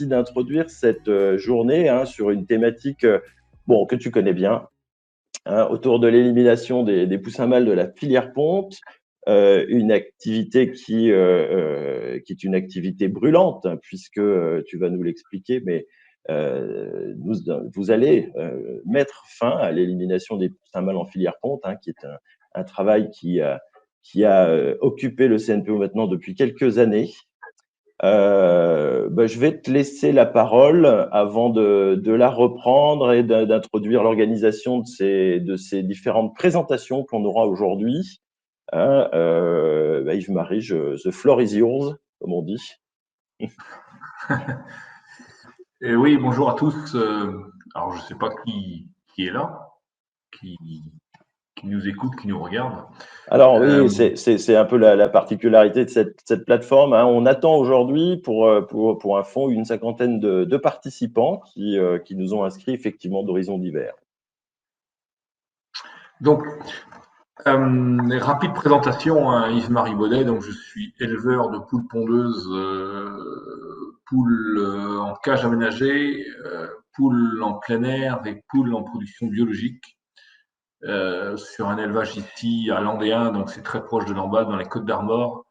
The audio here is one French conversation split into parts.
Merci d'introduire cette journée sur une thématique que tu connais bien, autour de l'élimination des poussins mâles de la filière ponte, une activité qui est une activité brûlante, puisque tu vas nous l'expliquer, mais vous allez mettre fin à l'élimination des poussins mâles en filière ponte, qui est un travail qui a occupé le CNPO maintenant depuis quelques années. Je vais te laisser la parole avant de la reprendre et d'introduire l'organisation de ces différentes présentations qu'on aura aujourd'hui. Yves-Marie, the floor is yours, comme on dit. Et oui, bonjour à tous. Alors, je ne sais pas qui est là, qui nous écoute, qui nous regarde. Alors oui, c'est un peu la particularité de cette plateforme. On attend aujourd'hui pour un fond une cinquantaine de participants qui nous ont inscrits effectivement d'horizons divers. Donc, rapide présentation, Yves-Marie Baudet. Donc, je suis éleveur de poules pondeuses, poules en cage aménagée, poules en plein air et poules en production biologique. Sur un élevage ici à Landéen, donc c'est très proche de Lamballe, dans les Côtes d'Armor,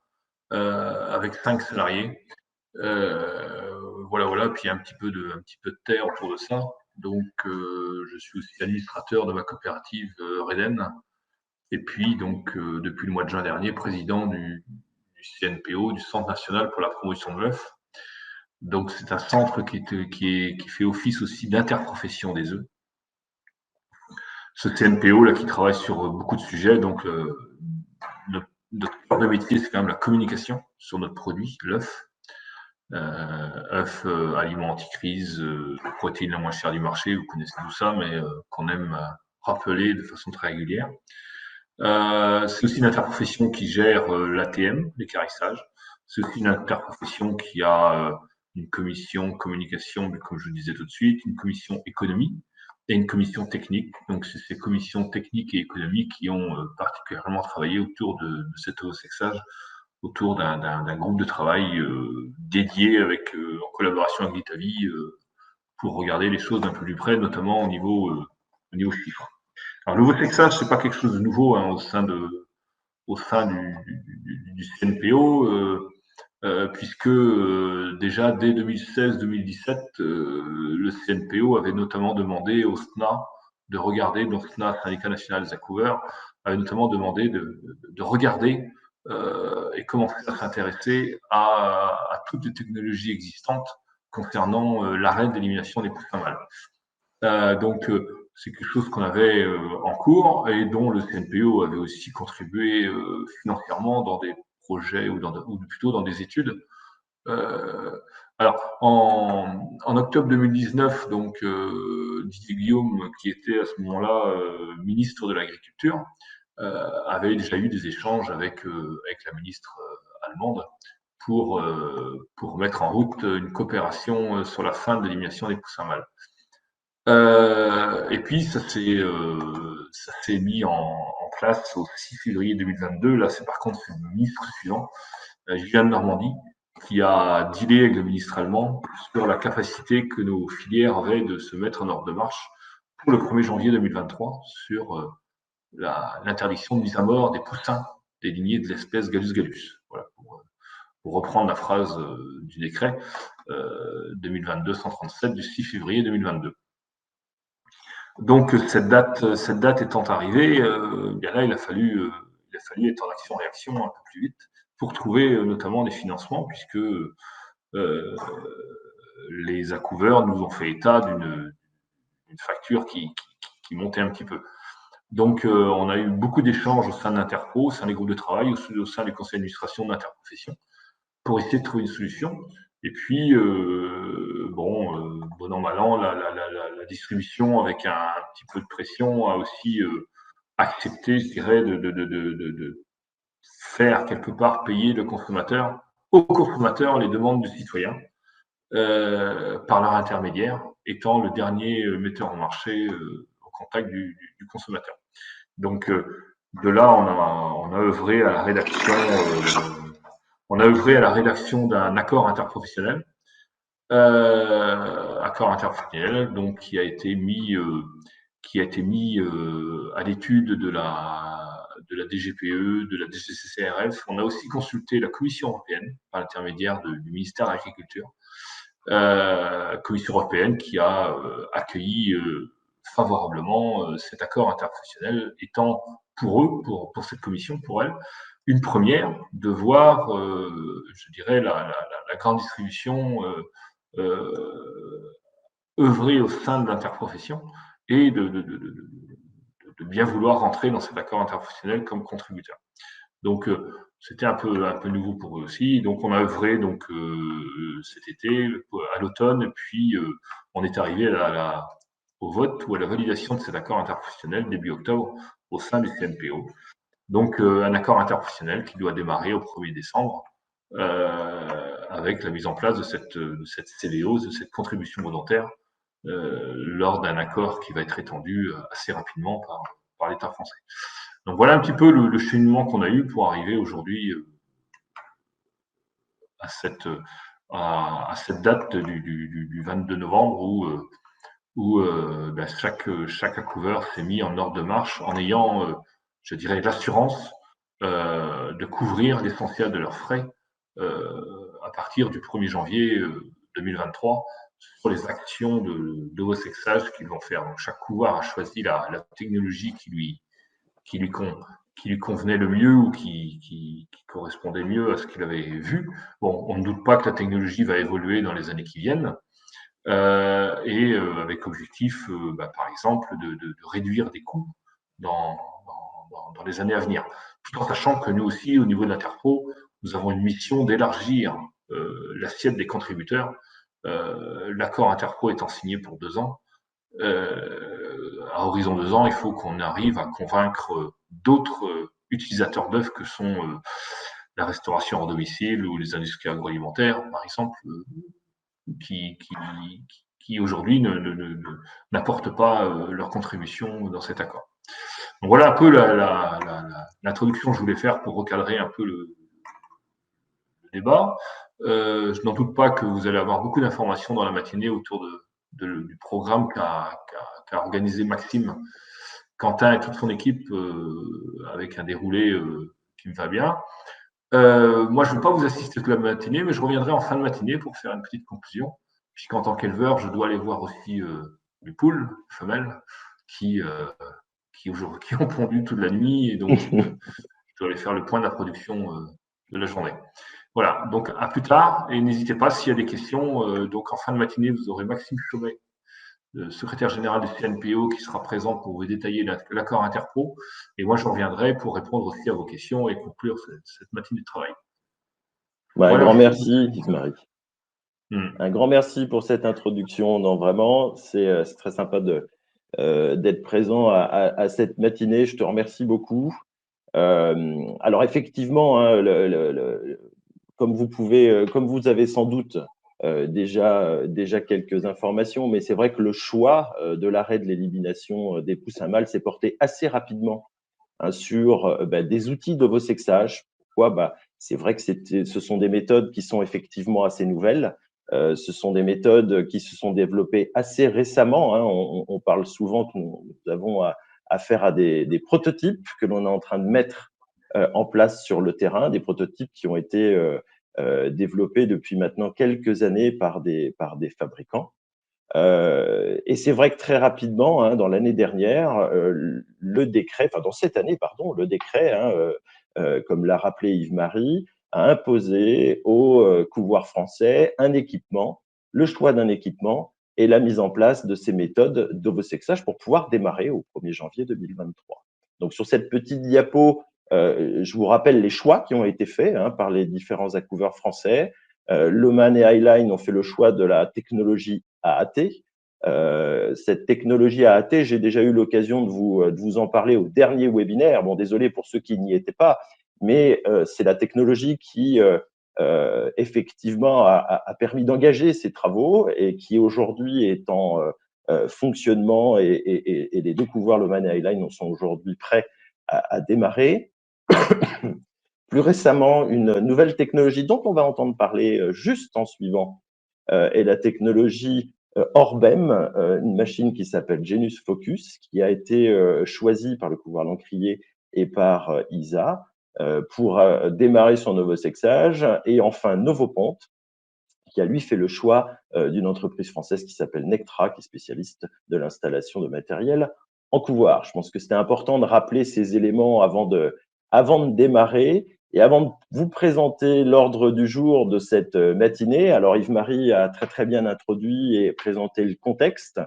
avec 5 salariés. Voilà, puis un petit peu de terre autour de ça. Donc, je suis aussi administrateur de ma coopérative Reden. Et puis, donc, depuis le mois de juin dernier, président du CNPO, du Centre national pour la promotion de l'œuf. Donc, c'est un centre qui fait office aussi d'interprofession des œufs. Ce CNPO là qui travaille sur beaucoup de sujets, donc notre cœur de métier, c'est quand même la communication sur notre produit, l'œuf. œuf, aliment anti-crise, protéine la moins chère du marché, vous connaissez tout ça, mais qu'on aime rappeler de façon très régulière. C'est aussi une interprofession qui gère l'ATM, l'équarrissage. C'est aussi une interprofession qui a une commission communication, mais comme je le disais tout de suite, une commission économie et une commission technique. Donc, c'est ces commissions techniques et économiques qui ont particulièrement travaillé autour de cet oosexage, autour d'un groupe de travail dédié en collaboration avec l'Italie pour regarder les choses d'un peu plus près, notamment au niveau chiffres. Alors, le oosexage, c'est pas quelque chose de nouveau au sein du CNPO, puisque déjà dès 2016-2017, le CNPO avait notamment demandé au SNA de regarder, donc SNA, Syndicat national des accouvreurs, avait notamment demandé de regarder et commencer à s'intéresser à toutes les technologies existantes concernant l'arrêt d'élimination des poussins mâles. Donc, c'est quelque chose qu'on avait en cours et dont le CNPO avait aussi contribué financièrement dans des projets ou plutôt dans des études. Alors, en octobre 2019, donc Didier Guillaume, qui était à ce moment-là ministre de l'Agriculture, avait déjà eu des échanges avec la ministre allemande pour mettre en route une coopération sur la fin de l'élimination des poussins mâles. Et puis ça s'est mis en place au 6 février 2022. Là, c'est par contre le ministre suivant, Julien de Normandie, qui a dealé avec le ministre allemand sur la capacité que nos filières avaient de se mettre en ordre de marche pour le 1er janvier 2023 sur l'interdiction de mise à mort des poussins des lignées de l'espèce Gallus gallus. Voilà, pour reprendre la phrase du décret 2022-137 du 6 février 2022. Donc cette date étant arrivée, bien là il a fallu être en action-réaction un peu plus vite pour trouver notamment des financements, puisque les accouvreurs nous ont fait état d'une facture qui montait un petit peu. Donc on a eu beaucoup d'échanges au sein de l'Interpro, au sein des groupes de travail, au sein des conseils d'administration de l'interprofession, pour essayer de trouver une solution. Et puis, bon an, mal an, la distribution, avec un petit peu de pression, a aussi accepté, je dirais, de faire quelque part payer au consommateur, les demandes du citoyen, par leur intermédiaire, étant le dernier metteur en marché au contact du consommateur. Donc, de là, on a œuvré à la rédaction d'un accord interprofessionnel Accord interprofessionnel, donc qui a été mis à l'étude de la DGPE, de la DGCCRF. On a aussi consulté la Commission européenne par l'intermédiaire du ministère de l'Agriculture, Commission européenne qui a accueilli favorablement cet accord interprofessionnel, étant pour eux, pour cette commission, pour elle, une première de voir, je dirais, la grande distribution œuvrer au sein de l'interprofession et de bien vouloir rentrer dans cet accord interprofessionnel comme contributeur. Donc, c'était un peu nouveau pour eux aussi. Donc, on a œuvré donc, cet été, à l'automne, et puis on est arrivé au vote ou à la validation de cet accord interprofessionnel début octobre au sein du CNPO. Donc, un accord interprofessionnel qui doit démarrer au 1er décembre avec la mise en place de cette CVO, de cette contribution volontaire, lors d'un accord qui va être étendu assez rapidement par l'État français. Donc voilà un petit peu le cheminement qu'on a eu pour arriver aujourd'hui à cette date du 22 novembre où chaque accouveur s'est mis en ordre de marche en ayant, je dirais, l'assurance de couvrir l'essentiel de leurs frais à partir du 1er janvier 2023 sur les actions de resexage qu'ils vont faire. Donc chaque couvreur a choisi la technologie qui lui convenait le mieux ou qui correspondait mieux à ce qu'il avait vu. Bon, on ne doute pas que la technologie va évoluer dans les années qui viennent, avec objectif, par exemple, de réduire des coûts dans les années à venir. Tout en sachant que nous aussi, au niveau de l'Interpro, nous avons une mission d'élargir l'assiette des contributeurs. L'accord Interpro étant signé pour 2 ans, à horizon 2 ans, il faut qu'on arrive à convaincre d'autres utilisateurs d'œufs que sont la restauration hors domicile ou les industries agroalimentaires, par exemple, qui aujourd'hui n'apportent pas leur contribution dans cet accord. Donc voilà un peu l'introduction que je voulais faire pour recadrer un peu le débat. Je n'en doute pas que vous allez avoir beaucoup d'informations dans la matinée autour du programme qu'a organisé Maxime, Quentin et toute son équipe avec un déroulé qui me va bien. Moi, je ne vais pas vous assister toute la matinée, mais je reviendrai en fin de matinée pour faire une petite conclusion, puisqu'en tant qu'éleveur, je dois aller voir aussi les poules femelles qui ont pondu toute la nuit, et donc je dois aller faire le point de la production de la journée. Voilà, donc à plus tard, et n'hésitez pas s'il y a des questions. Donc en fin de matinée, vous aurez Maxime Chaumet, le secrétaire général du CNPO, qui sera présent pour vous détailler l'accord Interpro. Et moi, je reviendrai pour répondre aussi à vos questions et conclure cette matinée de travail. Voilà, un grand merci, Yves-Marie. Un grand merci pour cette introduction. Non, vraiment, c'est très sympa d'être présent à cette matinée. Je te remercie beaucoup. Alors effectivement, hein, comme vous avez sans doute déjà quelques informations, mais c'est vrai que le choix de l'arrêt de l'élimination des poussins mâles s'est porté assez rapidement sur des outils d'ovosexage. Pourquoi? C'est vrai que ce sont des méthodes qui sont effectivement assez nouvelles. Ce sont des méthodes qui se sont développées assez récemment. Hein. On parle souvent que nous avons affaire à des prototypes que l'on est en train de mettre en place sur le terrain, des prototypes qui ont été développés depuis maintenant quelques années par des fabricants. Et c'est vrai que très rapidement, hein, dans l'année dernière, dans cette année, pardon, le décret, hein, comme l'a rappelé Yves-Marie, a imposé aux couvoirs français le choix d'un équipement et la mise en place de ces méthodes d'ovosexage pour pouvoir démarrer au 1er janvier 2023. Donc sur cette petite diapo, je vous rappelle les choix qui ont été faits par les différents accouveurs français. Lohmann et Highline ont fait le choix de la technologie AAT. Cette technologie AAT, j'ai déjà eu l'occasion de vous en parler au dernier webinaire. Bon, désolé pour ceux qui n'y étaient pas, mais c'est la technologie qui effectivement a permis d'engager ces travaux et qui aujourd'hui est en fonctionnement et les deux couvoirs Lohmann et Highline sont aujourd'hui prêts à démarrer. Plus récemment, une nouvelle technologie dont on va entendre parler juste en suivant est la technologie Orbem, une machine qui s'appelle Genus Focus, qui a été choisie par le couvoir Lancrier et par ISA pour démarrer son novosexage. Et enfin, Novoponte, qui a lui fait le choix d'une entreprise française qui s'appelle Nectra, qui est spécialiste de l'installation de matériel en couvoir. Je pense que c'était important de rappeler ces éléments avant de démarrer et avant de vous présenter l'ordre du jour de cette matinée. Alors Yves-Marie a très bien introduit et présenté le contexte.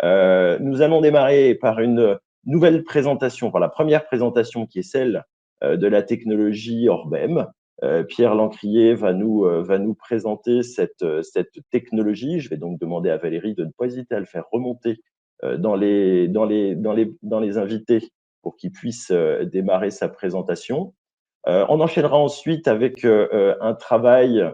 Nous allons démarrer par une nouvelle présentation, par la première présentation qui est celle de la technologie Orbem. Pierre Lancrier va nous présenter cette technologie. Je vais donc demander à Valérie de ne pas hésiter à le faire remonter dans les invités pour qu'il puisse démarrer sa présentation. On enchaînera ensuite avec un travail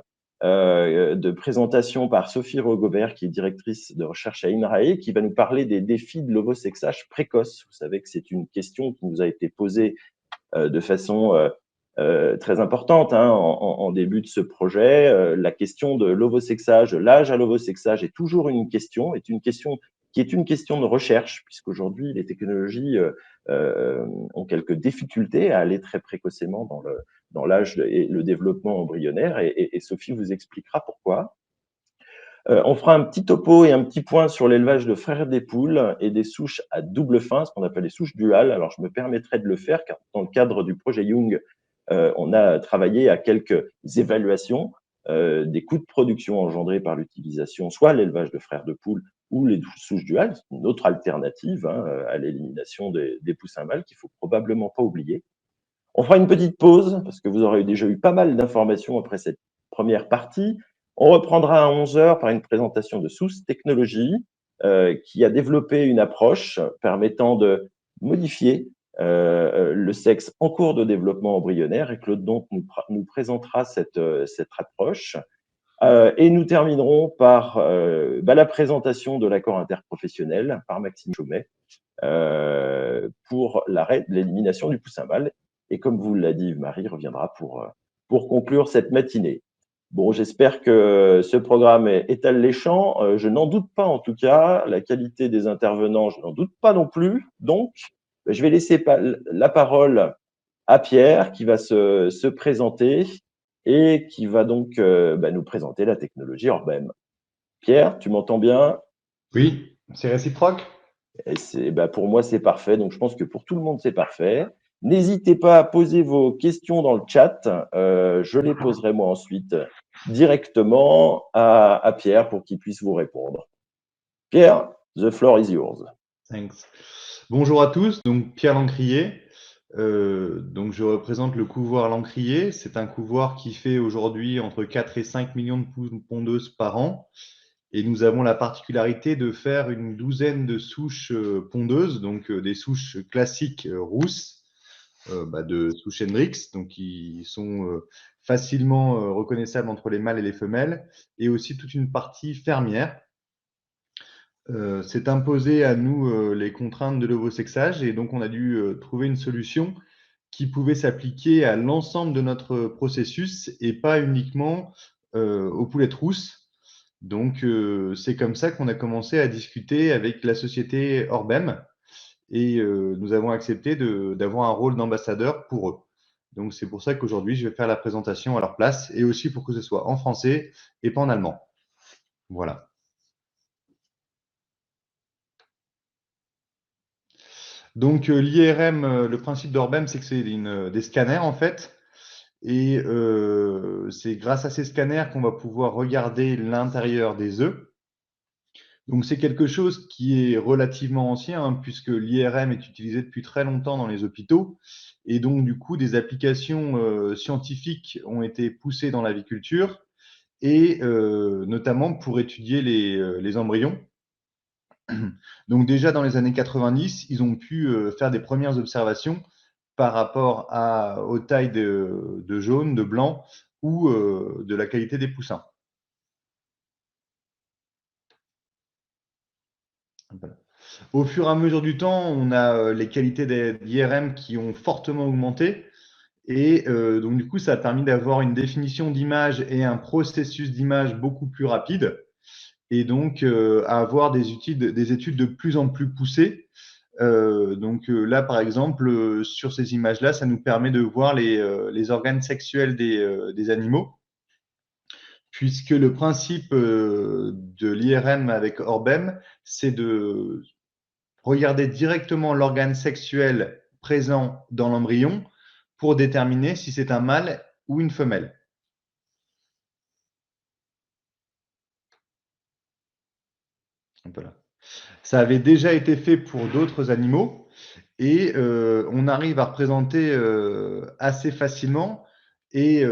de présentation par Sophie Rogobert, qui est directrice de recherche à INRAE, qui va nous parler des défis de l'ovosexage précoce. Vous savez que c'est une question qui nous a été posée de façon très importante en début de ce projet. La question de l'ovosexage, l'âge à l'ovosexage est toujours une question de recherche, puisqu'aujourd'hui les technologies ont quelques difficultés à aller très précocement dans l'âge et le développement embryonnaire, et Sophie vous expliquera pourquoi. On fera un petit topo et un petit point sur l'élevage de frères des poules et des souches à double fin, ce qu'on appelle les souches duales. Alors, je me permettrai de le faire car dans le cadre du projet Young, on a travaillé à quelques évaluations des coûts de production engendrés par l'utilisation, soit l'élevage de frères de poules ou les souches duales, une autre alternative à l'élimination des poussins mâles qu'il faut probablement pas oublier. On fera une petite pause parce que vous aurez déjà eu pas mal d'informations après cette première partie. On reprendra à 11 heures par une présentation de Sousse Technologies qui a développé une approche permettant de modifier le sexe en cours de développement embryonnaire, et Claude Donte nous présentera cette approche. Et nous terminerons par la présentation de l'accord interprofessionnel par Maxime Chaumet pour l'arrêt de l'élimination du poussin mâle. Et comme vous l'a dit, Yves-Marie reviendra pour conclure cette matinée. Bon, j'espère que ce programme est alléchant. Je n'en doute pas en tout cas. La qualité des intervenants, je n'en doute pas non plus. Donc, je vais laisser la parole à Pierre qui va se présenter et qui va donc nous présenter la technologie Orbem. Pierre, tu m'entends bien? Oui, c'est réciproque. Et pour moi, c'est parfait. Donc, je pense que pour tout le monde, c'est parfait. N'hésitez pas à poser vos questions dans le chat. Je les poserai moi ensuite directement à Pierre pour qu'il puisse vous répondre. Pierre, the floor is yours. Thanks. Bonjour à tous, donc Pierre Lancrier. Donc je représente le couvoir Lancrier. C'est un couvoir qui fait aujourd'hui entre 4 et 5 millions de poules pondeuses par an. Et nous avons la particularité de faire une douzaine de souches pondeuses, donc des souches classiques rousses, de souches Hendrix, donc qui sont facilement reconnaissables entre les mâles et les femelles, et aussi toute une partie fermière. C'est imposé à nous les contraintes de l'ovosexage, et donc on a dû trouver une solution qui pouvait s'appliquer à l'ensemble de notre processus et pas uniquement aux poulettes rousses. Donc c'est comme ça qu'on a commencé à discuter avec la société Orbem, et nous avons accepté d'avoir un rôle d'ambassadeur pour eux. Donc c'est pour ça qu'aujourd'hui je vais faire la présentation à leur place, et aussi pour que ce soit en français et pas en allemand. Voilà. Donc l'IRM, le principe d'Orbem, c'est que c'est des scanners en fait, et c'est grâce à ces scanners qu'on va pouvoir regarder l'intérieur des œufs. Donc c'est quelque chose qui est relativement ancien, puisque l'IRM est utilisé depuis très longtemps dans les hôpitaux, et donc du coup des applications scientifiques ont été poussées dans l'aviculture, et notamment pour étudier les embryons. Donc déjà dans les années 90, ils ont pu faire des premières observations par rapport aux tailles de jaune, de blanc ou de la qualité des poussins. Voilà. Au fur et à mesure du temps, on a les qualités d'IRM qui ont fortement augmenté, et donc du coup ça a permis d'avoir une définition d'image et un processus d'image beaucoup plus rapide. et donc à avoir des études de plus en plus poussées. Là, par exemple, sur ces images-là, ça nous permet de voir les organes sexuels des animaux, puisque le principe de l'IRM avec Orbem, c'est de regarder directement l'organe sexuel présent dans l'embryon pour déterminer si c'est un mâle ou une femelle. Voilà. Ça avait déjà été fait pour d'autres animaux et on arrive à représenter assez facilement et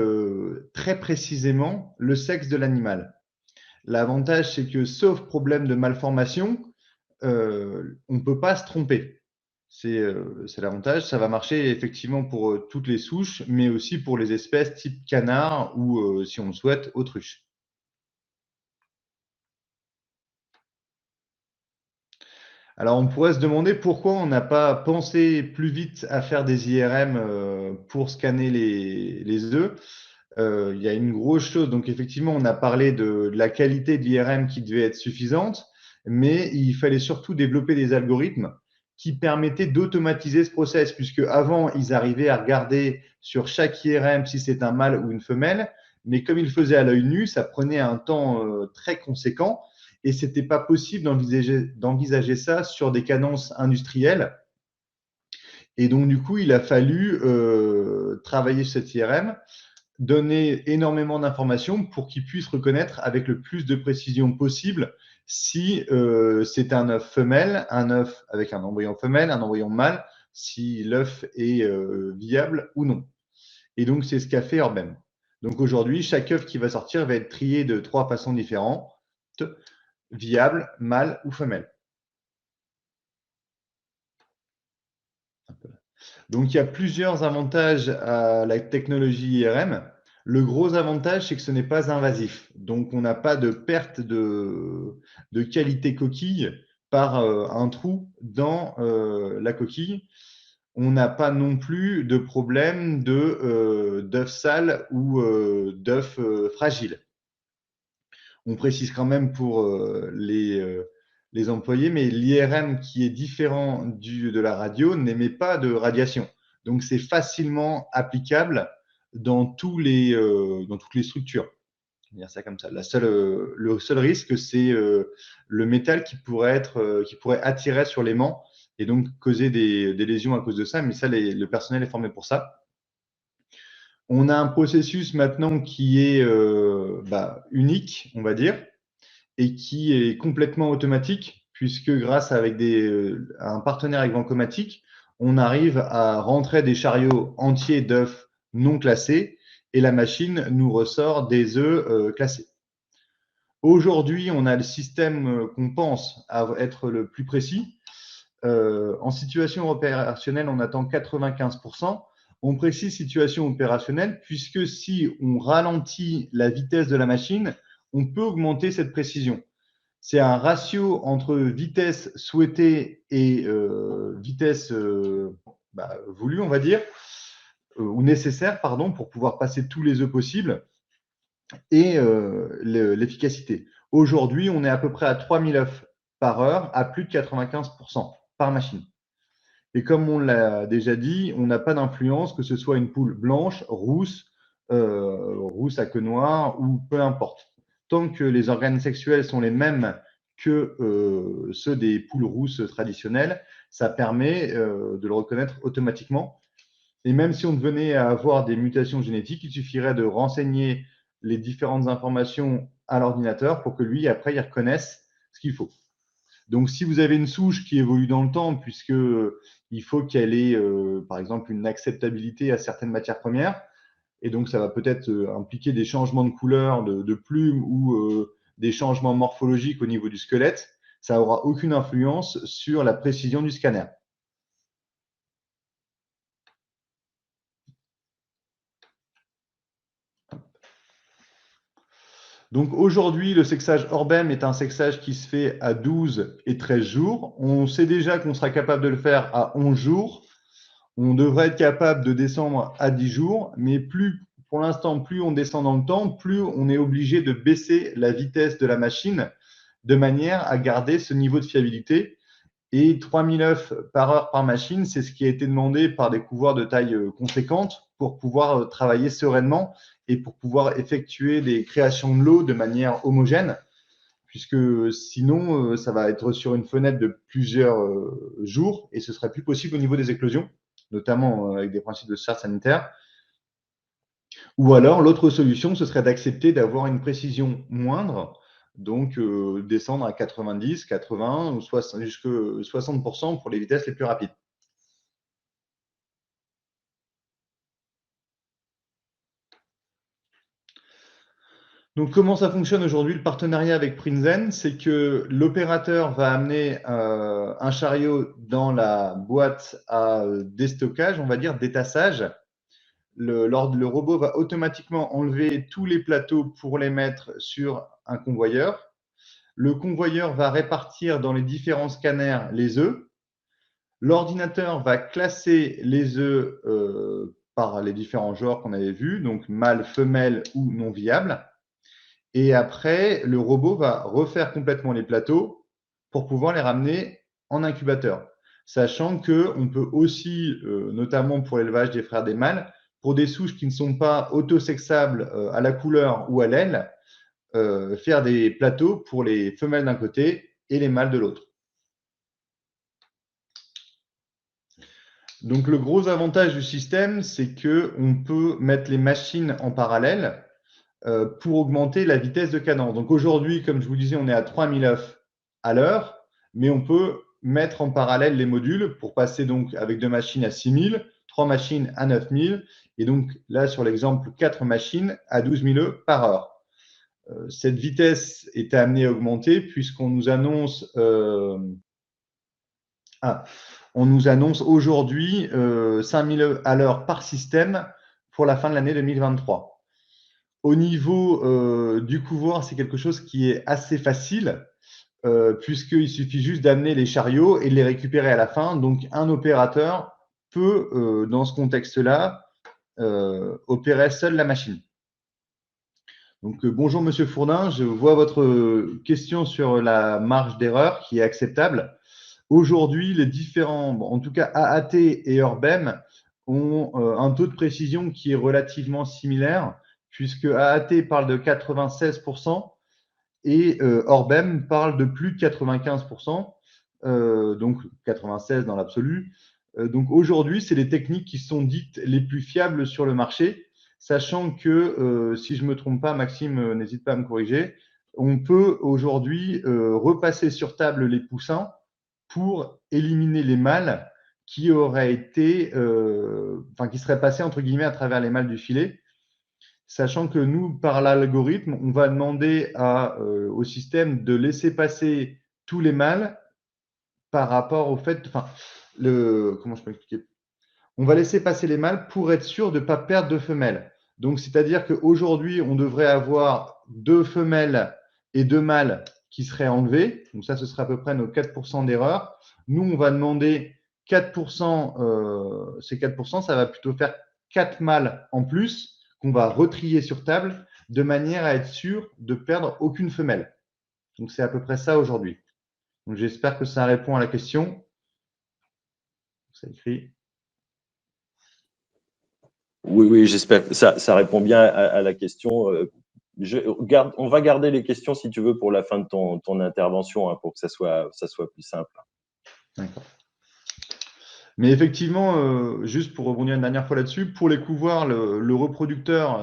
très précisément le sexe de l'animal. L'avantage, c'est que sauf problème de malformation, on ne peut pas se tromper. C'est l'avantage. Ça va marcher effectivement pour toutes les souches, mais aussi pour les espèces type canard ou, si on le souhaite, autruche. Alors, on pourrait se demander pourquoi on n'a pas pensé plus vite à faire des IRM pour scanner les œufs. Il y a une grosse chose. Donc, effectivement, on a parlé de la qualité de l'IRM qui devait être suffisante, mais il fallait surtout développer des algorithmes qui permettaient d'automatiser ce process, puisque avant, ils arrivaient à regarder sur chaque IRM si c'est un mâle ou une femelle, mais comme ils le faisaient à l'œil nu, ça prenait un temps très conséquent et c'était pas possible d'envisager ça sur des cadences industrielles. Et donc, du coup, il a fallu travailler sur cet IRM, donner énormément d'informations pour qu'ils puissent reconnaître avec le plus de précision possible si c'est un œuf femelle, un œuf avec un embryon femelle, un embryon mâle, si l'œuf est viable ou non. Et donc, c'est ce qu'a fait Orbem. Donc, aujourd'hui, chaque œuf qui va sortir va être trié de 3 façons différentes, viable, mâle ou femelle. Donc, il y a plusieurs avantages à la technologie IRM. Le gros avantage, c'est que ce n'est pas invasif. Donc, on n'a pas de perte de qualité coquille par un trou dans la coquille. On n'a pas non plus de problème d'œufs sales ou d'œufs fragiles. On précise quand même pour les employés, mais l'IRM qui est différent de la radio n'émet pas de radiation. Donc, c'est facilement applicable dans toutes les structures. On va dire ça comme ça. Le seul risque, c'est le métal qui pourrait attirer sur l'aimant et donc causer des lésions à cause de ça. Mais ça, le personnel est formé pour ça. On a un processus maintenant qui est unique, on va dire, et qui est complètement automatique, puisque grâce à un partenaire avec Vancomatic, on arrive à rentrer des chariots entiers d'œufs non classés et la machine nous ressort des œufs classés. Aujourd'hui, on a le système qu'on pense être le plus précis. En situation opérationnelle, on attend 95%. On précise situation opérationnelle puisque si on ralentit la vitesse de la machine, on peut augmenter cette précision. C'est un ratio entre vitesse souhaitée et vitesse voulue, on va dire, ou nécessaire, pardon, pour pouvoir passer tous les œufs possibles et l'efficacité. Aujourd'hui, on est à peu près à 3000 œufs par heure à plus de 95% par machine. Et comme on l'a déjà dit, on n'a pas d'influence, que ce soit une poule blanche, rousse à queue noire ou peu importe. Tant que les organes sexuels sont les mêmes que ceux des poules rousses traditionnelles, ça permet de le reconnaître automatiquement. Et même si on venait à avoir des mutations génétiques, il suffirait de renseigner les différentes informations à l'ordinateur pour que lui, après, il reconnaisse ce qu'il faut. Donc, si vous avez une souche qui évolue dans le temps, puisqu'il faut qu'elle ait, par exemple, une acceptabilité à certaines matières premières, et donc ça va peut-être impliquer des changements de couleur, de plumes ou des changements morphologiques au niveau du squelette, ça n'aura aucune influence sur la précision du scanner. Donc aujourd'hui, le sexage Orbem est un sexage qui se fait à 12 et 13 jours. On sait déjà qu'on sera capable de le faire à 11 jours. On devrait être capable de descendre à 10 jours, mais pour l'instant, plus on descend dans le temps, plus on est obligé de baisser la vitesse de la machine de manière à garder ce niveau de fiabilité. Et 3000 œufs par heure par machine, c'est ce qui a été demandé par des couvoirs de taille conséquente pour pouvoir travailler sereinement et pour pouvoir effectuer des créations de lots de manière homogène, puisque sinon, ça va être sur une fenêtre de plusieurs jours et ce serait plus possible au niveau des éclosions, notamment avec des principes de charge sanitaire. Ou alors, l'autre solution, ce serait d'accepter d'avoir une précision moindre, donc descendre à 90, 80 ou jusqu'à 60% pour les vitesses les plus rapides. Donc, comment ça fonctionne aujourd'hui, le partenariat avec Prinzen? C'est que l'opérateur va amener un chariot dans la boîte à déstockage, on va dire d'étassage. Le robot va automatiquement enlever tous les plateaux pour les mettre sur un convoyeur. Le convoyeur va répartir dans les différents scanners les œufs. L'ordinateur va classer les œufs par les différents genres qu'on avait vus, donc mâle, femelle ou non viable. Et après, le robot va refaire complètement les plateaux pour pouvoir les ramener en incubateur. Sachant qu'on peut aussi, notamment pour l'élevage des frères des mâles, pour des souches qui ne sont pas autosexables à la couleur ou à l'aile, faire des plateaux pour les femelles d'un côté et les mâles de l'autre. Donc, le gros avantage du système, c'est qu'on peut mettre les machines en parallèle pour augmenter la vitesse de cadence. Donc, aujourd'hui, comme je vous disais, on est à 3000 œufs à l'heure, mais on peut mettre en parallèle les modules pour passer donc avec 2 machines à 6000, 3 machines à 9000, et donc là, sur l'exemple, 4 machines à 12 000 œufs par heure. Cette vitesse est amenée à augmenter puisqu'on nous annonce aujourd'hui 5000 œufs à l'heure par système pour la fin de l'année 2023. Au niveau du couvoir, c'est quelque chose qui est assez facile puisqu'il suffit juste d'amener les chariots et de les récupérer à la fin. Donc, un opérateur peut, dans ce contexte-là, opérer seul la machine. Donc, bonjour Monsieur Fourdin, je vois votre question sur la marge d'erreur qui est acceptable. Aujourd'hui, les différents, en tout cas AAT et Orbem, ont un taux de précision qui est relativement similaire, puisque AAT parle de 96% et Orbem parle de plus de 95%, donc 96 dans l'absolu. Donc aujourd'hui, c'est les techniques qui sont dites les plus fiables sur le marché, sachant que, si je ne me trompe pas, Maxime, n'hésite pas à me corriger, on peut aujourd'hui repasser sur table les poussins pour éliminer les mâles qui auraient été, qui seraient passés entre guillemets à travers les mâles du filet, sachant que nous, par l'algorithme, on va demander au système de laisser passer tous les mâles par rapport au fait, comment je peux expliquer? On va laisser passer les mâles pour être sûr de ne pas perdre de femelles. Donc, c'est-à-dire qu'aujourd'hui, on devrait avoir 2 femelles et 2 mâles qui seraient enlevés. Donc, ça, ce serait à peu près nos 4% d'erreur. Nous, on va demander 4%. Ces 4%, ça va plutôt faire 4 mâles en plus qu'on va retrier sur table de manière à être sûr de perdre aucune femelle. Donc, c'est à peu près ça aujourd'hui. Donc, j'espère que ça répond à la question. Ça écrit. Oui, j'espère que ça répond bien à la question. On va garder les questions, si tu veux, pour la fin de ton intervention, hein, pour que ça soit plus simple. D'accord. Mais effectivement, juste pour rebondir une dernière fois là-dessus, pour les couvoirs, le reproducteur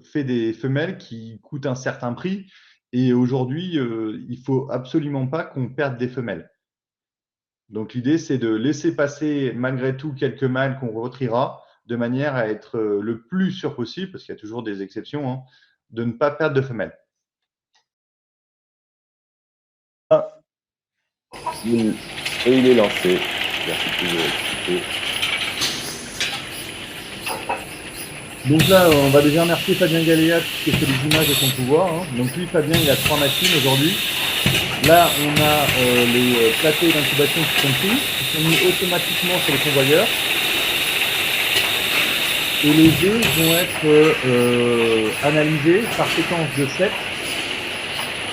fait des femelles qui coûtent un certain prix. Et aujourd'hui, il ne faut absolument pas qu'on perde des femelles. Donc, l'idée, c'est de laisser passer malgré tout quelques mâles qu'on retriera de manière à être le plus sûr possible, parce qu'il y a toujours des exceptions, hein, de ne pas perdre de femelles. Et il est lancé. Donc là, on va déjà remercier Fabien Galéat qui fait les images de son pouvoir. Hein. Donc lui, Fabien, il a 3 machines aujourd'hui. Là, on a les plateaux d'incubation qui sont pris, qui sont mis automatiquement sur le convoyeur. Et les œufs vont être analysés par séquence de 7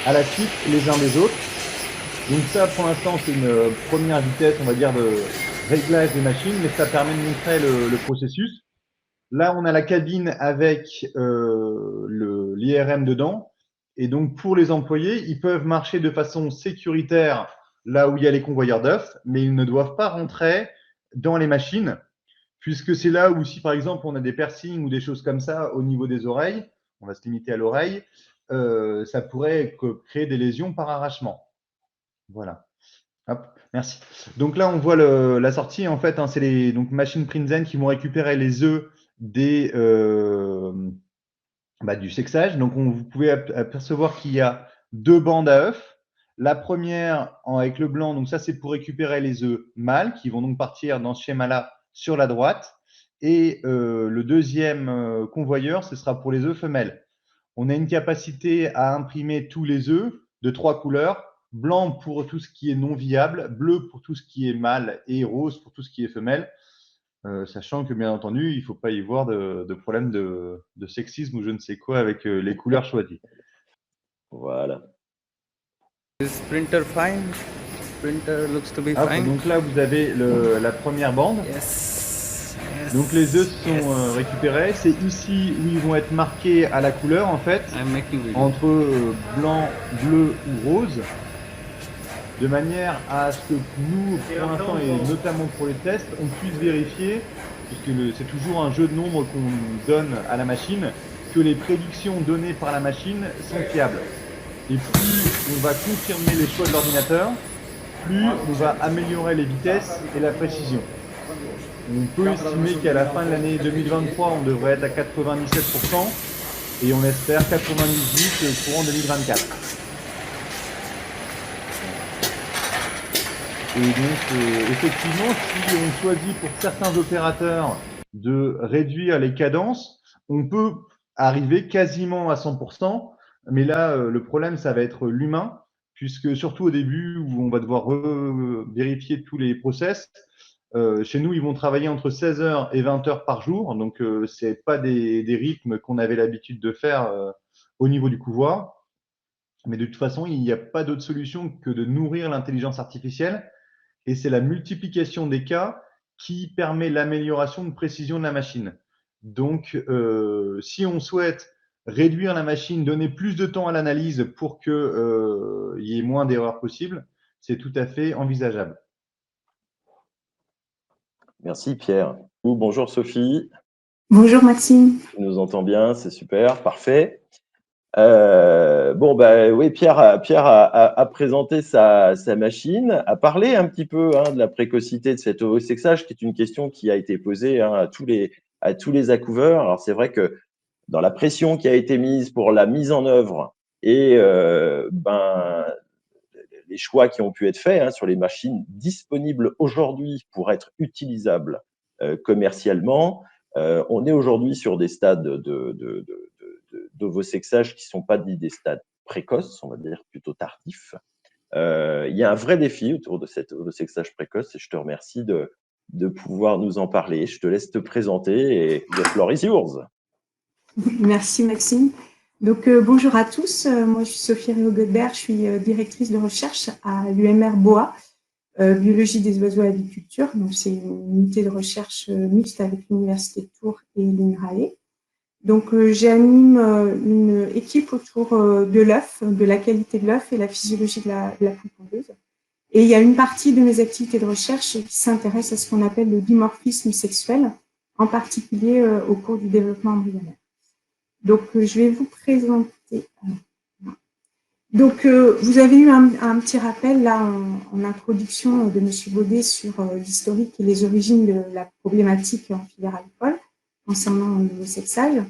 à la suite les uns des autres. Donc ça, pour l'instant, c'est une première vitesse, on va dire, de réglage des machines, mais ça permet de montrer le processus. Là, on a la cabine avec l'IRM dedans. Et donc, pour les employés, ils peuvent marcher de façon sécuritaire là où il y a les convoyeurs d'œufs, mais ils ne doivent pas rentrer dans les machines, puisque c'est là où, si par exemple, on a des piercings ou des choses comme ça au niveau des oreilles, on va se limiter à l'oreille, ça pourrait créer des lésions par arrachement. Voilà. Hop, merci. Donc là, on voit la sortie. En fait, hein, c'est les machines Prinzen qui vont récupérer les œufs du sexage. Donc, vous pouvez apercevoir qu'il y a 2 bandes à œufs. La première avec le blanc, donc ça, c'est pour récupérer les œufs mâles qui vont donc partir dans ce schéma-là sur la droite. Et le deuxième convoyeur, ce sera pour les œufs femelles. On a une capacité à imprimer tous les œufs de 3 couleurs. Blanc pour tout ce qui est non viable, bleu pour tout ce qui est mâle et rose pour tout ce qui est femelle. Sachant que, bien entendu, il ne faut pas y voir de problème de sexisme ou je ne sais quoi avec les couleurs choisies. Voilà. Is printer fine? Printer looks to be fine. Donc là, vous avez la première bande. Yes. Donc les œufs sont récupérés. C'est ici où ils vont être marqués à la couleur, en fait, entre blanc, bleu ou rose, de manière à ce que nous, pour l'instant, et notamment pour les tests, on puisse vérifier, puisque c'est toujours un jeu de nombres qu'on donne à la machine, que les prédictions données par la machine sont fiables. Et plus on va confirmer les choix de l'ordinateur, plus on va améliorer les vitesses et la précision. On peut estimer qu'à la fin de l'année 2023, on devrait être à 97% et on espère 98% courant 2024. Et donc, effectivement, si on choisit pour certains opérateurs de réduire les cadences, on peut arriver quasiment à 100%. Mais là, le problème, ça va être l'humain, puisque surtout au début, où on va devoir vérifier tous les process, chez nous, ils vont travailler entre 16 heures et 20 heures par jour. Donc, ce n'est pas des rythmes qu'on avait l'habitude de faire au niveau du couvoir. Mais de toute façon, il n'y a pas d'autre solution que de nourrir l'intelligence artificielle. Et c'est la multiplication des cas qui permet l'amélioration de précision de la machine. Donc, si on souhaite réduire la machine, donner plus de temps à l'analyse pour qu'il y ait moins d'erreurs possibles, c'est tout à fait envisageable. Merci Pierre. Bonjour Sophie. Bonjour Maxime. Tu nous entends bien, c'est super, parfait. Oui, Pierre a présenté sa machine, a parlé un petit peu de la précocité de cet ovosexage, qui est une question qui a été posée à tous les accouveurs. Alors c'est vrai que dans la pression qui a été mise pour la mise en œuvre et les choix qui ont pu être faits sur les machines disponibles aujourd'hui pour être utilisables commercialement, on est aujourd'hui sur des stades d'ovosexage qui ne sont pas des stades précoces, on va dire plutôt tardifs. Il y a un vrai défi autour de cet ovosexage précoce et je te remercie de pouvoir nous en parler. Je te laisse te présenter et the floor is yours. Merci Maxime. Donc bonjour à tous, moi je suis Sophie Riault-Godbert, je suis directrice de recherche à l'UMR BOA, Biologie des oiseaux et aviculture. Donc c'est une unité de recherche mixte avec l'Université de Tours et l'INRAE. Donc j'anime une équipe autour de l'œuf, de la qualité de l'œuf et la physiologie de la poule pondeuse. Et il y a une partie de mes activités de recherche qui s'intéresse à ce qu'on appelle le dimorphisme sexuel, en particulier au cours du développement embryonnaire. Donc, je vais vous présenter. Donc, vous avez eu un petit rappel là en introduction de M. Baudet sur l'historique et les origines de la problématique en filière agricole concernant le sexage.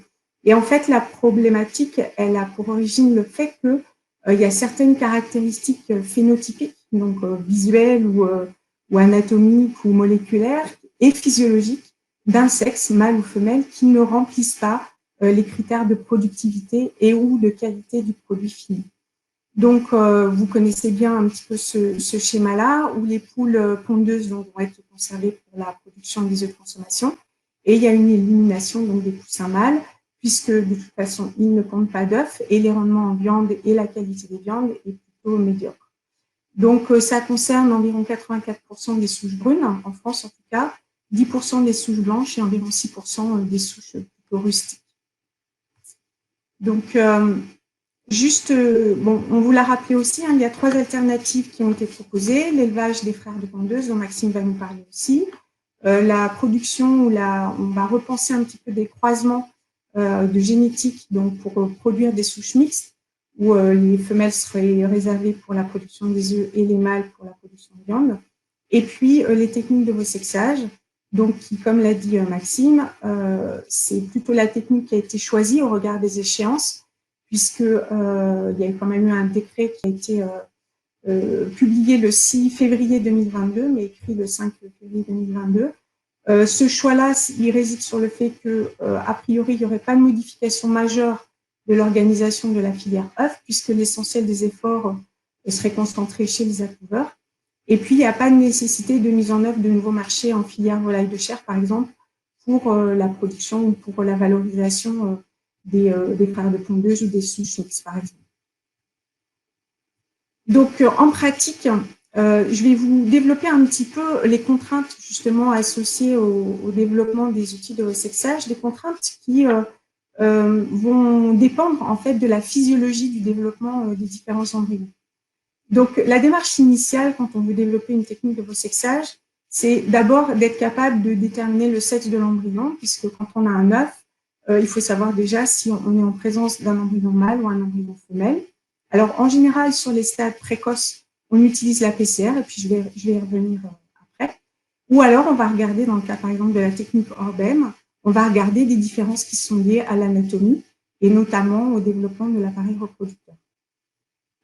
Et en fait, la problématique, elle a pour origine le fait que il y a certaines caractéristiques phénotypiques, donc visuelles ou anatomiques ou moléculaires et physiologiques d'un sexe, mâle ou femelle, qui ne remplissent pas les critères de productivité et ou de qualité du produit fini. Donc, vous connaissez bien un petit peu ce schéma-là, où les poules pondeuses vont être conservées pour la production des œufs de consommation, et il y a une élimination donc des poussins mâles, puisque de toute façon, ils ne pondent pas d'œufs, et les rendements en viande et la qualité des viandes est plutôt médiocre. Donc, ça concerne environ 84% des souches brunes, en France en tout cas, 10% des souches blanches et environ 6% des souches plutôt rustiques. Donc, bon, on vous l'a rappelé aussi, hein, il y a 3 alternatives qui ont été proposées. L'élevage des frères de pondeuses, dont Maxime va nous parler aussi. La production, on va repenser un petit peu des croisements de génétique, donc pour produire des souches mixtes, où les femelles seraient réservées pour la production des œufs et les mâles pour la production de viande. Et puis, les techniques de vosexage, donc qui, comme l'a dit Maxime, c'est plutôt la technique qui a été choisie au regard des échéances, puisqu'il y a quand même eu un décret qui a été publié le 6 février 2022, mais écrit le 5 février 2022. Ce choix-là, il réside sur le fait que, a priori, il n'y aurait pas de modification majeure de l'organisation de la filière œuf, puisque l'essentiel des efforts serait concentré chez les accouveurs. Et puis, il n'y a pas de nécessité de mise en œuvre de nouveaux marchés en filière volaille de chair, par exemple, pour la production ou pour la valorisation des frères de pondeuses ou des souches mixtes, par exemple. Donc, en pratique, je vais vous développer un petit peu les contraintes justement associées au développement des outils de sexage, des contraintes qui vont dépendre en fait de la physiologie du développement des différents embryons. Donc, la démarche initiale quand on veut développer une technique de vosexage, c'est d'abord d'être capable de déterminer le sexe de l'embryon, puisque quand on a un œuf, il faut savoir déjà si on est en présence d'un embryon mâle ou un embryon femelle. Alors, en général, sur les stades précoces, on utilise la PCR, et puis je vais y revenir après. Ou alors, on va regarder, dans le cas par exemple de la technique Orbem, on va regarder des différences qui sont liées à l'anatomie, et notamment au développement de l'appareil reproducteur.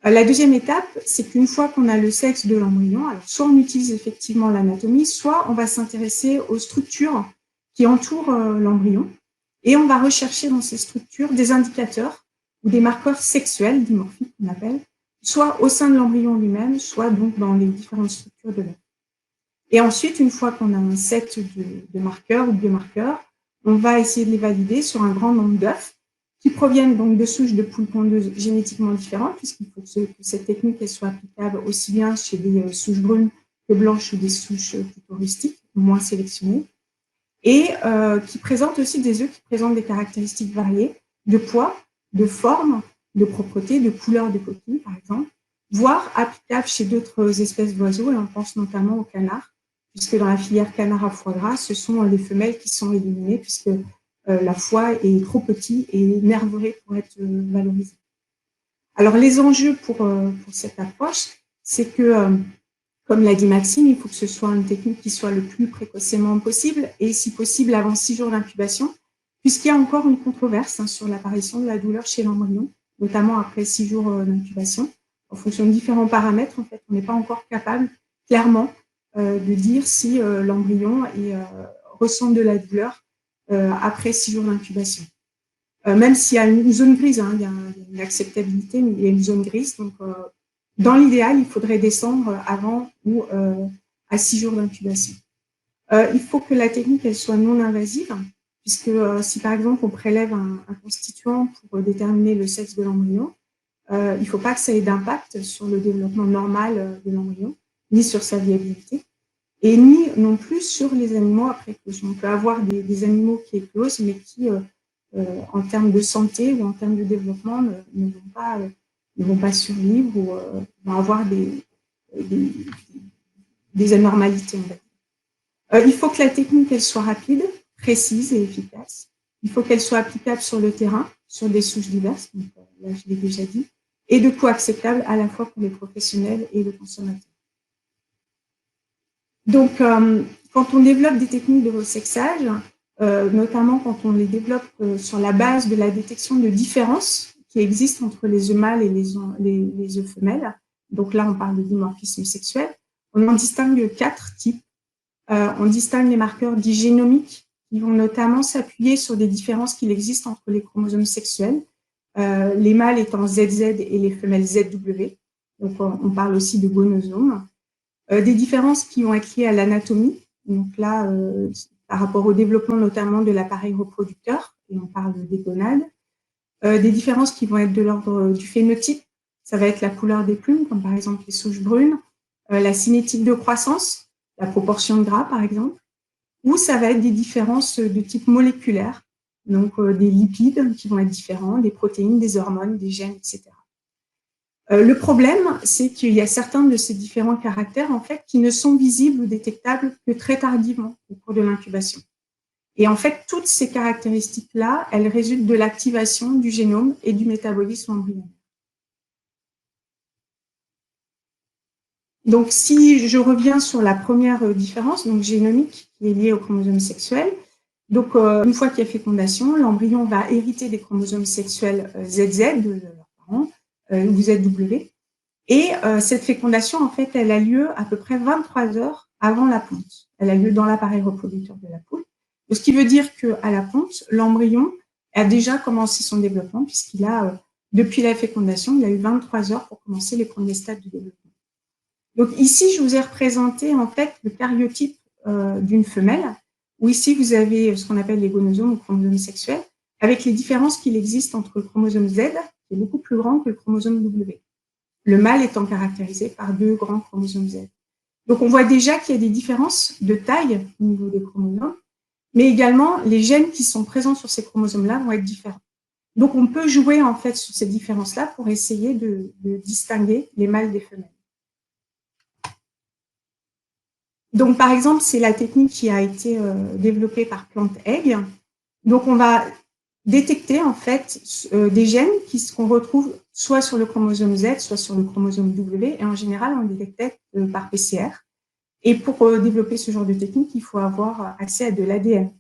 La deuxième étape, c'est qu'une fois qu'on a le sexe de l'embryon, alors soit on utilise effectivement l'anatomie, soit on va s'intéresser aux structures qui entourent l'embryon, et on va rechercher dans ces structures des indicateurs ou des marqueurs sexuels, dimorphiques qu'on appelle, soit au sein de l'embryon lui-même, soit donc dans les différentes structures de l'œuf. Et ensuite, une fois qu'on a un set de marqueurs ou de biomarqueurs, on va essayer de les valider sur un grand nombre d'œufs qui proviennent donc de souches de poules pondeuses génétiquement différentes, puisqu'il faut que cette technique elle soit applicable aussi bien chez des souches brunes que blanches ou des souches plutôt rustiques, moins sélectionnées, et qui présentent aussi des œufs qui présentent des caractéristiques variées de poids, de forme, de propreté, de couleur de coquille, par exemple, voire applicables chez d'autres espèces d'oiseaux, et on pense notamment aux canards, puisque dans la filière canard à foie gras, ce sont les femelles qui sont éliminées, puisque la foie est trop petit et nerveuré pour être valorisé. Alors, les enjeux pour cette approche, c'est que, comme l'a dit Maxime, il faut que ce soit une technique qui soit le plus précocement possible, et si possible avant 6 jours d'incubation, puisqu'il y a encore une controverse sur l'apparition de la douleur chez l'embryon, notamment après 6 jours d'incubation. En fonction de différents paramètres, en fait, on n'est pas encore capable, clairement, de dire si l'embryon ressent de la douleur après 6 jours d'incubation. Même s'il y a une zone grise, hein, il y a une acceptabilité, mais il y a une zone grise. Donc, dans l'idéal, il faudrait descendre avant ou à 6 jours d'incubation. Il faut que la technique elle soit non invasive, puisque si par exemple on prélève un constituant pour déterminer le sexe de l'embryon, il ne faut pas que ça ait d'impact sur le développement normal de l'embryon, ni sur sa viabilité, et ni non plus sur les animaux après éclosion. On peut avoir des animaux qui éclosent, mais qui, en termes de santé ou en termes de développement, ne vont pas survivre ou vont avoir des anormalités. Il faut que la technique elle soit rapide, précise et efficace. Il faut qu'elle soit applicable sur le terrain, sur des souches diverses, donc, là je l'ai déjà dit, et de coût acceptable à la fois pour les professionnels et le consommateur. Donc, quand on développe des techniques de vosexage, notamment quand on les développe sur la base de la détection de différences qui existent entre les œufs mâles et les œufs femelles, donc là on parle de dimorphisme sexuel, on en distingue 4 types. On distingue les marqueurs dits génomiques qui vont notamment s'appuyer sur des différences qu'il existe entre les chromosomes sexuels, les mâles étant ZZ et les femelles ZW, donc on parle aussi de gonosomes. Des différences qui vont être liées à l'anatomie, donc là, par rapport au développement notamment de l'appareil reproducteur, et on parle des gonades. Des différences qui vont être de l'ordre du phénotype, ça va être la couleur des plumes, comme par exemple les souches brunes, la cinétique de croissance, la proportion de gras par exemple, ou ça va être des différences de type moléculaire, donc des lipides qui vont être différents, des protéines, des hormones, des gènes, etc. Le problème, c'est qu'il y a certains de ces différents caractères en fait qui ne sont visibles ou détectables que très tardivement au cours de l'incubation. Et en fait, toutes ces caractéristiques-là, elles résultent de l'activation du génome et du métabolisme embryonnaire. Donc, si je reviens sur la première différence, donc génomique, qui est liée au chromosome sexuel, donc une fois qu'il y a fécondation, l'embryon va hériter des chromosomes sexuels ZZ de leurs parents, ou ZW, et cette fécondation, en fait, elle a lieu à peu près 23 heures avant la ponte. Elle a lieu dans l'appareil reproducteur de la poule. Ce qui veut dire qu'à la ponte, l'embryon a déjà commencé son développement, puisqu'il a, depuis la fécondation, il a eu 23 heures pour commencer les premiers stades du développement. Donc ici, je vous ai représenté en fait le karyotype d'une femelle, où ici vous avez ce qu'on appelle les gonosomes ou chromosomes sexuels, avec les différences qu'il existe entre le chromosome Z, qui est beaucoup plus grand que le chromosome W. Le mâle étant caractérisé par 2 grands chromosomes Z. Donc on voit déjà qu'il y a des différences de taille au niveau des chromosomes, mais également les gènes qui sont présents sur ces chromosomes-là vont être différents. Donc on peut jouer en fait sur ces différences-là pour essayer de distinguer les mâles des femelles. Donc, par exemple, c'est la technique qui a été développée par PlantEgg. Donc, on va détecter, en fait, des gènes qu'on retrouve soit sur le chromosome Z, soit sur le chromosome W. Et en général, on les détecte par PCR. Et pour développer ce genre de technique, il faut avoir accès à de l'ADN.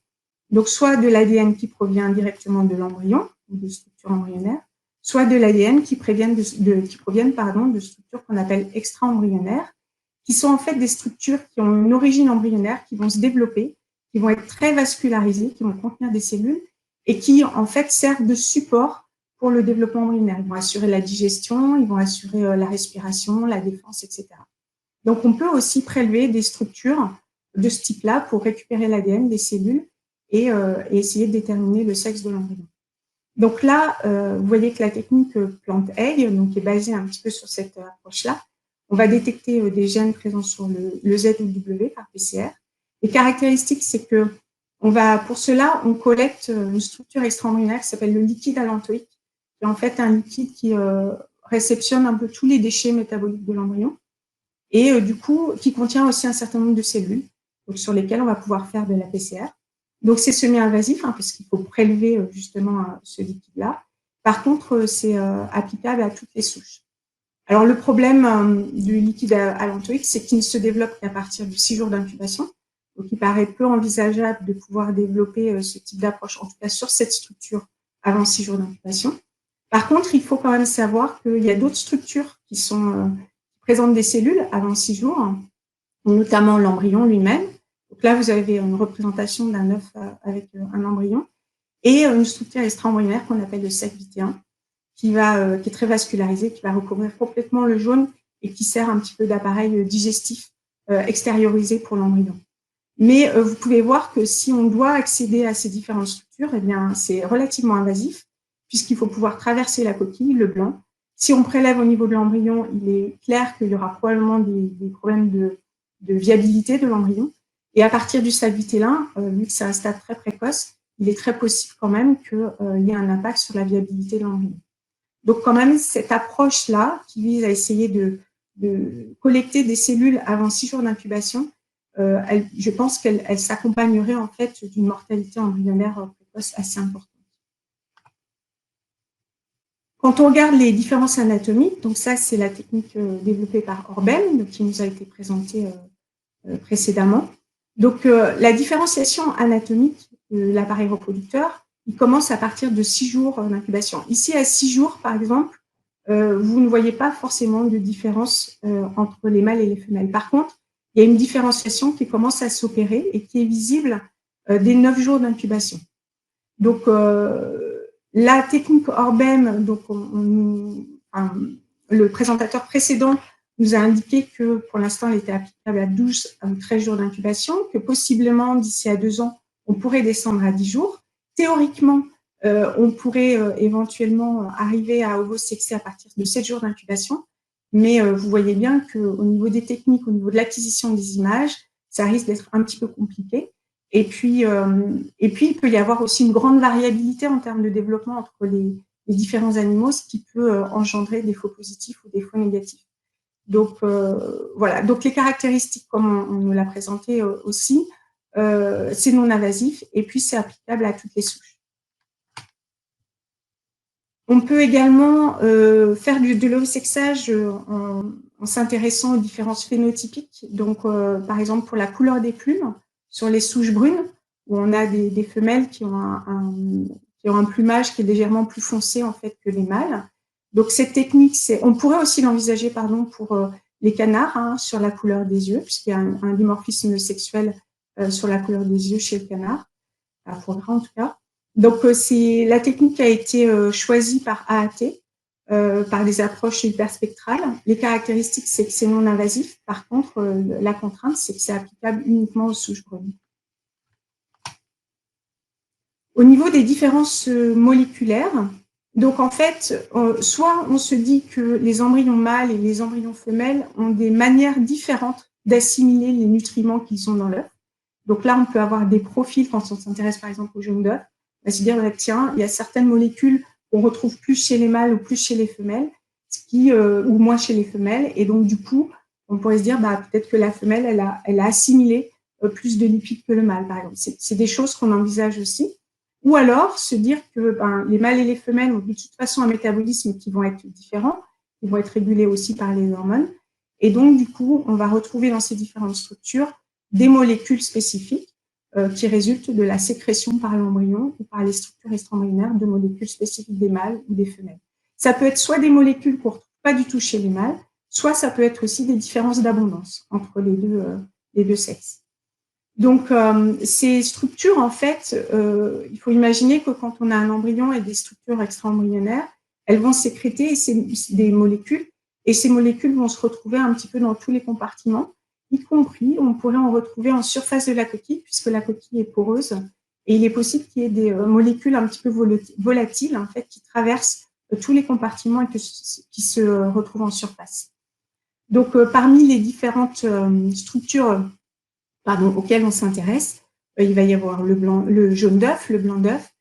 Donc, soit de l'ADN qui provient directement de l'embryon, ou de structures embryonnaires, soit de l'ADN qui proviennent de structures qu'on appelle extra-embryonnaires, qui sont en fait des structures qui ont une origine embryonnaire, qui vont se développer, qui vont être très vascularisées, qui vont contenir des cellules et qui en fait servent de support pour le développement embryonnaire. Ils vont assurer la digestion, ils vont assurer la respiration, la défense, etc. Donc on peut aussi prélever des structures de ce type-là pour récupérer l'ADN des cellules et essayer de déterminer le sexe de l'embryon. Donc là, vous voyez que la technique PlantEgg, donc qui est basée un petit peu sur cette approche-là, on va détecter des gènes présents sur le Z ou le W par PCR. Les caractéristiques, c'est que pour cela, on collecte une structure extra-embryonnaire qui s'appelle le liquide allantoïque, qui est en fait un liquide qui réceptionne un peu tous les déchets métaboliques de l'embryon et du coup, qui contient aussi un certain nombre de cellules donc, sur lesquelles on va pouvoir faire de la PCR. Donc, c'est semi-invasif parce qu'il faut prélever justement ce liquide-là. Par contre, c'est applicable à toutes les souches. Alors, le problème du liquide allantoïque, c'est qu'il ne se développe qu'à partir de 6 jours d'incubation. Donc, il paraît peu envisageable de pouvoir développer ce type d'approche, en tout cas sur cette structure, avant 6 jours d'incubation. Par contre, il faut quand même savoir qu'il y a d'autres structures qui présentent des cellules avant 6 jours, notamment l'embryon lui-même. Donc là, vous avez une représentation d'un œuf avec un embryon et une structure extra-embryonnaire qu'on appelle le sac vitéin, qui est très vascularisé, qui va recouvrir complètement le jaune et qui sert un petit peu d'appareil digestif extériorisé pour l'embryon. Mais vous pouvez voir que si on doit accéder à ces différentes structures, eh bien, c'est relativement invasif, puisqu'il faut pouvoir traverser la coquille, le blanc. Si on prélève au niveau de l'embryon, il est clair qu'il y aura probablement des problèmes de viabilité de l'embryon. Et à partir du stade vitellin, vu que c'est un stade très précoce, il est très possible quand même qu'il y ait un impact sur la viabilité de l'embryon. Donc quand même, cette approche-là, qui vise à essayer de collecter des cellules avant 6 jours d'incubation, je pense qu'elle s'accompagnerait en fait d'une mortalité embryonnaire précoce assez importante. Quand on regarde les différences anatomiques, donc ça c'est la technique développée par Orbem, qui nous a été présentée précédemment. Donc la différenciation anatomique de l'appareil reproducteur, il commence à partir de 6 jours d'incubation. Ici, à 6 jours, par exemple, vous ne voyez pas forcément de différence entre les mâles et les femelles. Par contre, il y a une différenciation qui commence à s'opérer et qui est visible dès 9 jours d'incubation. Donc, la technique Orbem, donc le présentateur précédent nous a indiqué que pour l'instant, elle était applicable à 12 à 13 jours d'incubation, que possiblement, d'ici à 2 ans, on pourrait descendre à 10 jours. Théoriquement, on pourrait éventuellement arriver à ovosexer à partir de 7 jours d'incubation, mais vous voyez bien qu'au niveau des techniques, au niveau de l'acquisition des images, ça risque d'être un petit peu compliqué. Et puis, il peut y avoir aussi une grande variabilité en termes de développement entre les différents animaux, ce qui peut engendrer des faux positifs ou des faux négatifs. Donc, voilà. Donc, les caractéristiques, comme on nous l'a présenté aussi, c'est non invasif et puis c'est applicable à toutes les souches. On peut également faire de l'ovsexage en s'intéressant aux différences phénotypiques. Donc, par exemple, pour la couleur des plumes, sur les souches brunes, où on a des femelles qui ont un plumage qui est légèrement plus foncé en fait que les mâles. Donc, cette technique, on pourrait aussi l'envisager, pardon, pour les canards, hein, sur la couleur des yeux, puisqu'il y a un dimorphisme sexuel sur la couleur des yeux chez le canard, pour le gras en tout cas. Donc, c'est la technique qui a été choisie par AAT, par des approches hyperspectrales. Les caractéristiques, c'est que c'est non invasif. Par contre, la contrainte, c'est que c'est applicable uniquement aux souches brunes. Au niveau des différences moléculaires, donc en fait, soit on se dit que les embryons mâles et les embryons femelles ont des manières différentes d'assimiler les nutriments qu'ils ont dans l'œuf. Donc là, on peut avoir des profils quand on s'intéresse par exemple au jaune d'œuf. On va se dire, tiens, il y a certaines molécules qu'on retrouve plus chez les mâles ou plus chez les femelles, ou moins chez les femelles. Et donc, du coup, on pourrait se dire, peut-être que la femelle, elle a assimilé plus de lipides que le mâle, par exemple. C'est des choses qu'on envisage aussi. Ou alors, se dire que les mâles et les femelles ont de toute façon un métabolisme qui vont être différents, qui vont être régulés aussi par les hormones. Et donc, du coup, on va retrouver dans ces différentes structures des molécules spécifiques qui résultent de la sécrétion par l'embryon ou par les structures extra-embryonnaires de molécules spécifiques des mâles ou des femelles. Ça peut être soit des molécules qu'on ne retrouve pas du tout chez les mâles, soit ça peut être aussi des différences d'abondance entre les deux sexes. Donc, ces structures, en fait, il faut imaginer que quand on a un embryon et des structures extra-embryonnaires, elles vont sécréter des molécules, et ces molécules vont se retrouver un petit peu dans tous les compartiments, y compris, on pourrait en retrouver en surface de la coquille, puisque la coquille est poreuse, et il est possible qu'il y ait des molécules un petit peu volatiles, en fait, qui traversent tous les compartiments et qui se retrouvent en surface. Donc, parmi les différentes structures auxquelles on s'intéresse, il va y avoir le jaune d'œuf, le blanc d'œuf,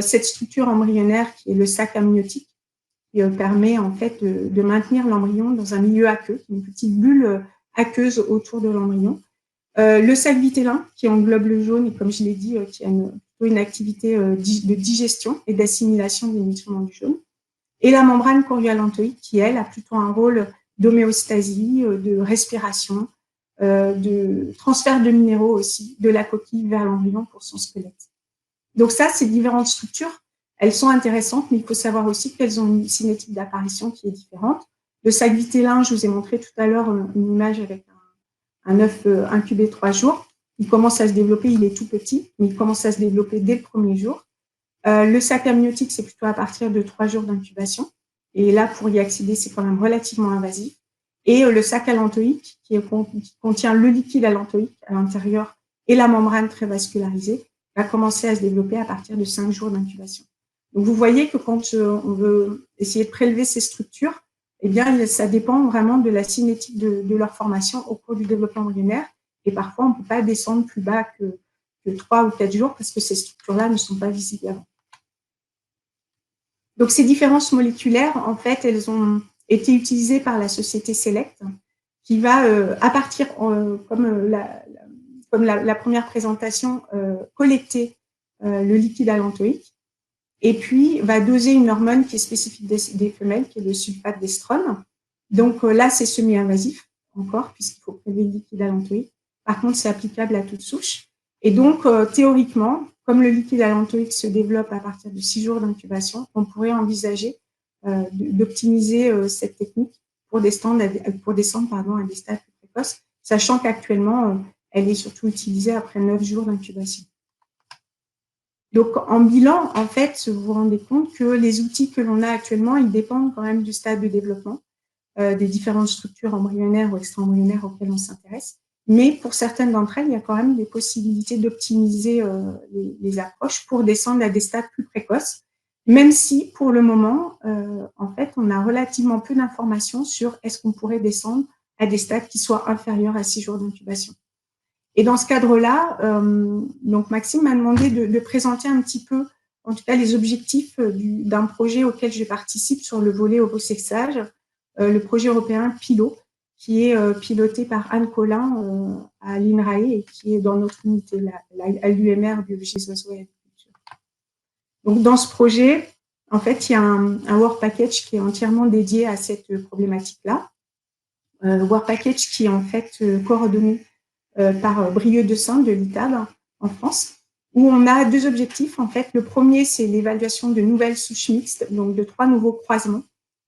cette structure embryonnaire qui est le sac amniotique, qui permet en fait de maintenir l'embryon dans un milieu aqueux, une petite bulle aqueuse autour de l'embryon. Le sac vitellin qui englobe le jaune et comme je l'ai dit, qui a une activité de digestion et d'assimilation des nutriments du jaune. Et la membrane chorioallantoïque qui, elle, a plutôt un rôle d'homéostasie, de respiration, de transfert de minéraux aussi de la coquille vers l'embryon pour son squelette. Donc ça, ces différentes structures, elles sont intéressantes, mais il faut savoir aussi qu'elles ont une cinétique d'apparition qui est différente. Le sac vitellin, je vous ai montré tout à l'heure une image avec un œuf incubé 3 jours. Il commence à se développer, il est tout petit, mais il commence à se développer dès le premier jour. Le sac amniotique, c'est plutôt à partir de 3 jours d'incubation. Et là, pour y accéder, c'est quand même relativement invasif. Et le sac allantoïque, qui contient le liquide allantoïque à l'intérieur et la membrane très vascularisée, va commencer à se développer à partir de 5 jours d'incubation. Donc, vous voyez que quand on veut essayer de prélever ces structures, eh bien, ça dépend vraiment de la cinétique de leur formation au cours du développement embryonnaire. Et parfois, on ne peut pas descendre plus bas que 3 ou 4 jours parce que ces structures-là ne sont pas visibles avant. Donc, ces différences moléculaires, en fait, elles ont été utilisées par la société Select, qui va, à partir, comme la première présentation, collecter le liquide allantoïque et puis va doser une hormone qui est spécifique des femelles, qui est le sulfate d'estrone. Donc là, c'est semi-invasif encore, puisqu'il faut prélever le liquide allantoïque. Par contre, c'est applicable à toute souche. Et donc, théoriquement, comme le liquide allantoïque se développe à partir de 6 jours d'incubation, on pourrait envisager d'optimiser cette technique pour descendre à des stades plus précoces, sachant qu'actuellement, elle est surtout utilisée après 9 jours d'incubation. Donc, en bilan, en fait, vous vous rendez compte que les outils que l'on a actuellement, ils dépendent quand même du stade de développement, des différentes structures embryonnaires ou extra-embryonnaires auxquelles on s'intéresse. Mais pour certaines d'entre elles, il y a quand même des possibilités d'optimiser les approches pour descendre à des stades plus précoces. même si, pour le moment, en fait, on a relativement peu d'informations sur est-ce qu'on pourrait descendre à des stades qui soient inférieurs à 6 jours d'incubation. Et dans ce cadre-là, donc Maxime m'a demandé de présenter un petit peu, en tout cas, les objectifs d'un projet auquel je participe sur le volet ovosexage, le projet européen PILO, qui est piloté par Anne Collin à l'INRAE et qui est dans notre unité, à l'UMR, Biologie des oiseaux et agriculture. Donc, dans ce projet, en fait, il y a un work package qui est entièrement dédié à cette problématique-là. Work package qui est en fait coordonné par Brieux de Saint de l'ITAB en France, où on a 2 objectifs. En fait, le premier, c'est l'évaluation de nouvelles souches mixtes, donc de 3 nouveaux croisements,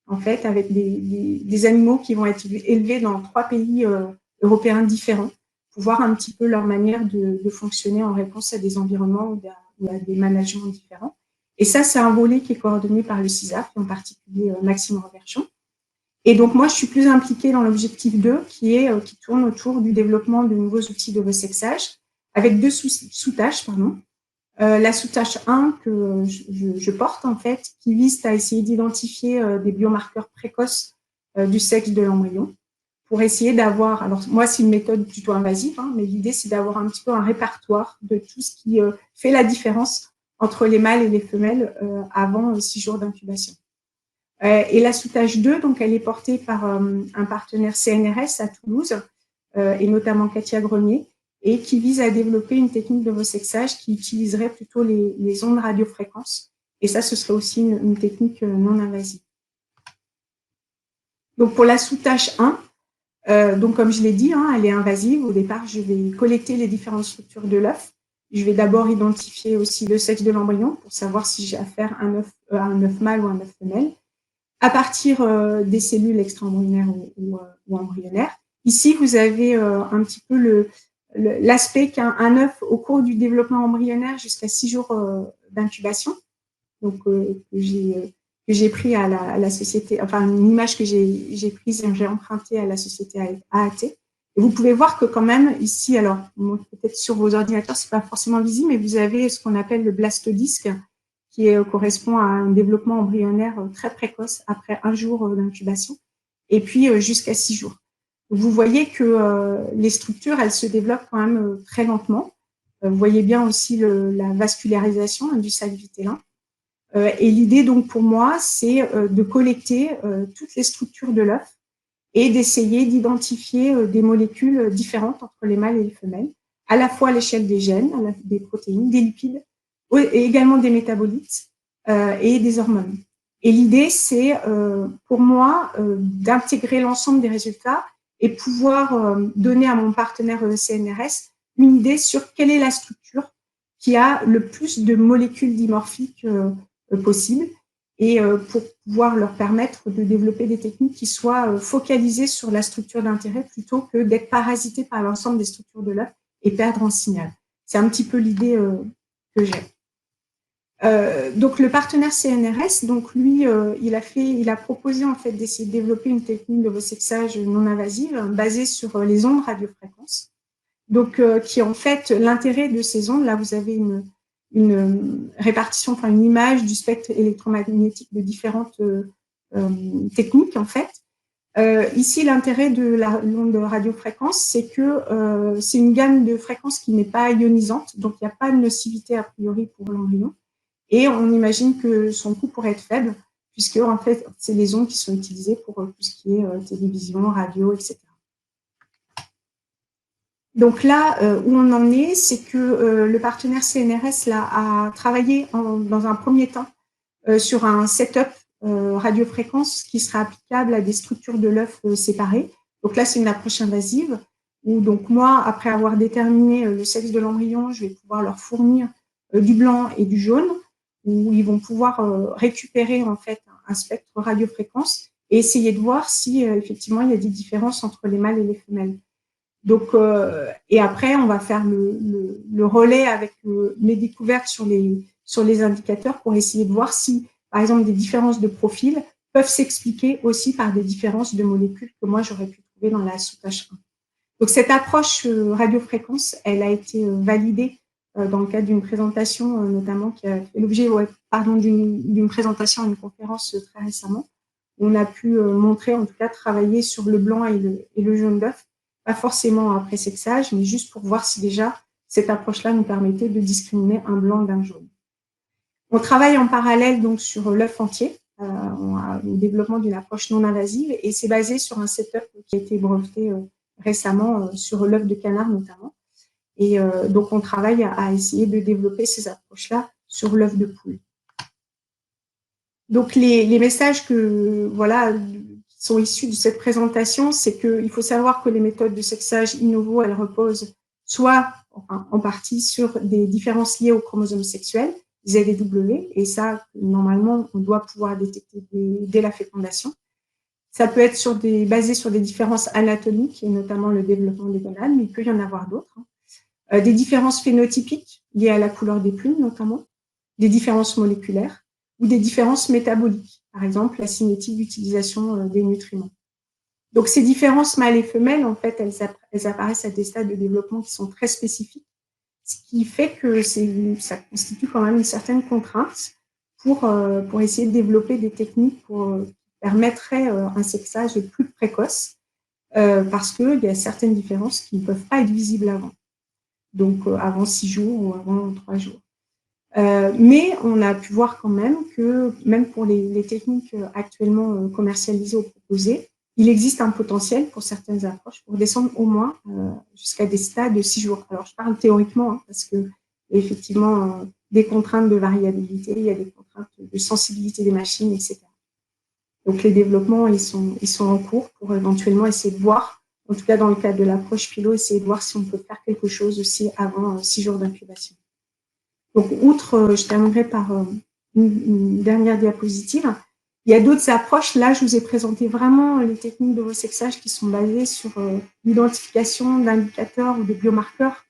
en fait, avec des animaux qui vont être élevés dans 3 pays européens différents, pour voir un petit peu leur manière de fonctionner en réponse à des environnements ou à des managements différents. Et ça, c'est un volet qui est coordonné par le CISAF, en particulier Maxime Reverchon. Et donc, moi, je suis plus impliquée dans l'objectif 2, qui tourne autour du développement de nouveaux outils d'ovosexage, avec 2 sous-tâches, pardon. La sous-tâche 1 que je porte, en fait, qui vise à essayer d'identifier des biomarqueurs précoces du sexe de l'embryon, pour essayer d'avoir, alors moi, c'est une méthode plutôt invasive, hein, mais l'idée, c'est d'avoir un petit peu un répertoire de tout ce qui fait la différence entre les mâles et les femelles avant 6 jours d'incubation. Et la sous-tâche 2, donc, elle est portée par un partenaire CNRS à Toulouse, et notamment Katia Grenier, et qui vise à développer une technique d'ovosexage qui utiliserait plutôt les ondes radiofréquences. Et ça, ce serait aussi une technique non invasive. Donc, pour la sous-tâche 1, donc, comme je l'ai dit, hein, elle est invasive. Au départ, je vais collecter les différentes structures de l'œuf. Je vais d'abord identifier aussi le sexe de l'embryon pour savoir si j'ai affaire à un œuf mâle ou un œuf femelle, à partir des cellules extra-embryonnaires ou embryonnaires. Ici, vous avez un petit peu l'aspect qu'un œuf, au cours du développement embryonnaire jusqu'à 6 jours d'incubation, donc que j'ai pris à la société, enfin une image que j'ai prise et j'ai empruntée à la société AAT. Et vous pouvez voir que quand même ici, alors peut-être sur vos ordinateurs, c'est pas forcément visible, mais vous avez ce qu'on appelle le blastodisque, qui correspond à un développement embryonnaire très précoce après 1 jour d'incubation, et puis jusqu'à 6 jours. Vous voyez que les structures, elles se développent quand même très lentement. Vous voyez bien aussi la vascularisation du sac vitellin. Et l'idée, donc, pour moi, c'est de collecter toutes les structures de l'œuf et d'essayer d'identifier des molécules différentes entre les mâles et les femelles, à la fois à l'échelle des gènes, des protéines, des lipides, et également des métabolites et des hormones. Et l'idée, c'est pour moi d'intégrer l'ensemble des résultats et pouvoir donner à mon partenaire CNRS une idée sur quelle est la structure qui a le plus de molécules dimorphiques possibles, et pour pouvoir leur permettre de développer des techniques qui soient focalisées sur la structure d'intérêt plutôt que d'être parasitées par l'ensemble des structures de l'œuf et perdre en signal. C'est un petit peu l'idée que j'ai. Donc le partenaire CNRS, donc lui, il a proposé en fait d'essayer de développer une technique d'ovosexage non invasive basée sur les ondes radiofréquences. Donc qui en fait l'intérêt de ces ondes, là vous avez une répartition, enfin une image du spectre électromagnétique de différentes techniques en fait. Ici, l'intérêt de l'onde radiofréquence, c'est que c'est une gamme de fréquences qui n'est pas ionisante, donc il n'y a pas de nocivité a priori pour l'embryon. Et on imagine que son coût pourrait être faible, puisque en fait, c'est les ondes qui sont utilisées pour tout ce qui est télévision, radio, etc. Donc là, où on en est, c'est que le partenaire CNRS là, a travaillé dans un premier temps sur un setup radiofréquence qui sera applicable à des structures de l'œuf séparées. Donc là, c'est une approche invasive, où donc moi, après avoir déterminé le sexe de l'embryon, je vais pouvoir leur fournir du blanc et du jaune, où ils vont pouvoir récupérer en fait un spectre radiofréquence et essayer de voir si effectivement il y a des différences entre les mâles et les femelles. Donc et après on va faire le relais avec mes découvertes sur les indicateurs pour essayer de voir si par exemple des différences de profil peuvent s'expliquer aussi par des différences de molécules que moi j'aurais pu trouver dans la sous-tâche 1. Donc cette approche radiofréquence, elle a été validée dans le cadre d'une présentation, notamment qui a fait l'objet d'une présentation à une conférence très récemment. On a pu montrer, en tout cas, travailler sur le blanc et le jaune d'œuf, pas forcément après sexage, mais juste pour voir si déjà cette approche-là nous permettait de discriminer un blanc d'un jaune. On travaille en parallèle donc sur l'œuf entier, au développement d'une approche non invasive, et c'est basé sur un setup qui a été breveté récemment sur l'œuf de canard notamment. Et donc on travaille à essayer de développer ces approches-là sur l'œuf de poule. Donc les messages qui sont issus de cette présentation, c'est qu'il faut savoir que les méthodes de sexage in novo, elles reposent soit en partie sur des différences liées aux chromosomes sexuels, ZW, et ça, normalement, on doit pouvoir détecter dès la fécondation. Ça peut être basé sur des différences anatomiques, et notamment le développement des gonades, mais il peut y en avoir d'autres. Des différences phénotypiques liées à la couleur des plumes, notamment, des différences moléculaires, ou des différences métaboliques, par exemple la cinétique d'utilisation des nutriments. Donc ces différences mâles et femelles, en fait, elles apparaissent à des stades de développement qui sont très spécifiques, ce qui fait que ça constitue quand même une certaine contrainte pour essayer de développer des techniques qui permettraient un sexage plus précoce, parce qu'il y a certaines différences qui ne peuvent pas être visibles avant. Donc avant 6 jours ou avant 3 jours. Mais on a pu voir quand même que, même pour les techniques actuellement commercialisées ou proposées, il existe un potentiel pour certaines approches pour descendre au moins jusqu'à des stades de 6 jours. Alors, je parle théoriquement, parce que effectivement, des contraintes de variabilité, il y a des contraintes de sensibilité des machines, etc. Donc, les développements, ils sont en cours pour éventuellement essayer de voir, en tout cas dans le cadre de l'approche philo, essayer de voir si on peut faire quelque chose aussi avant 6 jours d'incubation. Donc, je terminerai par une dernière diapositive. Il y a d'autres approches. Là, je vous ai présenté vraiment les techniques de resexage qui sont basées sur l'identification d'indicateurs ou de biomarqueurs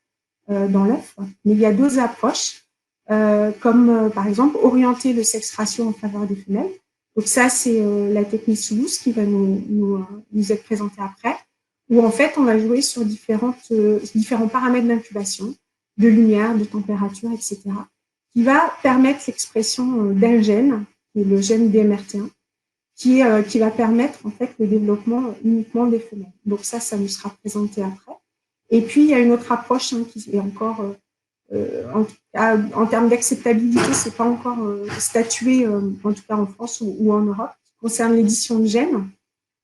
dans l'œuf. Mais il y a d'autres approches, comme par exemple orienter le sexe ratio en faveur des femelles. Donc ça, c'est la technique Soulous qui va nous être présentée après, où en fait, on va jouer sur différents paramètres d'incubation, de lumière, de température, etc., qui va permettre l'expression d'un gène, qui est le gène DMRT1, qui va permettre en fait le développement uniquement des femelles. Donc ça nous sera présenté après. Et puis, il y a une autre approche qui est encore, en termes d'acceptabilité, c'est pas encore statué, en tout cas en France ou en Europe, qui concerne l'édition de gènes,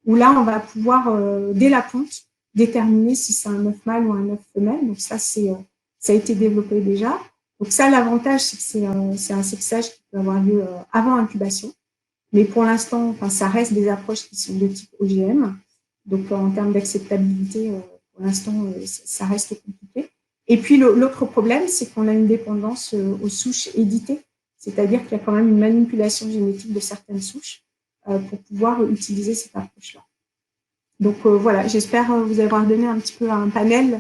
où là, on va pouvoir, dès la ponte, déterminer si c'est un œuf mâle ou un œuf femelle. Donc ça a été développé déjà. Donc ça, l'avantage, c'est que c'est un sexage qui peut avoir lieu avant incubation. Mais pour l'instant, ça reste des approches qui sont de type OGM. Donc en termes d'acceptabilité, pour l'instant, ça reste compliqué. Et puis l'autre problème, c'est qu'on a une dépendance aux souches éditées. C'est-à-dire qu'il y a quand même une manipulation génétique de certaines souches pour pouvoir utiliser cette approche-là. Donc voilà, j'espère vous avoir donné un petit peu un panel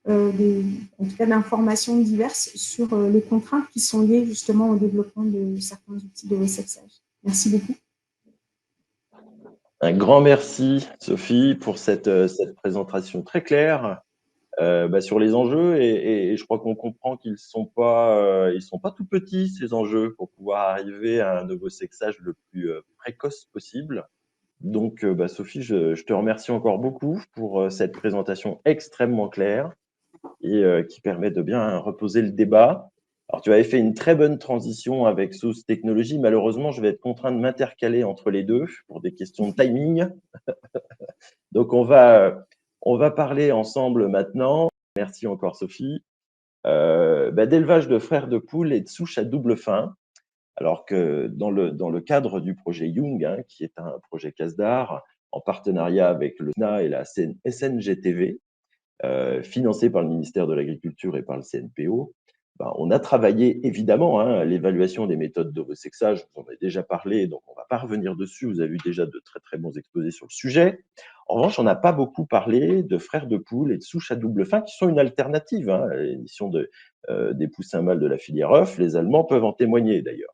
en tout cas d'informations diverses sur les contraintes qui sont liées justement au développement de certains outils de resexage. Merci beaucoup. Un grand merci, Sophie, pour cette présentation très claire sur les enjeux. Et je crois qu'on comprend qu'ils sont pas tout petits, ces enjeux, pour pouvoir arriver à un ovosexage le plus précoce possible. Donc, Sophie, je te remercie encore beaucoup pour cette présentation extrêmement claire et qui permet de bien reposer le débat. Alors, tu avais fait une très bonne transition avec Source Technologies. Malheureusement, je vais être contraint de m'intercaler entre les deux pour des questions de timing. Donc, on va parler ensemble maintenant. Merci encore, Sophie. D'élevage de frères de poules et de souches à double fin. Alors que dans le cadre du projet Young, qui est un projet CASDAR, en partenariat avec le SNA et la SNGTV, financé par le ministère de l'Agriculture et par le CNPO, on a travaillé évidemment à l'évaluation des méthodes de resexage. Vous en avez déjà parlé, donc on ne va pas revenir dessus. Vous avez eu déjà de très très bons exposés sur le sujet. En revanche, on n'a pas beaucoup parlé de frères de poules et de souches à double fin, qui sont une alternative à l'émission des poussins mâles de la filière œuf. Les Allemands peuvent en témoigner d'ailleurs.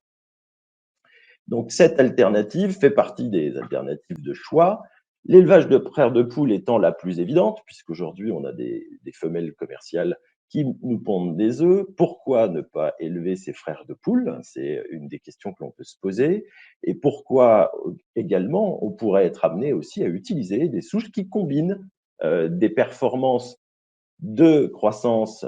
Donc cette alternative fait partie des alternatives de choix. L'élevage de frères de poules étant la plus évidente, puisqu'aujourd'hui on a des femelles commerciales qui nous pondent des œufs. Pourquoi ne pas élever ces frères de poules? C'est une des questions que l'on peut se poser. Et pourquoi également on pourrait être amené aussi à utiliser des souches qui combinent des performances de croissance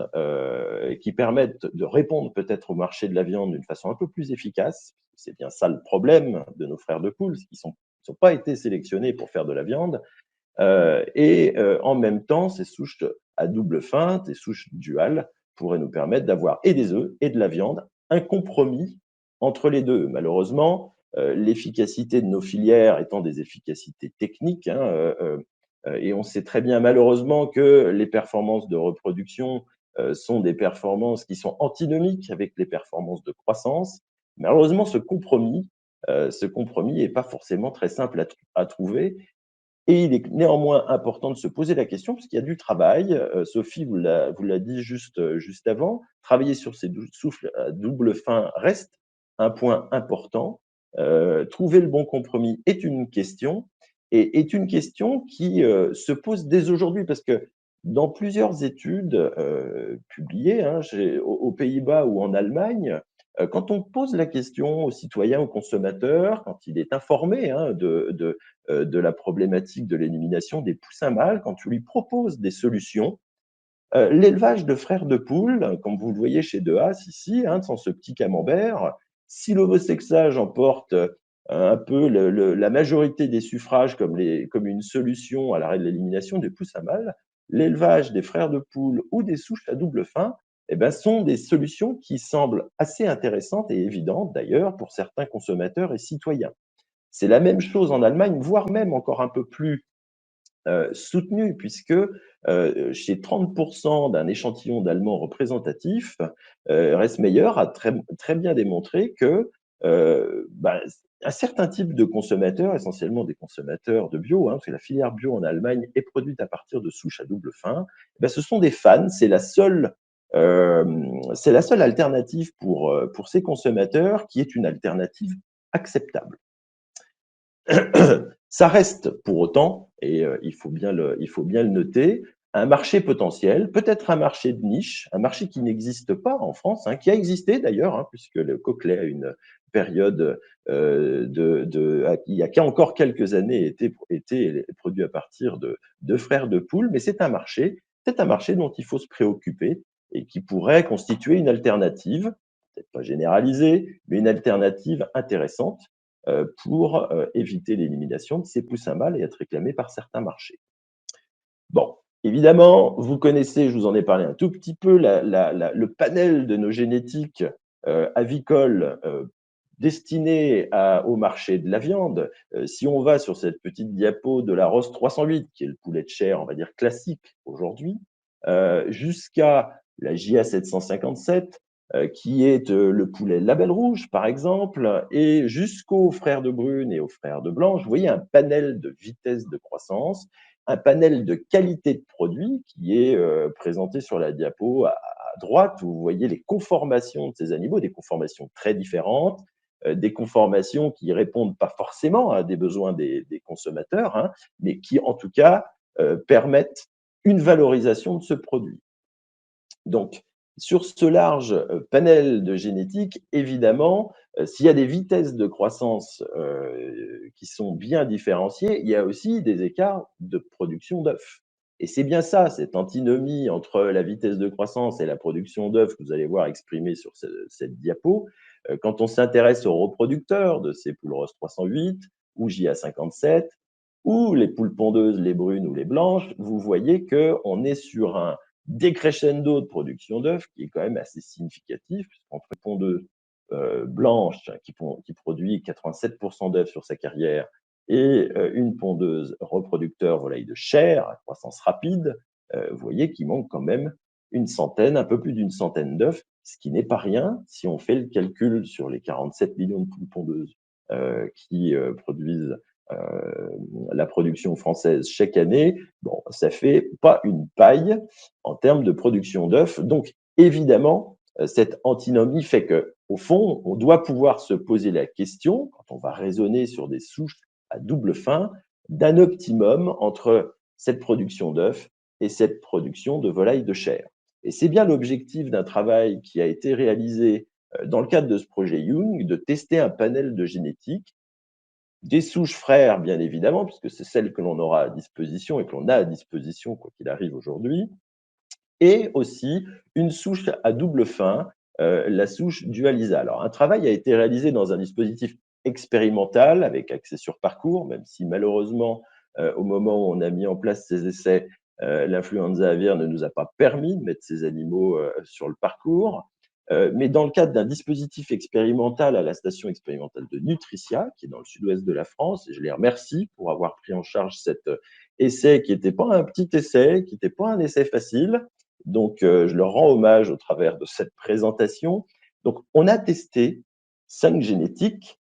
qui permettent de répondre peut-être au marché de la viande d'une façon un peu plus efficace. C'est bien ça le problème de nos frères de poules, c'est qu'ils n'ont pas été sélectionnés pour faire de la viande. En même temps, ces souches à double feinte, ces souches duales, pourraient nous permettre d'avoir et des œufs et de la viande, un compromis entre les deux. Malheureusement, l'efficacité de nos filières étant des efficacités techniques, et on sait très bien malheureusement que les performances de reproduction sont des performances qui sont antinomiques avec les performances de croissance. Malheureusement, ce compromis n'est pas forcément très simple à trouver. Et il est néanmoins important de se poser la question, parce qu'il y a du travail. Sophie vous l'a dit juste avant. Travailler sur ces souffles à double fin reste un point important. Trouver le bon compromis est une question, et est une question qui se pose dès aujourd'hui, parce que dans plusieurs études publiées aux Pays-Bas ou en Allemagne, quand on pose la question aux citoyens, aux consommateurs, quand il est informé de la problématique de l'élimination des poussins mâles, quand tu lui proposes des solutions, l'élevage de frères de poules, comme vous le voyez chez De Haas ici, sans ce petit camembert, si l'ovosexage emporte un peu la majorité des suffrages comme une solution à l'arrêt de l'élimination des poussins mâles, l'élevage des frères de poules ou des souches à double fin sont des solutions qui semblent assez intéressantes et évidentes d'ailleurs pour certains consommateurs et citoyens. C'est la même chose en Allemagne, voire même encore un peu plus soutenu, puisque chez 30% d'un échantillon d'Allemands représentatif, Resmeyer a très bien démontré que un certain type de consommateurs, essentiellement des consommateurs de bio, parce que la filière bio en Allemagne est produite à partir de souches à double fin, ce sont des fans, c'est la seule alternative pour ces consommateurs qui est une alternative acceptable. Ça reste pour autant, et il faut bien le noter, un marché potentiel, peut-être un marché de niche, un marché qui n'existe pas en France, qui a existé d'ailleurs, puisque le coquelet a une période il y a encore quelques années était produit à partir de frères de poules, mais c'est un marché dont il faut se préoccuper et qui pourrait constituer une alternative, peut-être pas généralisée, mais une alternative intéressante pour éviter l'élimination de ces poussins mâles et être réclamés par certains marchés. Bon, évidemment, vous connaissez, je vous en ai parlé un tout petit peu, le panel de nos génétiques avicoles destinés au marché de la viande. Si on va sur cette petite diapo de la Ross 308, qui est le poulet de chair, on va dire classique aujourd'hui, jusqu'à la JA 757, qui est le poulet label rouge, par exemple, et jusqu'aux frères de brune et aux frères de blanche, vous voyez un panel de vitesse de croissance, un panel de qualité de produit qui est présenté sur la diapo à droite, où vous voyez les conformations de ces animaux, des conformations très différentes, des conformations qui ne répondent pas forcément à des besoins des consommateurs, mais qui, en tout cas, permettent une valorisation de ce produit. Donc, sur ce large panel de génétique, évidemment, s'il y a des vitesses de croissance qui sont bien différenciées, il y a aussi des écarts de production d'œufs. Et c'est bien ça, cette antinomie entre la vitesse de croissance et la production d'œufs que vous allez voir exprimée sur cette diapo. Quand on s'intéresse aux reproducteurs de ces poules Ross 308 ou JA57, ou les poules pondeuses, les brunes ou les blanches, vous voyez qu'on est sur un décrescendo de production d'œufs qui est quand même assez significatif, entre une pondeuse blanche qui produit 87% d'œufs sur sa carrière et une pondeuse reproducteur volaille de chair à croissance rapide, vous voyez qu'il manque quand même un peu plus d'une centaine d'œufs, ce qui n'est pas rien si on fait le calcul sur les 47 millions de poules pondeuses qui produisent la production française chaque année. Bon, ça fait pas une paille en termes de production d'œufs. Donc, évidemment, cette antinomie fait que, au fond, on doit pouvoir se poser la question, quand on va raisonner sur des souches à double fin, d'un optimum entre cette production d'œufs et cette production de volaille de chair. Et c'est bien l'objectif d'un travail qui a été réalisé dans le cadre de ce projet Young, de tester un panel de génétique, des souches frères, bien évidemment, puisque c'est celles que l'on aura à disposition et que l'on a à disposition, quoi qu'il arrive aujourd'hui, et aussi une souche à double fin, la souche dualisée. Alors, un travail a été réalisé dans un dispositif expérimental avec accès sur parcours, même si malheureusement, au moment où on a mis en place ces essais, l'influenza aviaire ne nous a pas permis de mettre ces animaux sur le parcours. Mais dans le cadre d'un dispositif expérimental à la station expérimentale de Nutricia, qui est dans le sud-ouest de la France, et je les remercie pour avoir pris en charge cet essai qui n'était pas un petit essai, qui n'était pas un essai facile. Donc, je leur rends hommage au travers de cette présentation. Donc, on a testé 5 génétiques,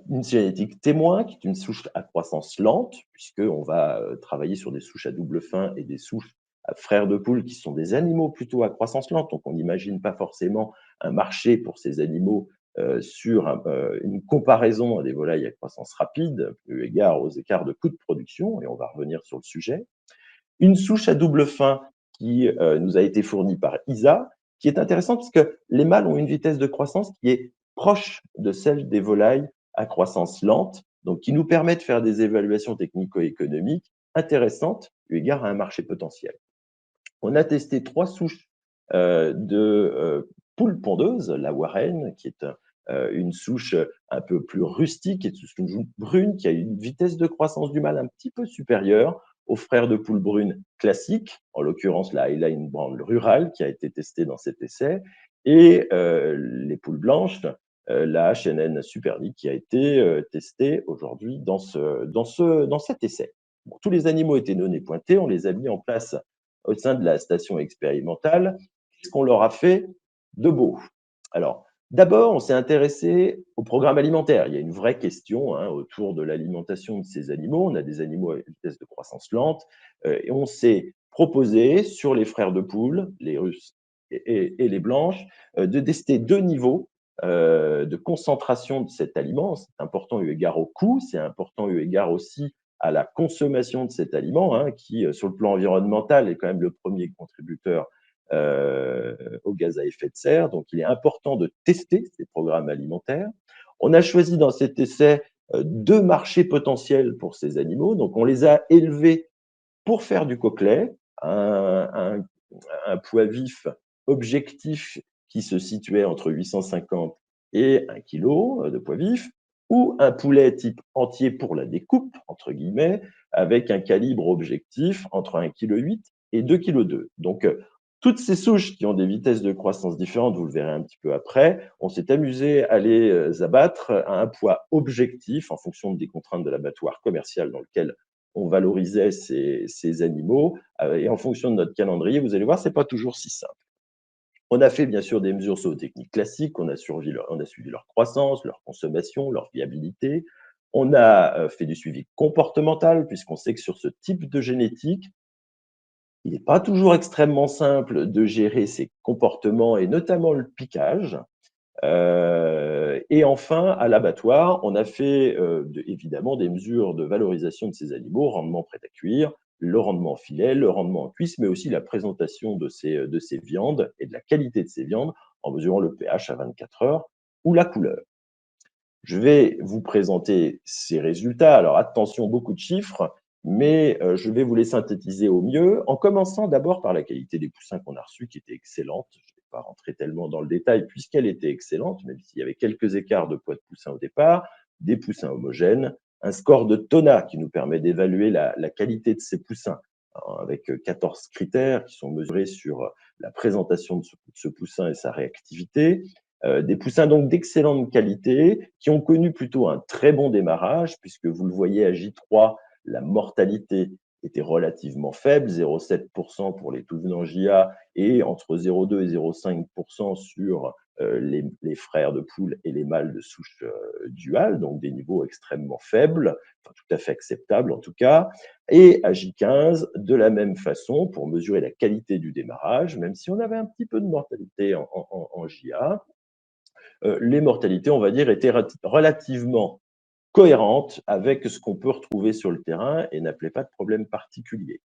une génétique témoin, qui est une souche à croissance lente, puisqu'on va travailler sur des souches à double fin et des souches à frères de poule, qui sont des animaux plutôt à croissance lente. Donc, on n'imagine pas forcément un marché pour ces animaux sur une comparaison à des volailles à croissance rapide, eu égard aux écarts de coûts de production, et on va revenir sur le sujet. Une souche à double fin qui nous a été fournie par ISA, qui est intéressante parce que les mâles ont une vitesse de croissance qui est proche de celle des volailles à croissance lente, donc qui nous permet de faire des évaluations technico-économiques intéressantes eu égard à un marché potentiel. On a testé 3 souches de poules pondeuses, la Warren, qui est une souche un peu plus rustique, qui est une souche brune, qui a une vitesse de croissance du mâle un petit peu supérieure aux frères de poules brunes classiques, en l'occurrence la Highline Brown rurale, qui a été testée dans cet essai, et les poules blanches, la HNN Supernique, qui a été testée aujourd'hui dans cet essai. Bon, tous les animaux étaient non pointés, on les a mis en place au sein de la station expérimentale. Qu'est-ce qu'on leur a fait de beau? Alors, d'abord, on s'est intéressé au programme alimentaire. Il y a une vraie question autour de l'alimentation de ces animaux. On a des animaux à vitesse de croissance lente et on s'est proposé sur les frères de poule, les russes et les blanches, de tester 2 niveaux de concentration de cet aliment. C'est important eu égard au coût, c'est important eu égard aussi à la consommation de cet aliment, qui, sur le plan environnemental, est quand même le premier contributeur aux gaz à effet de serre. Donc, il est important de tester ces programmes alimentaires. On a choisi dans cet essai 2 marchés potentiels pour ces animaux. Donc, on les a élevés pour faire du coquelet, un poids vif objectif qui se situait entre 850 et 1 kg de poids vif, ou un poulet type entier pour la découpe, entre guillemets, avec un calibre objectif entre 1,8 kg et 2,2 kg. Donc, toutes ces souches qui ont des vitesses de croissance différentes, vous le verrez un petit peu après, on s'est amusé à les abattre à un poids objectif en fonction des contraintes de l'abattoir commercial dans lequel on valorisait ces animaux. Et en fonction de notre calendrier, vous allez voir, ce n'est pas toujours si simple. On a fait bien sûr des mesures zootechniques classiques, on a suivi leur croissance, leur consommation, leur viabilité. On a fait du suivi comportemental, puisqu'on sait que sur ce type de génétique, il n'est pas toujours extrêmement simple de gérer ces comportements et notamment le piquage. Et enfin, à l'abattoir, on a fait évidemment des mesures de valorisation de ces animaux, rendement prêt à cuire, le rendement en filet, le rendement en cuisse, mais aussi la présentation de ces viandes et de la qualité de ces viandes en mesurant le pH à 24 heures ou la couleur. Je vais vous présenter ces résultats. Alors attention, beaucoup de chiffres, mais je vais vous les synthétiser au mieux, en commençant d'abord par la qualité des poussins qu'on a reçus, qui était excellente. Je ne vais pas rentrer tellement dans le détail, puisqu'elle était excellente, même s'il y avait quelques écarts de poids de poussins au départ, des poussins homogènes, un score de TONA qui nous permet d'évaluer la qualité de ces poussins, avec 14 critères qui sont mesurés sur la présentation de ce poussin et sa réactivité. Des poussins donc d'excellente qualité qui ont connu plutôt un très bon démarrage, puisque vous le voyez à J3, la mortalité était relativement faible, 0,7% pour les tout venant JA et entre 0,2 et 0,5% sur les frères de poule et les mâles de souche duale, donc des niveaux extrêmement faibles, enfin, tout à fait acceptables en tout cas. Et à J15, de la même façon, pour mesurer la qualité du démarrage, même si on avait un petit peu de mortalité en JA, les mortalités, on va dire, étaient relativement cohérentes avec ce qu'on peut retrouver sur le terrain et n'appelaient pas de problème particulier.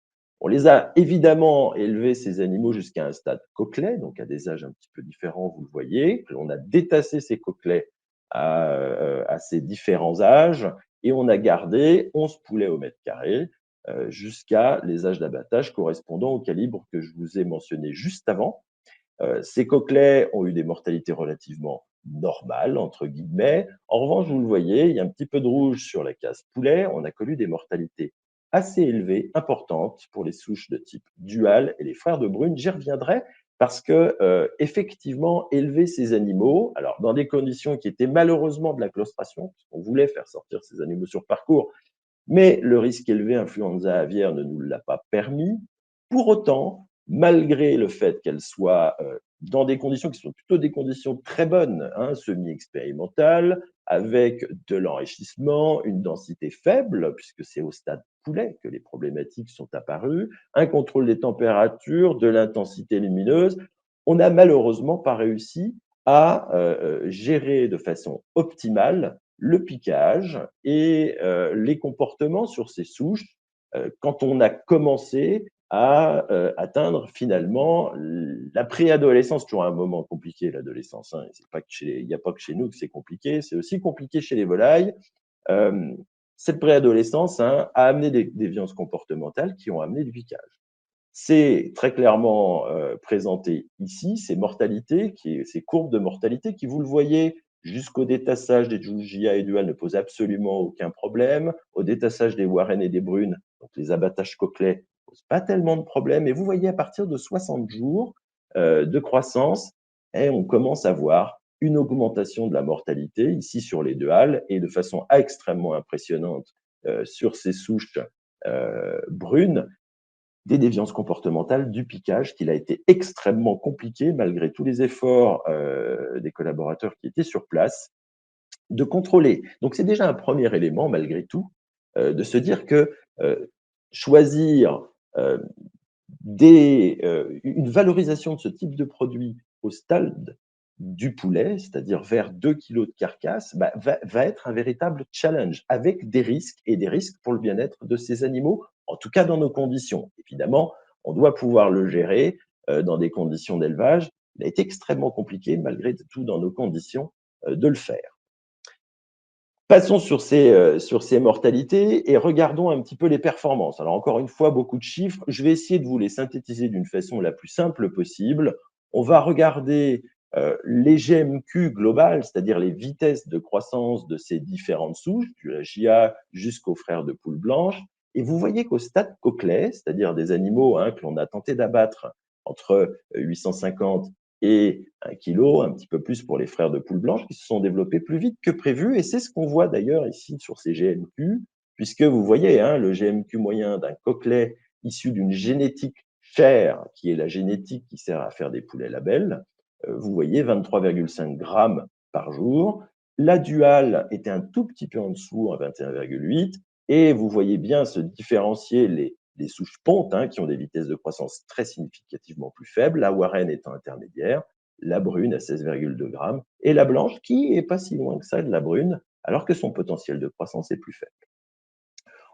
On les a évidemment élevés, ces animaux, jusqu'à un stade coquelet, donc à des âges un petit peu différents, vous le voyez. On a détassé ces coquelets à ces différents âges et on a gardé 11 poulets au mètre carré jusqu'à les âges d'abattage correspondant au calibre que je vous ai mentionné juste avant. Ces coquelets ont eu des mortalités relativement normales, entre guillemets. En revanche, vous le voyez, il y a un petit peu de rouge sur la case poulet. On a connu des mortalités assez élevées, importantes pour les souches de type dual et les frères de Brune. J'y reviendrai parce que, effectivement, élever ces animaux, alors dans des conditions qui étaient malheureusement de la claustration, on voulait faire sortir ces animaux sur parcours, mais le risque élevé influenza aviaire ne nous l'a pas permis. Pour autant, malgré le fait qu'elle soit dans des conditions qui sont plutôt des conditions très bonnes, hein, semi-expérimentales, avec de l'enrichissement, une densité faible, puisque c'est au stade poulet que les problématiques sont apparues, un contrôle des températures, de l'intensité lumineuse, on n'a malheureusement pas réussi à gérer de façon optimale le piquage et les comportements sur ces souches quand on a commencé à atteindre finalement la préadolescence. Toujours un moment compliqué, l'adolescence. Hein. Il n'y a pas que chez nous que c'est compliqué, c'est aussi compliqué chez les volailles. Cette préadolescence a amené des déviances comportementales qui ont amené du piquage. C'est très clairement présenté ici, ces mortalités, ces courbes de mortalité qui, vous le voyez, jusqu'au détassage des Jugia et dual ne posent absolument aucun problème. Au détassage des Warren et des Brunes, donc les abattages coquelets, ne posent pas tellement de problèmes. Et vous voyez, à partir de 60 jours de croissance, on commence à voir une augmentation de la mortalité, ici sur les duals, et de façon extrêmement impressionnante sur ces souches brunes, des déviances comportementales, du piquage, qu'il a été extrêmement compliqué, malgré tous les efforts des collaborateurs qui étaient sur place, de contrôler. Donc c'est déjà un premier élément, malgré tout, de se dire que choisir une valorisation de ce type de produit au stade du poulet, c'est-à-dire vers 2 kilos de carcasse, va être un véritable challenge avec des risques et des risques pour le bien-être de ces animaux, en tout cas dans nos conditions. Évidemment, on doit pouvoir le gérer dans des conditions d'élevage. Il a été extrêmement compliqué, malgré tout, dans nos conditions, de le faire. Passons sur ces mortalités et regardons un petit peu les performances. Alors encore une fois, beaucoup de chiffres. Je vais essayer de vous les synthétiser d'une façon la plus simple possible. On va regarder les GMQ globales, c'est-à-dire les vitesses de croissance de ces différentes souches, du GIA jusqu'aux frères de poule blanche. Et vous voyez qu'au stade coquelet, c'est-à-dire des animaux que l'on a tenté d'abattre entre 850 et 1 kilo, un petit peu plus pour les frères de poule blanche, qui se sont développés plus vite que prévu. Et c'est ce qu'on voit d'ailleurs ici sur ces GMQ, puisque vous voyez le GMQ moyen d'un coquelet issu d'une génétique chère, qui est la génétique qui sert à faire des poulets labels. Vous voyez 23,5 grammes par jour. La duale était un tout petit peu en dessous, à 21,8. Et vous voyez bien se différencier les souches pontes qui ont des vitesses de croissance très significativement plus faibles, la Warren étant intermédiaire, la brune à 16,2 grammes, et la blanche qui n'est pas si loin que ça de la brune, alors que son potentiel de croissance est plus faible.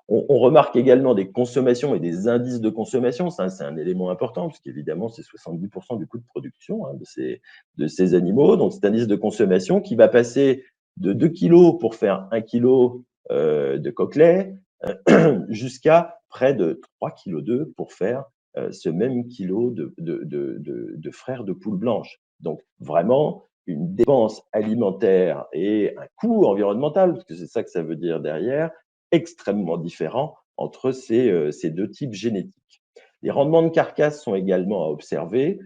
On remarque également des consommations et des indices de consommation, ça c'est un élément important, parce qu'évidemment c'est 70% du coût de production de ces animaux, donc cet indice de consommation qui va passer de 2 kg pour faire 1 kg de coquelet, jusqu'à près de 3,2 kg pour faire ce même kilo de frères de poule blanche. Donc vraiment une dépense alimentaire et un coût environnemental, parce que c'est ça que ça veut dire derrière, extrêmement différent entre ces deux types génétiques. Les rendements de carcasse sont également à observer.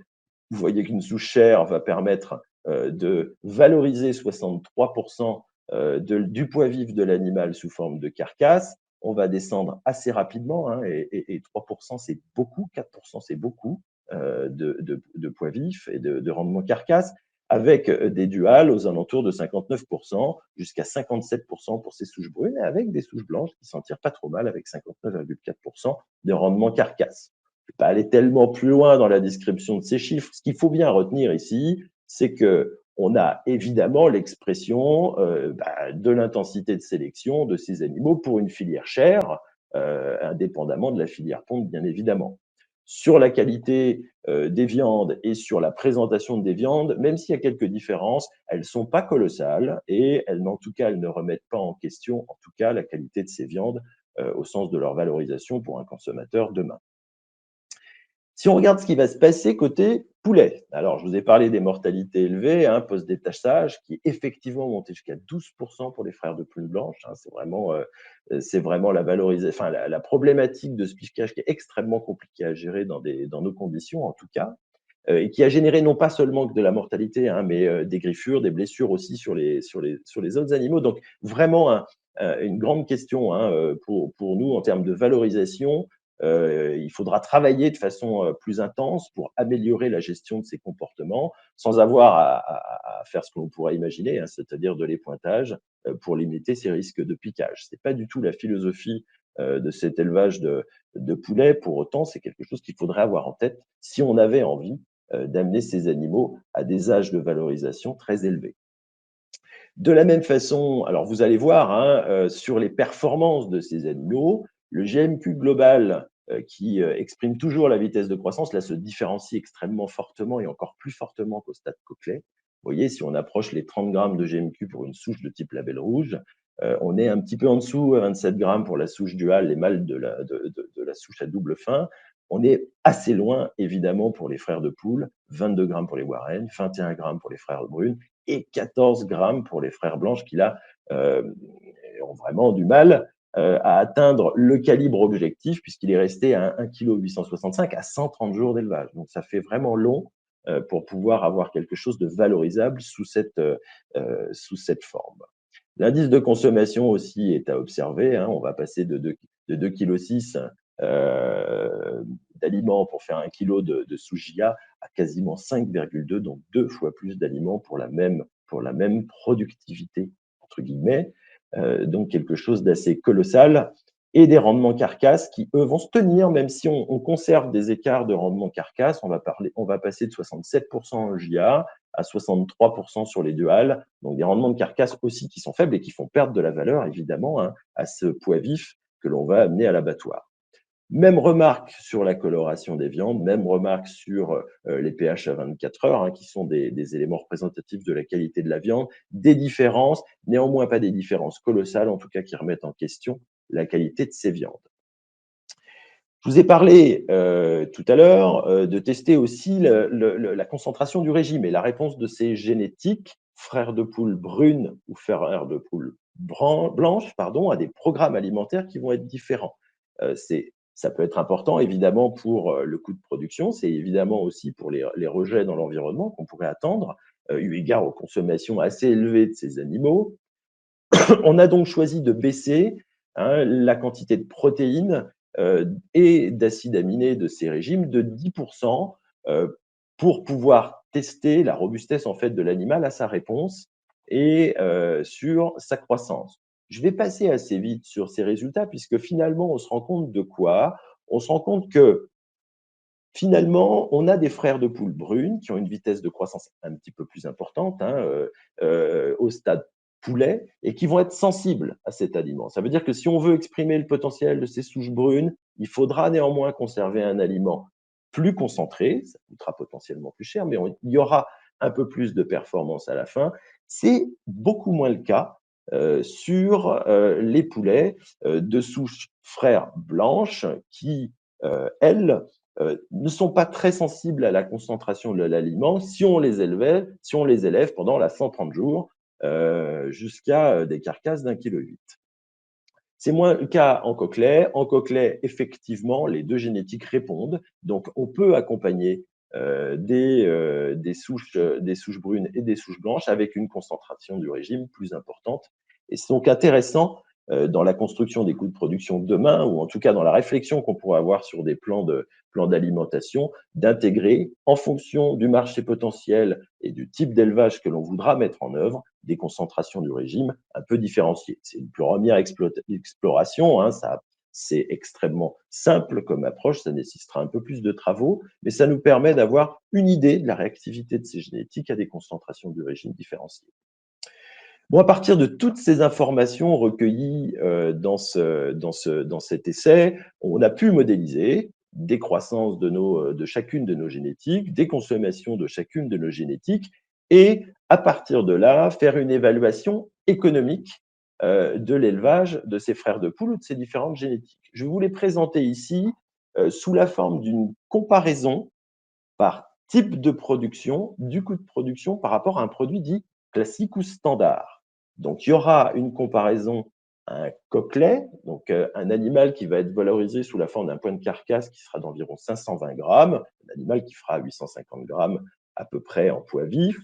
Vous voyez qu'une souche chère va permettre de valoriser 63% du poids vif de l'animal sous forme de carcasse. On va descendre assez rapidement, et 3% c'est beaucoup, 4% c'est beaucoup de poids vif et de rendement carcasse, avec des duals aux alentours de 59%, jusqu'à 57% pour ces souches brunes, et avec des souches blanches qui s'en tirent pas trop mal, avec 59,4% de rendement carcasse. Je ne vais pas aller tellement plus loin dans la description de ces chiffres. Ce qu'il faut bien retenir ici, c'est qu'on a évidemment l'expression de l'intensité de sélection de ces animaux pour une filière chère, indépendamment de la filière ponte, bien évidemment. Sur la qualité des viandes et sur la présentation des viandes, même s'il y a quelques différences, elles ne sont pas colossales et en tout cas, elles ne remettent pas en question, en tout cas, la qualité de ces viandes au sens de leur valorisation pour un consommateur demain. Si on regarde ce qui va se passer côté poulet, alors je vous ai parlé des mortalités élevées, post-détachage, qui effectivement monté jusqu'à 12% pour les frères de poules blanches. C'est vraiment la valorisation, enfin la problématique de ce piquage qui est extrêmement compliquée à gérer dans nos conditions en tout cas, et qui a généré non pas seulement de la mortalité, mais des griffures, des blessures aussi sur les autres animaux. Donc vraiment une grande question pour nous en termes de valorisation. Il faudra travailler de façon plus intense pour améliorer la gestion de ces comportements sans avoir à faire ce que l'on pourrait imaginer, c'est-à-dire de l'épointage pour limiter ces risques de piquage. Ce n'est pas du tout la philosophie de cet élevage de poulets. Pour autant, c'est quelque chose qu'il faudrait avoir en tête si on avait envie d'amener ces animaux à des âges de valorisation très élevés. De la même façon, alors vous allez voir sur les performances de ces animaux, le GMQ global qui exprime toujours la vitesse de croissance, là se différencie extrêmement fortement et encore plus fortement qu'au stade Coquelet. Vous voyez, si on approche les 30 grammes de GMQ pour une souche de type label rouge, on est un petit peu en dessous, 27 grammes pour la souche duale, les mâles de la souche à double fin. On est assez loin, évidemment, pour les frères de poule, 22 grammes pour les Warren, 21 grammes pour les frères brunes et 14 grammes pour les frères blanches qui, là, ont vraiment du mal à atteindre le calibre objectif puisqu'il est resté à 1,865 kg à 130 jours d'élevage. Donc, ça fait vraiment long pour pouvoir avoir quelque chose de valorisable sous cette forme. L'indice de consommation aussi est à observer. On va passer de 2,6 kg d'aliments pour faire 1 kg de sougia à quasiment 5,2, donc 2 fois plus d'aliments pour la même productivité, entre guillemets. Donc quelque chose d'assez colossal. Et des rendements carcasses qui, eux, vont se tenir, même si on conserve des écarts de rendement carcasse. On va passer de 67% en JA à 63% sur les duals. Donc des rendements de carcasse aussi qui sont faibles et qui font perdre de la valeur, évidemment, à ce poids vif que l'on va amener à l'abattoir. Même remarque sur la coloration des viandes, même remarque sur les pH à 24 heures, qui sont des éléments représentatifs de la qualité de la viande, des différences, néanmoins pas des différences colossales, en tout cas qui remettent en question la qualité de ces viandes. Je vous ai parlé tout à l'heure de tester aussi la concentration du régime et la réponse de ces génétiques, frères de poules brunes ou frères de poules blanches, à des programmes alimentaires qui vont être différents. Ça peut être important, évidemment, pour le coût de production. C'est évidemment aussi pour les rejets dans l'environnement qu'on pourrait attendre, eu égard aux consommations assez élevées de ces animaux. On a donc choisi de baisser la quantité de protéines et d'acides aminés de ces régimes de 10% pour pouvoir tester la robustesse en fait de l'animal à sa réponse et sur sa croissance. Je vais passer assez vite sur ces résultats puisque finalement, on se rend compte de quoi? On se rend compte que finalement, on a des frères de poules brunes qui ont une vitesse de croissance un petit peu plus importante au stade poulet et qui vont être sensibles à cet aliment. Ça veut dire que si on veut exprimer le potentiel de ces souches brunes, il faudra néanmoins conserver un aliment plus concentré, ça coûtera potentiellement plus cher, mais il y aura un peu plus de performance à la fin. C'est beaucoup moins le cas sur les poulets de souches frères blanches qui, elles, ne sont pas très sensibles à la concentration de l'aliment si on les élève pendant la 130 jours jusqu'à des carcasses d'1,8 kg. C'est moins le cas en coquelet. En coquelet, effectivement, les deux génétiques répondent. Donc, on peut accompagner des souches brunes et des souches blanches avec une concentration du régime plus importante. Et c'est donc intéressant dans la construction des coûts de production de demain, ou en tout cas dans la réflexion qu'on pourrait avoir sur des plans d'alimentation, d'intégrer, en fonction du marché potentiel et du type d'élevage que l'on voudra mettre en œuvre, des concentrations du régime un peu différenciées. C'est une première exploration, c'est extrêmement simple comme approche, ça nécessitera un peu plus de travaux, mais ça nous permet d'avoir une idée de la réactivité de ces génétiques à des concentrations du régime différenciées. Bon, à partir de toutes ces informations recueillies dans cet essai, on a pu modéliser des croissances de chacune de nos génétiques, des consommations de chacune de nos génétiques, et à partir de là, faire une évaluation économique de l'élevage de ces frères de poules ou de ces différentes génétiques. Je vous les présenter ici sous la forme d'une comparaison par type de production, du coût de production par rapport à un produit dit classique ou standard. Donc, il y aura une comparaison à un coquelet, donc un animal qui va être valorisé sous la forme d'un point de carcasse qui sera d'environ 520 grammes, un animal qui fera 850 grammes à peu près en poids vif,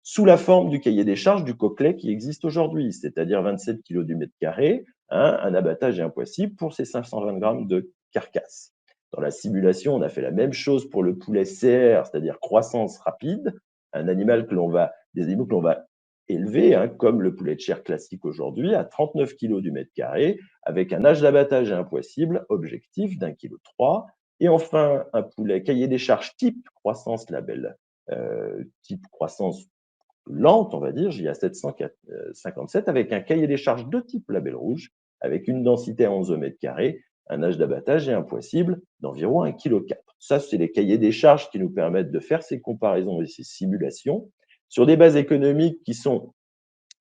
sous la forme du cahier des charges du coquelet qui existe aujourd'hui, c'est-à-dire 27 kg du mètre carré, un abattage et un poids cible pour ces 520 grammes de carcasse. Dans la simulation, on a fait la même chose pour le poulet CR, c'est-à-dire croissance rapide, des animaux que l'on va élever, comme le poulet de chair classique aujourd'hui, à 39 kg du mètre carré, avec un âge d'abattage et un poids cible objectif d'1,3 kg. Et enfin, un poulet cahier des charges type croissance label, type croissance lente, on va dire, JA 757, avec un cahier des charges de type label rouge, avec une densité à 11 mètres carrés, un âge d'abattage et un poids cible d'environ 1,4 kg. Ça, c'est les cahiers des charges qui nous permettent de faire ces comparaisons et ces simulations sur des bases économiques qui sont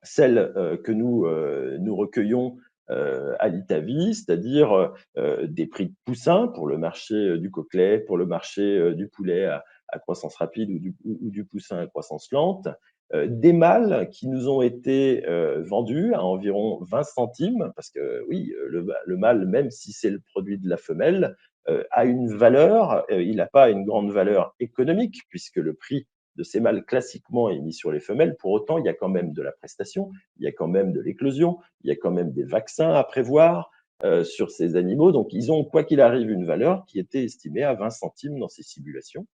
celles que nous recueillons à l'Itavi, c'est-à-dire des prix de poussin pour le marché du coquelet, pour le marché du poulet à croissance rapide ou du poussin à croissance lente, des mâles qui nous ont été vendus à environ 20 centimes, parce que oui, le mâle, même si c'est le produit de la femelle, a une valeur, il n'a pas une grande valeur économique, puisque le prix de ces mâles classiquement est mis sur les femelles. Pour autant, il y a quand même de la prestation, il y a quand même de l'éclosion, il y a quand même des vaccins à prévoir sur ces animaux. Donc, ils ont, quoi qu'il arrive, une valeur qui était estimée à 20 centimes dans ces simulations.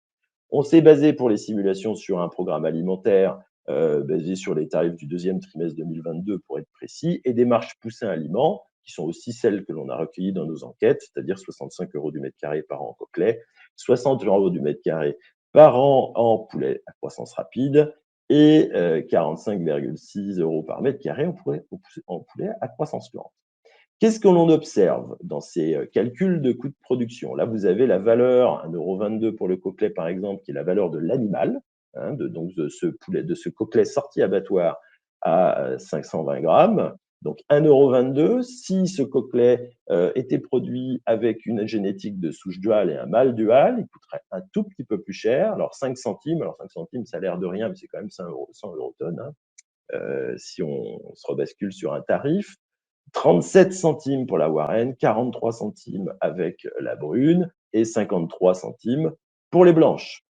On s'est basé pour les simulations sur un programme alimentaire basé sur les tarifs du deuxième trimestre 2022 pour être précis, et des marges poussins aliments, qui sont aussi celles que l'on a recueillies dans nos enquêtes, c'est-à-dire 65 € du mètre carré par an en coquelet, 60 € du mètre carré par an en poulet à croissance rapide et 45,6 € par mètre carré en poulet à croissance lente. Qu'est-ce que l'on observe dans ces calculs de coûts de production? Là, vous avez la valeur 1,22 € pour le coquelet, par exemple, qui est la valeur de l'animal, donc de ce poulet, de ce coquelet sorti abattoir à 520 grammes. Donc 1,22 €. Si ce coquelet était produit avec une génétique de souche duale et un mâle dual, il coûterait un tout petit peu plus cher. Alors 5 centimes, ça a l'air de rien, mais c'est quand même 100 € tonne, si on se rebascule sur un tarif. 37 centimes pour la Warren, 43 centimes avec la brune et 53 centimes pour les blanches.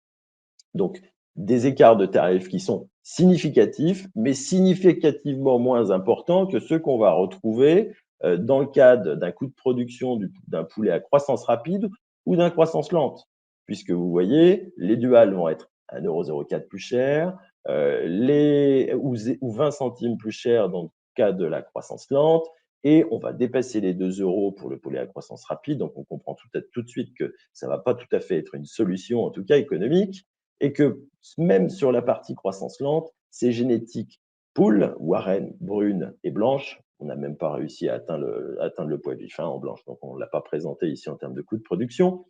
Donc, des écarts de tarifs qui sont significatifs, mais significativement moins importants que ceux qu'on va retrouver dans le cadre d'un coût de production d'un poulet à croissance rapide ou d'un croissance lente. Puisque vous voyez, les duals vont être 1,04 € plus cher, ou 20 centimes plus cher dans le cas de la croissance lente, et on va dépasser les 2 € pour le poulet à croissance rapide. Donc, on comprend tout de suite que ça ne va pas tout à fait être une solution, en tout cas économique, et que même sur la partie croissance lente, ces génétiques poules, Warren, brune et blanche, on n'a même pas réussi à atteindre le poids vif en blanche, donc on ne l'a pas présenté ici en termes de coût de production,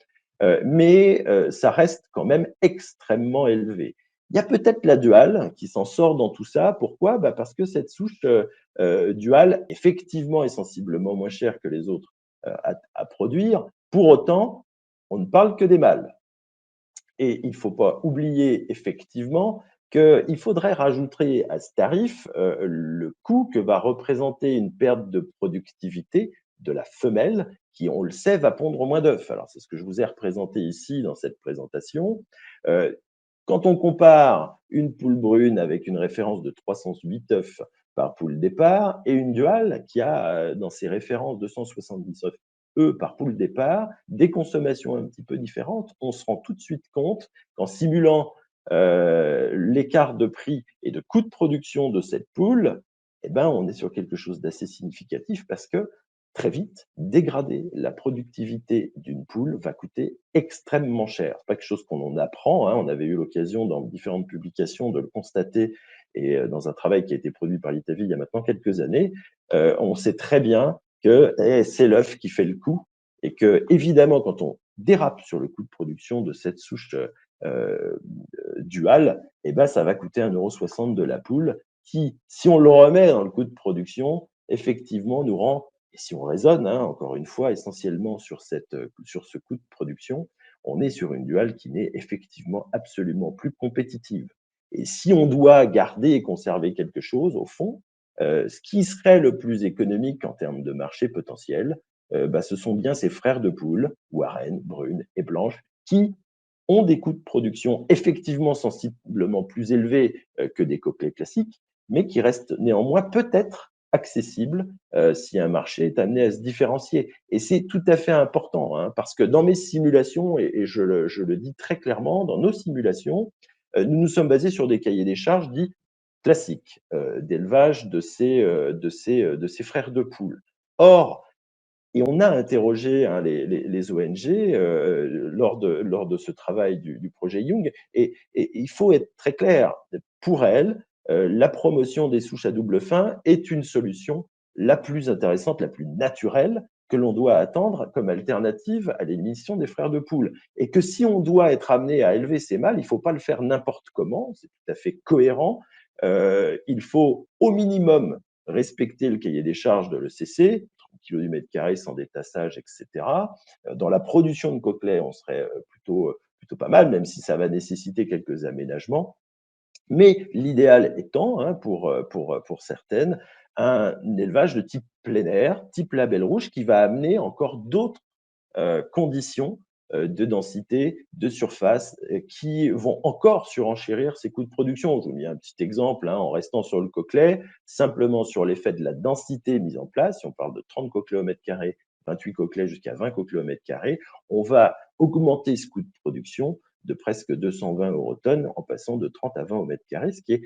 mais ça reste quand même extrêmement élevé. Il y a peut-être la duale qui s'en sort dans tout ça. Pourquoi? Parce que cette souche duale, effectivement, est sensiblement moins chère que les autres à produire. Pour autant, on ne parle que des mâles. Et il ne faut pas oublier effectivement qu'il faudrait rajouter à ce tarif le coût que va représenter une perte de productivité de la femelle qui, on le sait, va pondre moins d'œufs. Alors, c'est ce que je vous ai représenté ici dans cette présentation. Quand on compare une poule brune avec une référence de 308 œufs par poule départ et une duale qui a dans ses références 270 œufs par poule départ, des consommations un petit peu différentes, on se rend tout de suite compte qu'en simulant l'écart de prix et de coût de production de cette poule, on est sur quelque chose d'assez significatif parce que très vite, dégrader la productivité d'une poule va coûter extrêmement cher. Ce n'est pas quelque chose qu'on apprend, on avait eu l'occasion dans différentes publications de le constater et dans un travail qui a été produit par l'ITAVI il y a maintenant quelques années, on sait très bien que c'est l'œuf qui fait le coup et que, évidemment, quand on dérape sur le coût de production de cette souche duale, eh ben, ça va coûter 1,60 € de la poule qui, si on le remet dans le coût de production, effectivement nous rend, et si on raisonne, encore une fois, essentiellement sur ce coût de production, on est sur une duale qui n'est effectivement absolument plus compétitive. Et si on doit garder et conserver quelque chose, au fond, ce qui serait le plus économique en termes de marché potentiel, ce sont bien ces frères de poule, Warren, Brune et Blanche, qui ont des coûts de production effectivement sensiblement plus élevés que des Cochleys classiques, mais qui restent néanmoins peut-être accessibles si un marché est amené à se différencier. Et c'est tout à fait important, parce que dans mes simulations, et je le dis très clairement, dans nos simulations, nous nous sommes basés sur des cahiers des charges dits classiques d'élevage de ces frères de poule. Or, et on a interrogé les ONG lors de ce travail du projet Young, et il faut être très clair, pour elles, la promotion des souches à double fin est une solution la plus intéressante, la plus naturelle que l'on doit attendre comme alternative à l'émission des frères de poule. Et que si on doit être amené à élever ces mâles, il ne faut pas le faire n'importe comment, c'est tout à fait cohérent. Il faut au minimum respecter le cahier des charges de l'ECC, 30 kg du mètre carré sans détassage, etc. Dans la production de Cochleys, on serait plutôt pas mal, même si ça va nécessiter quelques aménagements. Mais l'idéal étant, pour certaines, un élevage de type plein air, type label rouge, qui va amener encore d'autres conditions de densité, de surface, qui vont encore surenchérir ces coûts de production. Je vous mets un petit exemple, en restant sur le Cochley, simplement sur l'effet de la densité mise en place, si on parle de 30 Cochley au mètre carré, 28 Cochley jusqu'à 20 Cochley au mètre carré, on va augmenter ce coût de production de presque 220 € en passant de 30 à 20 au mètre carré, ce qui est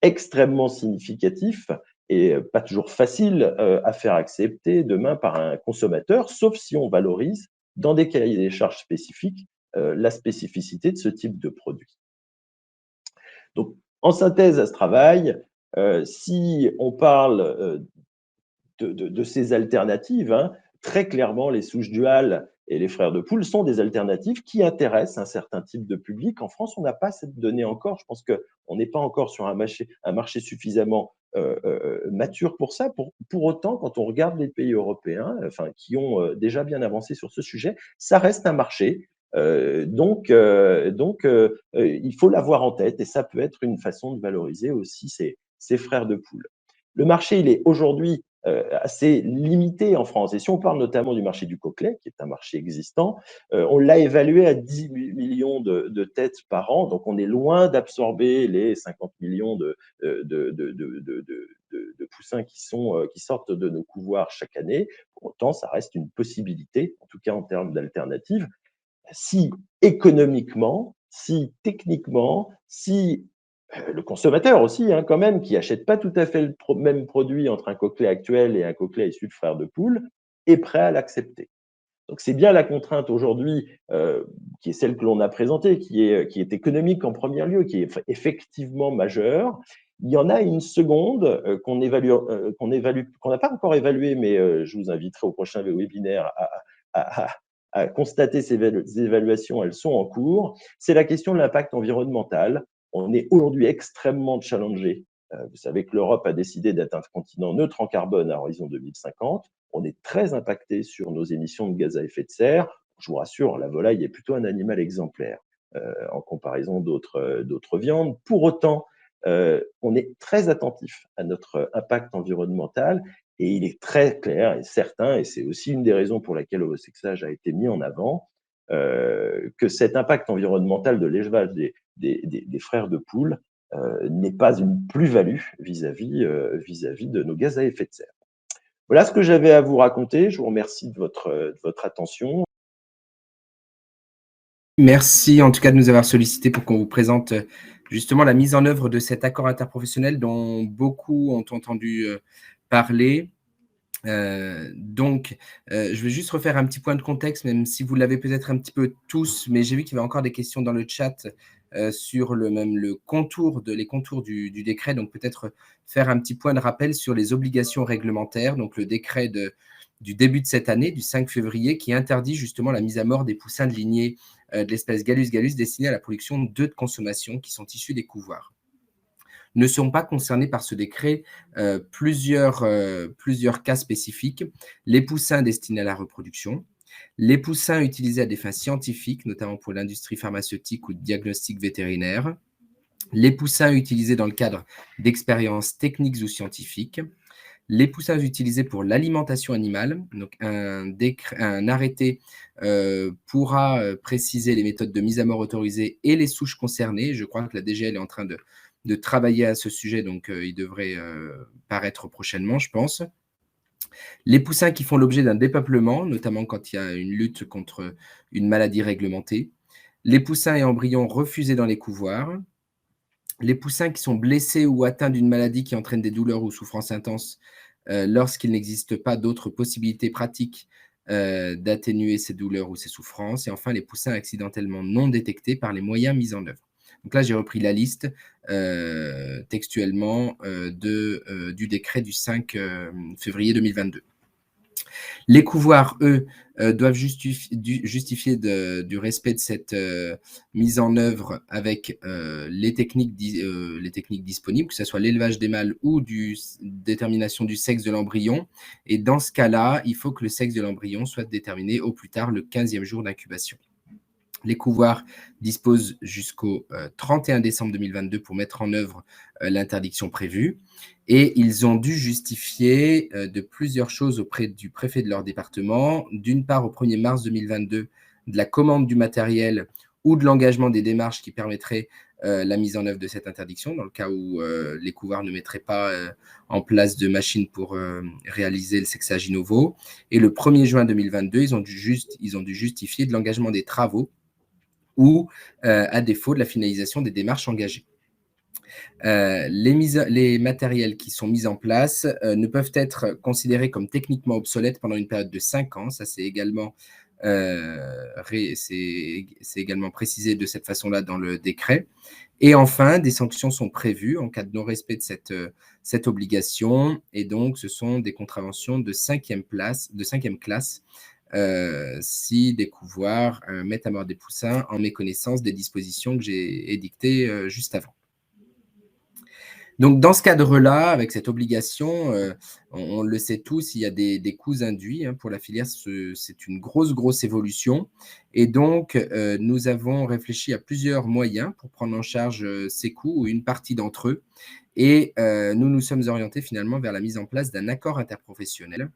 extrêmement significatif et pas toujours facile à faire accepter demain par un consommateur, sauf si on valorise dans des cahiers des charges spécifiques la spécificité de ce type de produit. Donc, en synthèse à ce travail, si on parle de ces alternatives, très clairement, les souches duales et les frères de poule sont des alternatives qui intéressent un certain type de public. En France, on n'a pas cette donnée encore. Je pense qu'on n'est pas encore sur un marché suffisamment mature pour ça. Pour autant, quand on regarde les pays européens, qui ont déjà bien avancé sur ce sujet, ça reste un marché. Donc, il faut l'avoir en tête et ça peut être une façon de valoriser aussi ces frères de poule. Le marché, il est aujourd'hui assez limité en France. Et si on parle notamment du marché du Cochley, qui est un marché existant, on l'a évalué à 10 millions de têtes par an. Donc, on est loin d'absorber les 50 millions de poussins qui sortent de nos couvoirs chaque année. Pour autant, ça reste une possibilité, en tout cas en termes d'alternatives. Si économiquement, si techniquement, si le consommateur aussi, quand même, qui n'achète pas tout à fait le même produit entre un Cochley actuel et un Cochley issu de frères de poule, est prêt à l'accepter. Donc, c'est bien la contrainte aujourd'hui qui est celle que l'on a présentée, qui est économique en premier lieu, qui est effectivement majeure. Il y en a une seconde qu'on n'a pas encore évaluée, mais je vous inviterai au prochain webinaire à constater ces évaluations, elles sont en cours. C'est la question de l'impact environnemental. On est aujourd'hui extrêmement challengé. Vous savez que l'Europe a décidé d'être un continent neutre en carbone à horizon 2050. On est très impacté sur nos émissions de gaz à effet de serre. Je vous rassure, la volaille est plutôt un animal exemplaire en comparaison d'autres viandes. Pour autant, on est très attentif à notre impact environnemental et il est très clair et certain, et c'est aussi une des raisons pour laquelle l'ovosexage a été mis en avant, que cet impact environnemental de l'élevage des frères de poule n'est pas une plus-value vis-à-vis de nos gaz à effet de serre. Voilà ce que j'avais à vous raconter. Je vous remercie de votre attention. Merci en tout cas de nous avoir sollicité pour qu'on vous présente justement la mise en œuvre de cet accord interprofessionnel dont beaucoup ont entendu parler Je vais juste refaire un petit point de contexte, même si vous l'avez peut-être un petit peu tous, mais j'ai vu qu'il y avait encore des questions dans le chat sur les contours du décret. Donc, peut-être faire un petit point de rappel sur les obligations réglementaires. Donc, le décret du début de cette année, du 5 février, qui interdit justement la mise à mort des poussins de lignée de l'espèce Gallus gallus destinés à la production d'œufs de consommation qui sont issus des couvoirs. Ne sont pas concernés par ce décret plusieurs cas spécifiques. Les poussins destinés à la reproduction, les poussins utilisés à des fins scientifiques, notamment pour l'industrie pharmaceutique ou de diagnostic vétérinaire, les poussins utilisés dans le cadre d'expériences techniques ou scientifiques, les poussins utilisés pour l'alimentation animale. Donc un arrêté pourra préciser les méthodes de mise à mort autorisées et les souches concernées. Je crois que la DGL est en train de travailler à ce sujet, donc il devrait paraître prochainement, je pense. Les poussins qui font l'objet d'un dépeuplement, notamment quand il y a une lutte contre une maladie réglementée. Les poussins et embryons refusés dans les couvoirs. Les poussins qui sont blessés ou atteints d'une maladie qui entraîne des douleurs ou souffrances intenses lorsqu'il n'existe pas d'autres possibilités pratiques d'atténuer ces douleurs ou ces souffrances. Et enfin, les poussins accidentellement non détectés par les moyens mis en œuvre. Donc là, j'ai repris la liste textuellement du décret du 5 février 2022. Les couvoirs, eux, doivent justifier du respect de cette mise en œuvre avec les techniques disponibles, que ce soit l'élevage des mâles ou détermination du sexe de l'embryon. Et dans ce cas-là, il faut que le sexe de l'embryon soit déterminé au plus tard le 15e jour d'incubation. Les couvoirs disposent jusqu'au 31 décembre 2022 pour mettre en œuvre l'interdiction prévue. Et ils ont dû justifier de plusieurs choses auprès du préfet de leur département. D'une part, au 1er mars 2022, de la commande du matériel ou de l'engagement des démarches qui permettraient la mise en œuvre de cette interdiction, dans le cas où les couvoirs ne mettraient pas en place de machines pour réaliser le sexage in ovo. Et le 1er juin 2022, ils ont dû justifier de l'engagement des travaux ou, à défaut, de la finalisation des démarches engagées. Les matériels qui sont mis en place ne peuvent être considérés comme techniquement obsolètes pendant une période de 5 ans. Ça, c'est également précisé de cette façon-là dans le décret. Et enfin, des sanctions sont prévues en cas de non-respect de cette obligation. Et donc, ce sont des contraventions de 5e classe si des couvoirs mettent à mort des poussins en méconnaissance des dispositions que j'ai édictées juste avant. Donc, dans ce cadre-là, avec cette obligation, on le sait tous, il y a des coûts induits pour la filière. C'est une grosse évolution. Et donc, nous avons réfléchi à plusieurs moyens pour prendre en charge ces coûts, ou une partie d'entre eux. Et nous nous sommes orientés finalement vers la mise en place d'un accord interprofessionnel.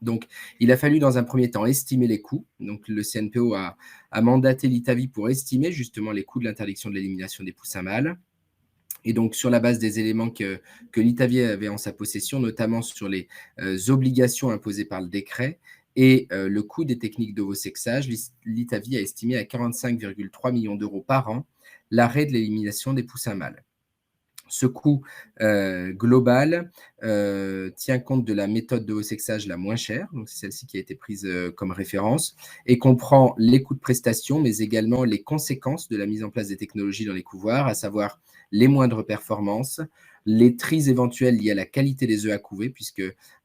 Donc, il a fallu dans un premier temps estimer les coûts. Donc, le CNPO a mandaté l'ITAVI pour estimer justement les coûts de l'interdiction de l'élimination des poussins mâles. Et donc, sur la base des éléments que l'ITAVI avait en sa possession, notamment sur les obligations imposées par le décret et le coût des techniques d'ovosexage, l'ITAVI a estimé à 45,3 millions d'euros par an l'arrêt de l'élimination des poussins mâles. Ce coût global tient compte de la méthode d'ovosexage la moins chère, donc c'est celle-ci qui a été prise comme référence, et comprend les coûts de prestation, mais également les conséquences de la mise en place des technologies dans les couvoirs, à savoir les moindres performances, les tris éventuels liés à la qualité des œufs à couver, puisque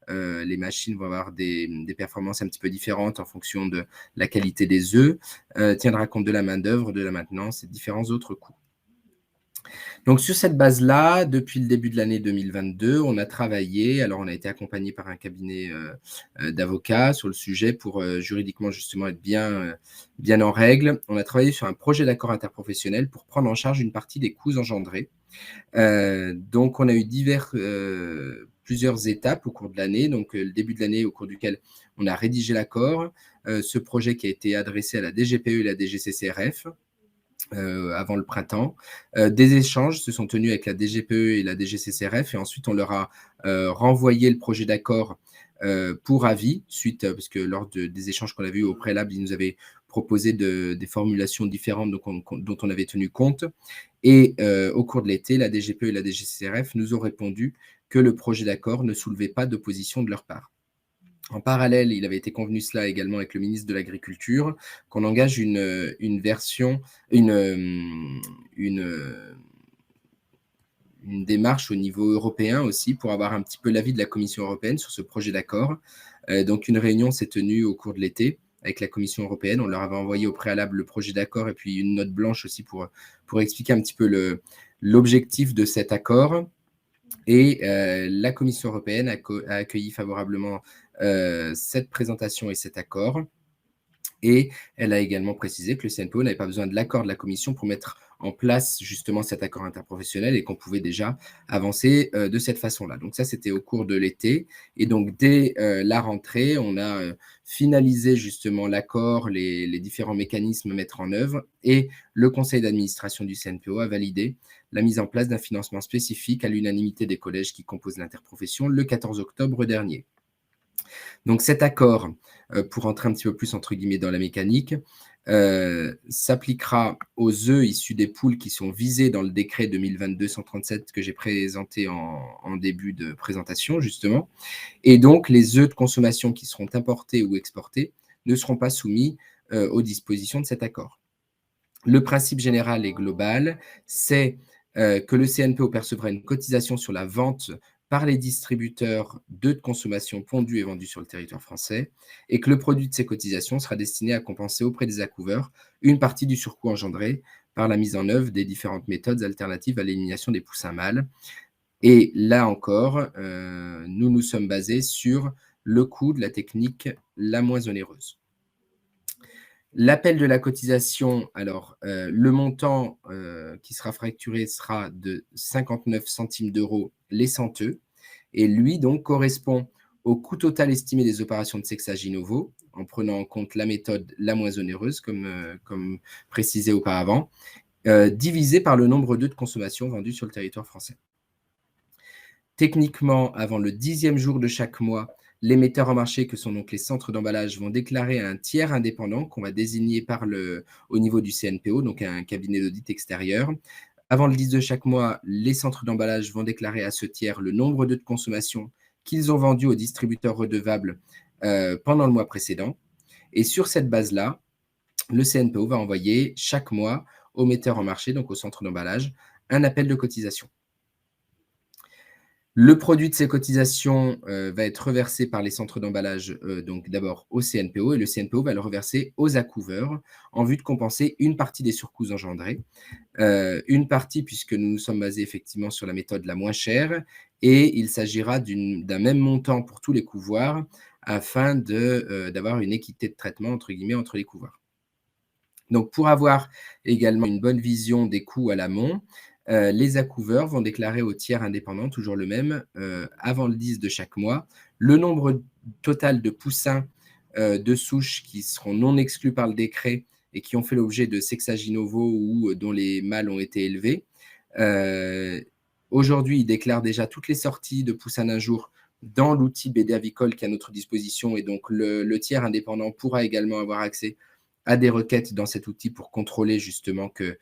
les machines vont avoir des performances un petit peu différentes en fonction de la qualité des œufs, tiendra compte de la main-d'œuvre, de la maintenance et de différents autres coûts. Donc, sur cette base-là, depuis le début de l'année 2022, on a travaillé. Alors, on a été accompagné par un cabinet d'avocats sur le sujet pour juridiquement, justement, être bien en règle. On a travaillé sur un projet d'accord interprofessionnel pour prendre en charge une partie des coûts engendrés. Donc, on a eu plusieurs étapes au cours de l'année. Donc, le début de l'année au cours duquel on a rédigé l'accord. Ce projet qui a été adressé à la DGPE et la DGCCRF. Avant le printemps. Des échanges se sont tenus avec la DGPE et la DGCCRF et ensuite on leur a renvoyé le projet d'accord pour avis, parce que lors des échanges qu'on a vus au préalable, ils nous avaient proposé des formulations différentes dont on avait tenu compte. Et au cours de l'été, la DGPE et la DGCCRF nous ont répondu que le projet d'accord ne soulevait pas d'opposition de leur part. En parallèle, il avait été convenu cela également avec le ministre de l'Agriculture, qu'on engage une version, une démarche au niveau européen aussi pour avoir un petit peu l'avis de la Commission européenne sur ce projet d'accord. Donc, une réunion s'est tenue au cours de l'été avec la Commission européenne. On leur avait envoyé au préalable le projet d'accord et puis une note blanche aussi pour expliquer un petit peu l'objectif de cet accord. Et la Commission européenne a accueilli favorablement cette présentation et cet accord. Et elle a également précisé que le CNPO n'avait pas besoin de l'accord de la Commission pour mettre en place justement cet accord interprofessionnel et qu'on pouvait déjà avancer de cette façon-là. Donc ça, c'était au cours de l'été. Et donc, dès la rentrée, on a finalisé justement l'accord, les différents mécanismes à mettre en œuvre, et le conseil d'administration du CNPO a validé la mise en place d'un financement spécifique à l'unanimité des collèges qui composent l'interprofession le 14 octobre dernier. Donc cet accord, pour entrer un petit peu plus entre guillemets dans la mécanique, s'appliquera aux œufs issus des poules qui sont visés dans le décret 2022-137 que j'ai présenté en début de présentation justement. Et donc les œufs de consommation qui seront importés ou exportés ne seront pas soumis aux dispositions de cet accord. Le principe général et global, c'est que le CNPO percevra une cotisation sur la vente par les distributeurs d'œufs de consommation pondus et vendus sur le territoire français, et que le produit de ces cotisations sera destiné à compenser auprès des accouveurs une partie du surcoût engendré par la mise en œuvre des différentes méthodes alternatives à l'élimination des poussins mâles. Et là encore, nous nous sommes basés sur le coût de la technique la moins onéreuse. L'appel de la cotisation, alors le montant qui sera facturé sera de 59 centimes d'euros les 100 œufs, et lui donc correspond au coût total estimé des opérations de sexage in ovo, en prenant en compte la méthode la moins onéreuse, comme précisé auparavant, divisé par le nombre d'œufs de consommation vendus sur le territoire français. Techniquement, avant le 10e jour de chaque mois, les metteurs en marché, que sont donc les centres d'emballage, vont déclarer à un tiers indépendant qu'on va désigner au niveau du CNPO, donc un cabinet d'audit extérieur. Avant le 10 de chaque mois, les centres d'emballage vont déclarer à ce tiers le nombre d'œufs de consommation qu'ils ont vendus aux distributeurs redevables pendant le mois précédent. Et sur cette base-là, le CNPO va envoyer chaque mois aux metteurs en marché, donc aux centres d'emballage, un appel de cotisation. Le produit de ces cotisations va être reversé par les centres d'emballage, donc d'abord au CNPO, et le CNPO va le reverser aux accouveurs en vue de compenser une partie des surcoûts engendrés. Une partie, puisque nous nous sommes basés effectivement sur la méthode la moins chère, et il s'agira d'un même montant pour tous les couvoirs afin d'avoir une équité de traitement entre guillemets entre les couvoirs. Donc pour avoir également une bonne vision des coûts à l'amont, les accouveurs vont déclarer au tiers indépendant, toujours le même, avant le 10 de chaque mois, le nombre total de poussins de souches qui seront non exclus par le décret et qui ont fait l'objet de sexage in ovo ou dont les mâles ont été élevés. Aujourd'hui, ils déclarent déjà toutes les sorties de poussins d'un jour dans l'outil BD avicole qui est à notre disposition, et donc le tiers indépendant pourra également avoir accès à des requêtes dans cet outil pour contrôler justement que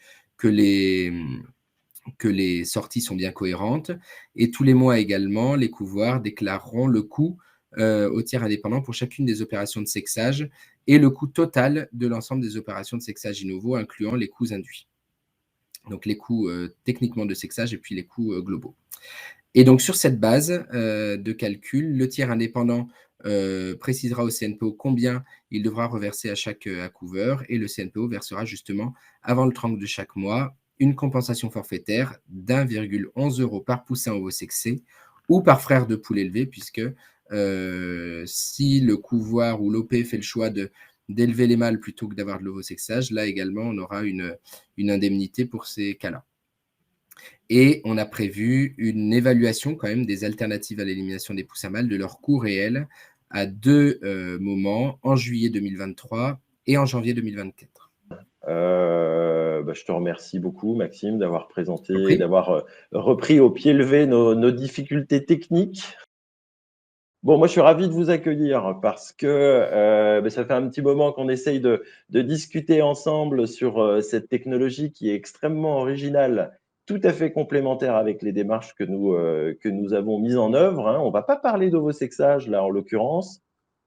les sorties sont bien cohérentes. Et tous les mois également, les couvoirs déclareront le coût au tiers indépendant pour chacune des opérations de sexage et le coût total de l'ensemble des opérations de sexage in ovo, incluant les coûts induits. Donc les coûts techniquement de sexage et puis les coûts globaux. Et donc sur cette base de calcul, le tiers indépendant précisera au CNPO combien il devra reverser à chaque accouveur, et le CNPO versera justement avant le 30 de chaque mois une compensation forfaitaire d'1,11 € par poussin ovosexé ou par frère de poule élevé, puisque si le couvoir ou l'OP fait le choix d'élever les mâles plutôt que d'avoir de l'ovosexage, là également on aura une indemnité pour ces cas-là. Et on a prévu une évaluation quand même des alternatives à l'élimination des poussins mâles, de leur coût réel à deux moments, en juillet 2023 et en janvier 2024. Je te remercie beaucoup, Maxime, d'avoir présenté et d'avoir repris au pied levé nos difficultés techniques. Bon, moi, je suis ravi de vous accueillir parce que ça fait un petit moment qu'on essaye de discuter ensemble sur cette technologie qui est extrêmement originale, tout à fait complémentaire avec les démarches que nous avons mises en œuvre. Hein. On ne va pas parler d'ovosexage, là, en l'occurrence.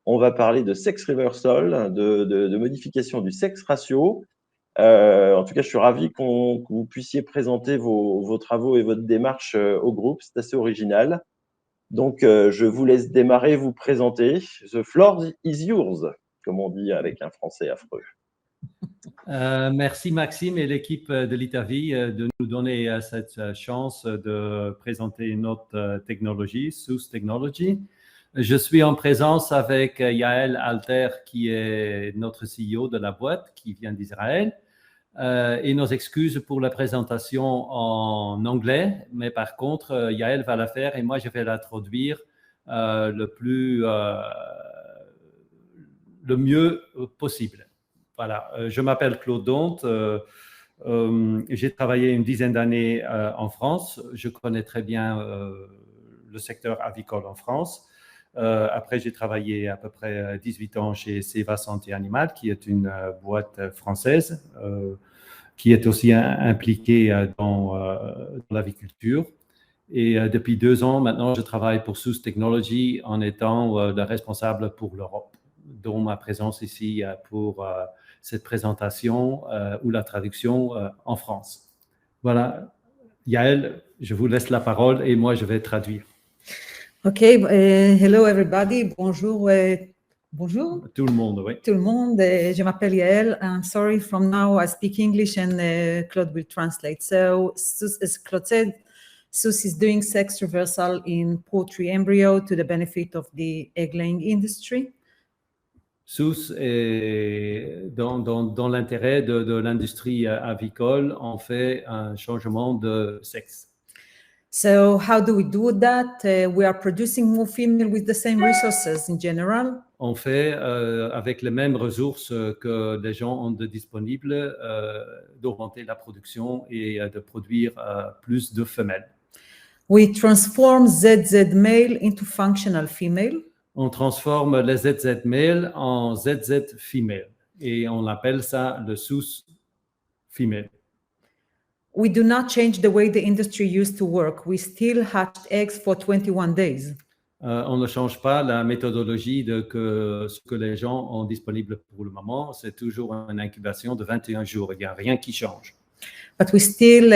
On va parler de sex reversal, de modification du sexe ratio. En tout cas, je suis ravi que vous puissiez présenter vos travaux et votre démarche au groupe. C'est assez original. Donc, je vous laisse démarrer, vous présenter. The floor is yours, comme on dit avec un français affreux. Merci Maxime et l'équipe de l'ITAVI de nous donner cette chance de présenter notre technologie, SUS Technology. Je suis en présence avec Yael Alter, qui est notre CEO de la boîte, qui vient d'Israël. Et nos excuses pour la présentation en anglais, mais par contre, Yael va la faire et moi, je vais la traduire le mieux possible. Voilà, je m'appelle Claude Donte, j'ai travaillé une dizaine d'années en France, je connais très bien le secteur avicole en France. Après, j'ai travaillé à peu près 18 ans chez Seva Santé Animale, qui est une boîte française qui est aussi impliquée dans l'aviculture. Et depuis 2 ans, maintenant, je travaille pour SUS Technology en étant le responsable pour l'Europe, dont ma présence ici pour cette présentation ou la traduction en France. Voilà. Yael, je vous laisse la parole et moi, je vais traduire. Okay, hello everybody. Bonjour. Bonjour. Tout le monde, oui. Tout le monde. Je m'appelle Yael. I'm sorry, from now I speak English and Claude will translate. So, as Claude said, SUS is doing sex reversal in poultry embryo to the benefit of the egg-laying industry. SUS est dans l'intérêt de l'industrie avicole, on fait un changement de sexe. So how do we do that? We are producing more female with the same resources in general. On fait avec les mêmes ressources que les gens ont de disponibles, d'augmenter la production et de produire plus de femelles. We transform ZZ male into functional female. On transforme les ZZ male en ZZ female et on appelle ça le SUS female. We do not change the way the industry used to work. We still hatch eggs for 21 days. On ne change pas la méthodologie de ce que les gens ont disponible pour le moment. C'est toujours une incubation de 21 jours. Il n'y a rien qui change. But we still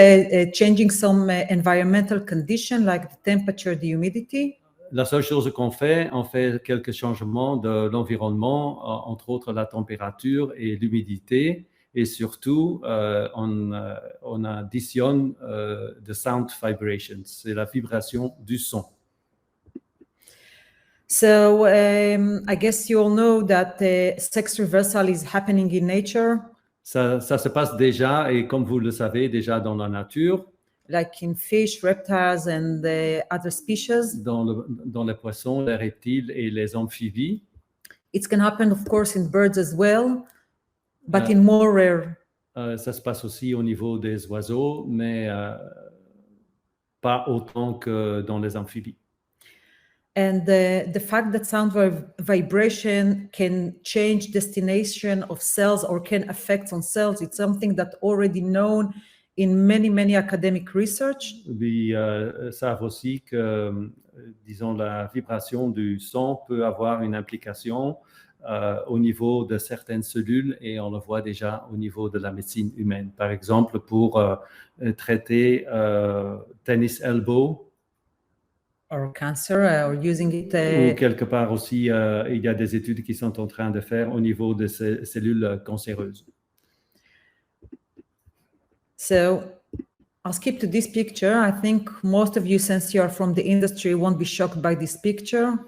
changing some environmental conditions like the temperature, the humidity. La seule chose qu'on fait, on fait quelques changements de l'environnement, entre autres la température et l'humidité. Et surtout, on additionne the sound vibrations, c'est la vibration du son. So I guess you all know that sex reversal is happening in nature. Ça se passe déjà, et comme vous le savez, déjà dans la nature. Like in fish, reptiles and other species. Dans les poissons, les reptiles et les amphibies. It can happen, of course, in birds as well. But in more rare. Ça se passe aussi au niveau des oiseaux, mais pas autant que dans les amphibies. And the fact that sound vibration can change destination of cells or can affect on cells, it's something that already known in many academic research. Ils savent aussi que, disons, la vibration du son peut avoir une implication au niveau de certaines cellules et on le voit déjà au niveau de la médecine humaine. Par exemple, pour traiter tennis elbow. Or cancer, or using it. Ou quelque part aussi, il y a des études qui sont en train de faire au niveau de ces cellules cancéreuses. So, I'll skip to this picture. I think most of you, since you are from the industry, won't be shocked by this picture.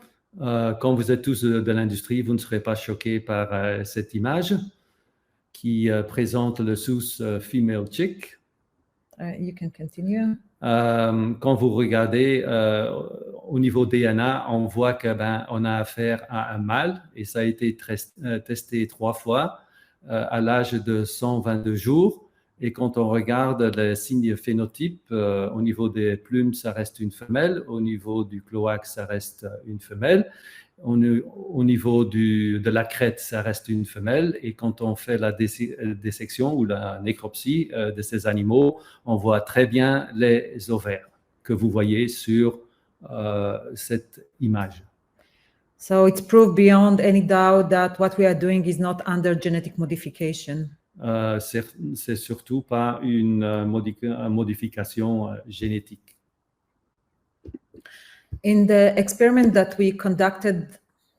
Quand vous êtes tous de l'industrie, vous ne serez pas choqués par cette image qui présente le SUS female chick. You can continue. Quand vous regardez au niveau DNA, on voit que on a affaire à un mâle et ça a été testé 3 fois à l'âge de 122 jours. Et quand on regarde les signes phénotypes, au niveau des plumes, ça reste une femelle. Au niveau du cloaque, ça reste une femelle. Au niveau de la crête, ça reste une femelle. Et quand on fait la dissection ou la nécropsie de ces animaux, on voit très bien les ovaires que vous voyez sur cette image. So it's proved beyond any doubt that what we are doing is not under genetic modification. C'est surtout pas une modification génétique. In the experiment that we conducted,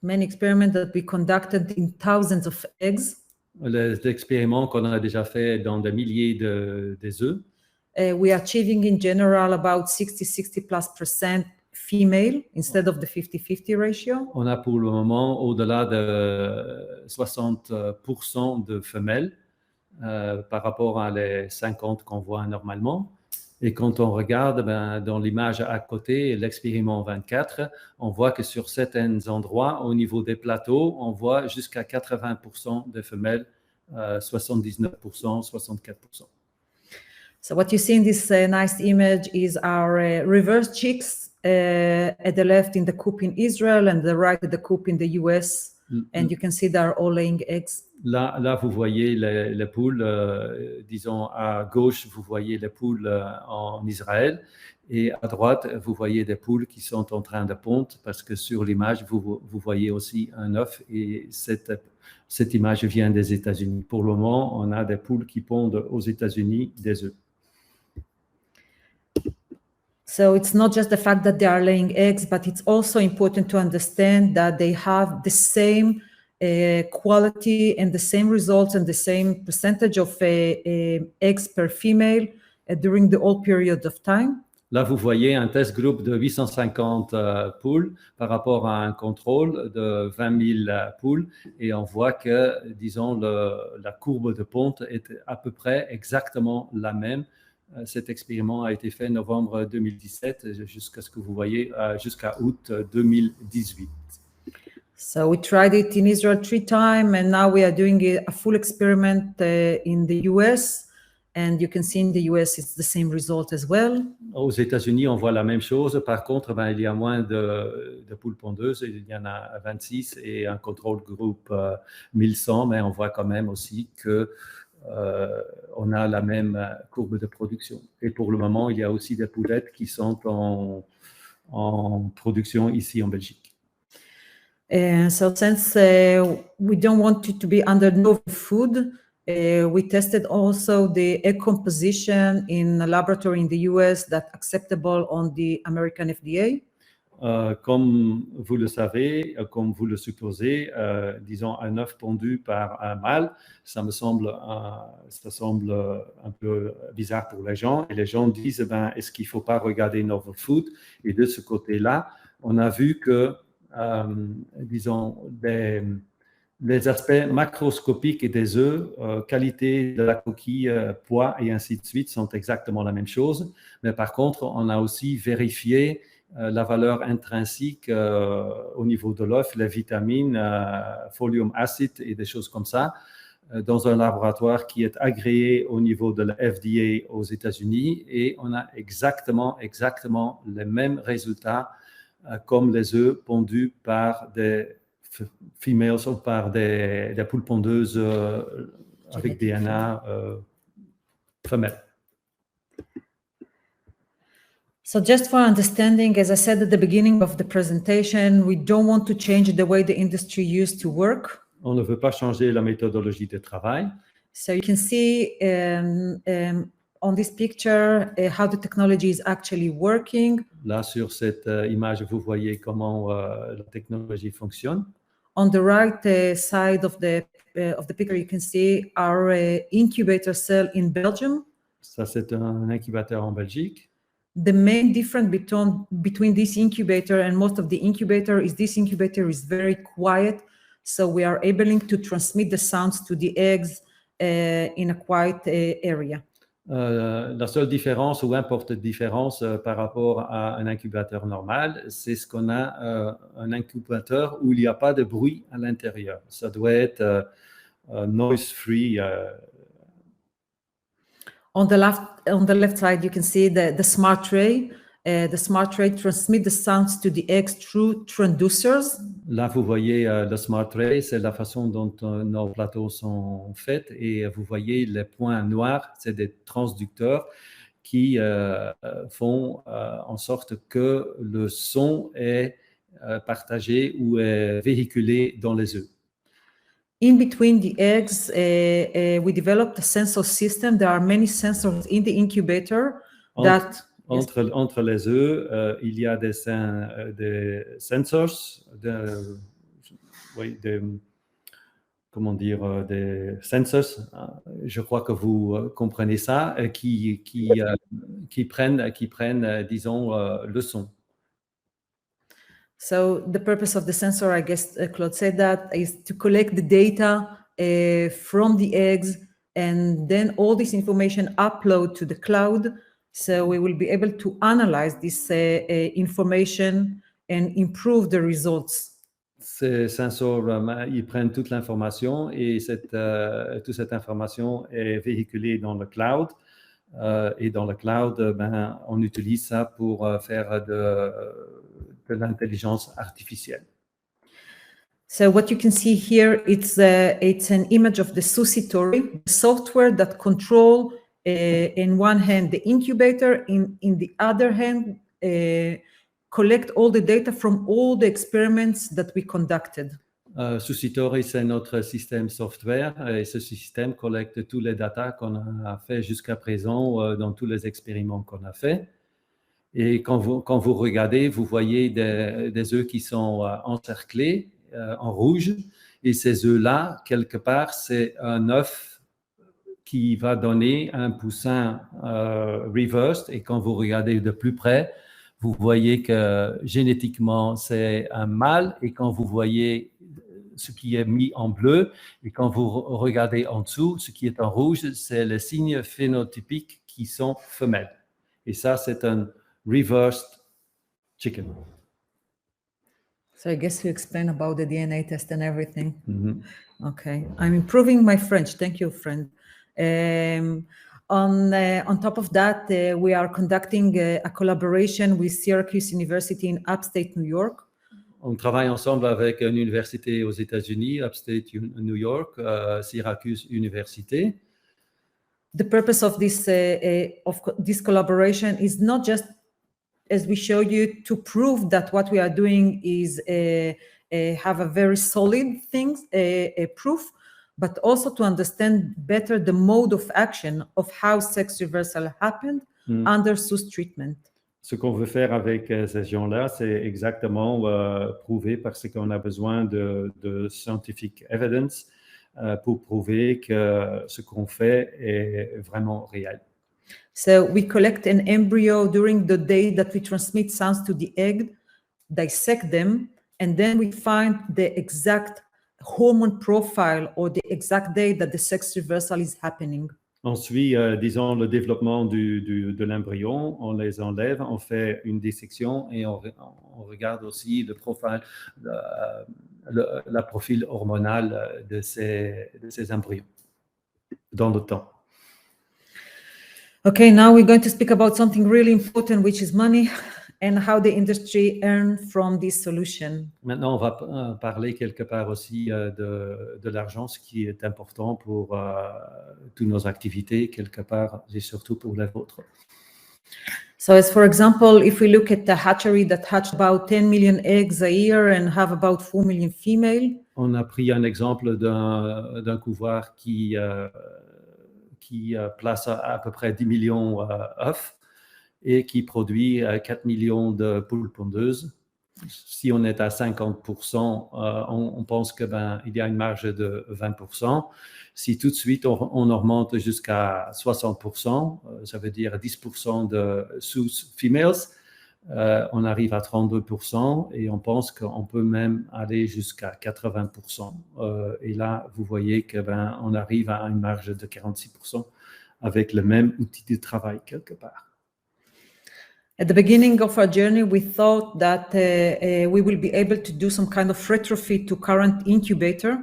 many experiments that we conducted in thousands of eggs, Les expériments qu'on a déjà fait dans des milliers des œufs, we are achieving in general about 60+ % female instead of the 50-50 ratio. on a pour le moment au-delà de 60% de femelles par rapport à les 50 qu'on voit normalement. Et quand on regarde dans l'image à côté, l'expériment 24, on voit que sur certains endroits, au niveau des plateaux, on voit jusqu'à 80% de femelles, 79%, 64%. So what you see in this nice image is our reverse chicks at the left in the coop in Israel and the right at the coop in the US. And you can see they're all laying eggs. Là, vous voyez les poules, disons à gauche, vous voyez les poules en Israël et à droite, vous voyez des poules qui sont en train de pondre parce que sur l'image, vous voyez aussi un œuf et cette image vient des États-Unis. Pour le moment, on a des poules qui pondent aux États-Unis des œufs. So it's not just the fact that they are laying eggs, but it's also important to understand that they have the same quality and the same results and the same percentage of eggs per female during the whole period of time. Là, vous voyez un test groupe de 850 poules par rapport à un contrôle de 20 000 poules et on voit que, disons, la courbe de ponte est à peu près exactement la même. Cet expériment a été fait en novembre 2017 jusqu'à ce que vous voyez jusqu'à août 2018. So we tried it in Israel 3 times and now we are doing a full experiment in the US. And you can see in the US, it's the same result as well. Aux États-Unis, on voit la même chose. Par contre, il y a moins de poules pondeuses. Il y en a 26 et un contrôle groupe 1100, mais on voit quand même aussi que on a la même courbe de production. Et pour le moment, il y a aussi des poulettes qui sont en production ici en Belgique. And so since we don't want it to be under novel food, we tested also the egg composition in a laboratory in the US that's acceptable on the American FDA. Comme vous le savez, comme vous le supposez, disons un œuf pondu par un mâle, ça semble un peu bizarre pour les gens. Et les gens disent, est-ce qu'il ne faut pas regarder novel food? Et de ce côté-là, on a vu que, disons, les aspects macroscopiques des œufs, qualité de la coquille, poids et ainsi de suite sont exactement la même chose. Mais par contre, on a aussi vérifié la valeur intrinsique au niveau de l'œuf, les vitamines, folium acid et des choses comme ça, dans un laboratoire qui est agréé au niveau de la FDA aux États-Unis et on a exactement les mêmes résultats comme les œufs pondus par des females ou par des poules pondeuses avec DNA femelles. So just for understanding, as I said at the beginning of the presentation, we don't want to change the way the industry used to work. On ne veut pas changer la méthodologie de travail. So you can see on this picture how the technology is actually working. Là, sur cette image, vous voyez comment la technologie fonctionne. On the right side of the picture, you can see our incubator cell in Belgium. Ça, c'est un incubateur en Belgique. The main difference between this incubator and most of the incubator is this incubator is very quiet, so we are able to transmit the sounds to the eggs in a quiet area. La seule différence ou importante différence par rapport à un incubateur normal, c'est ce qu'on a un incubateur où il n'y a pas de bruit à l'intérieur. Ça doit être noise-free. On the left side, you can see the smart tray. The smart tray transmits the sounds to the eggs through transducers. Là, vous voyez le smart tray, c'est la façon dont nos plateaux sont faits. Et vous voyez les points noirs, c'est des transducteurs qui font en sorte que le son est partagé ou est véhiculé dans les œufs. In between the eggs, we developed a sensor system. There are many sensors in the incubator that... Entre les œufs, il y a des sensors, comment dire, des sensors, je crois que vous comprenez ça, qui prennent, disons, le son. So the purpose of the sensor, I guess Claude said that, is to collect the data from the eggs, and then all this information upload to the cloud. So we will be able to analyze this information and improve the results. Ces sensors, ils prennent toute l'information et toute cette information est véhiculée dans le cloud. Et dans le cloud, on utilise ça pour faire de l'intelligence artificielle. So what you can see here, it's an image of the Susitory, software that control, in one hand, the incubator, in the other hand, collect all the data from all the experiments that we conducted. Susitory, c'est notre système software et ce système collecte tous les data qu'on a fait jusqu'à présent dans tous les expériments qu'on a fait. Et quand vous regardez, vous voyez des œufs qui sont encerclés en rouge. Et ces œufs-là, quelque part, c'est un œuf qui va donner un poussin reversed. Et quand vous regardez de plus près, vous voyez que génétiquement, c'est un mâle. Et quand vous voyez ce qui est mis en bleu, et quand vous regardez en dessous, ce qui est en rouge, c'est les signes phénotypiques qui sont femelles. Et ça, c'est un reversed chicken. So I guess you explain about the DNA test and everything. Mm-hmm. Okay, I'm improving my French. Thank you, friend. On top of that, we are conducting a collaboration with Syracuse University in upstate New York. On travaille ensemble avec une université aux États-Unis, upstate New York, Syracuse University. The purpose of this collaboration is not just, as we show you, to prove that what we are doing is have a very solid things, proof, but also to understand better the mode of action of how sex reversal happened under SUS treatment. Ce qu'on veut faire avec ces gens-là, c'est exactement prouver, parce qu'on a besoin de scientific evidence pour prouver que ce qu'on fait est vraiment réel. So we collect an embryo during the day that we transmit sounds to the egg, dissect them, and then we find the exact hormone profile or the exact day that the sex reversal is happening. On suit, disons, le développement de l'embryon, on les enlève, on fait une dissection et on regarde aussi le profil, la profil hormonal de ces embryons dans le temps. Okay, now we're going to speak about something really important, which is money and how the industry earn from this solution. Maintenant, on va parler quelque part aussi de l'argent, ce qui est important pour toutes nos activités, quelque part, et surtout pour les vôtres. So as for example, if we look at the hatchery that hatched about 10 million eggs a year and have about 4 million female. On a pris un exemple d'un couvoir qui place à peu près 10 millions d'œufs et qui produit 4 millions de poules pondeuses. Si on est à 50%, on pense qu'il y a une marge de 20%. Si tout de suite on augmente jusqu'à 60%, ça veut dire 10% de sous-females, on arrive à 32% et on pense qu'on peut même aller jusqu'à 80%. Et là, vous voyez qu'on arrive à une marge de 46% avec le même outil de travail quelque part. At the beginning of our journey, we thought that we will be able to do some kind of retrofit to current incubator,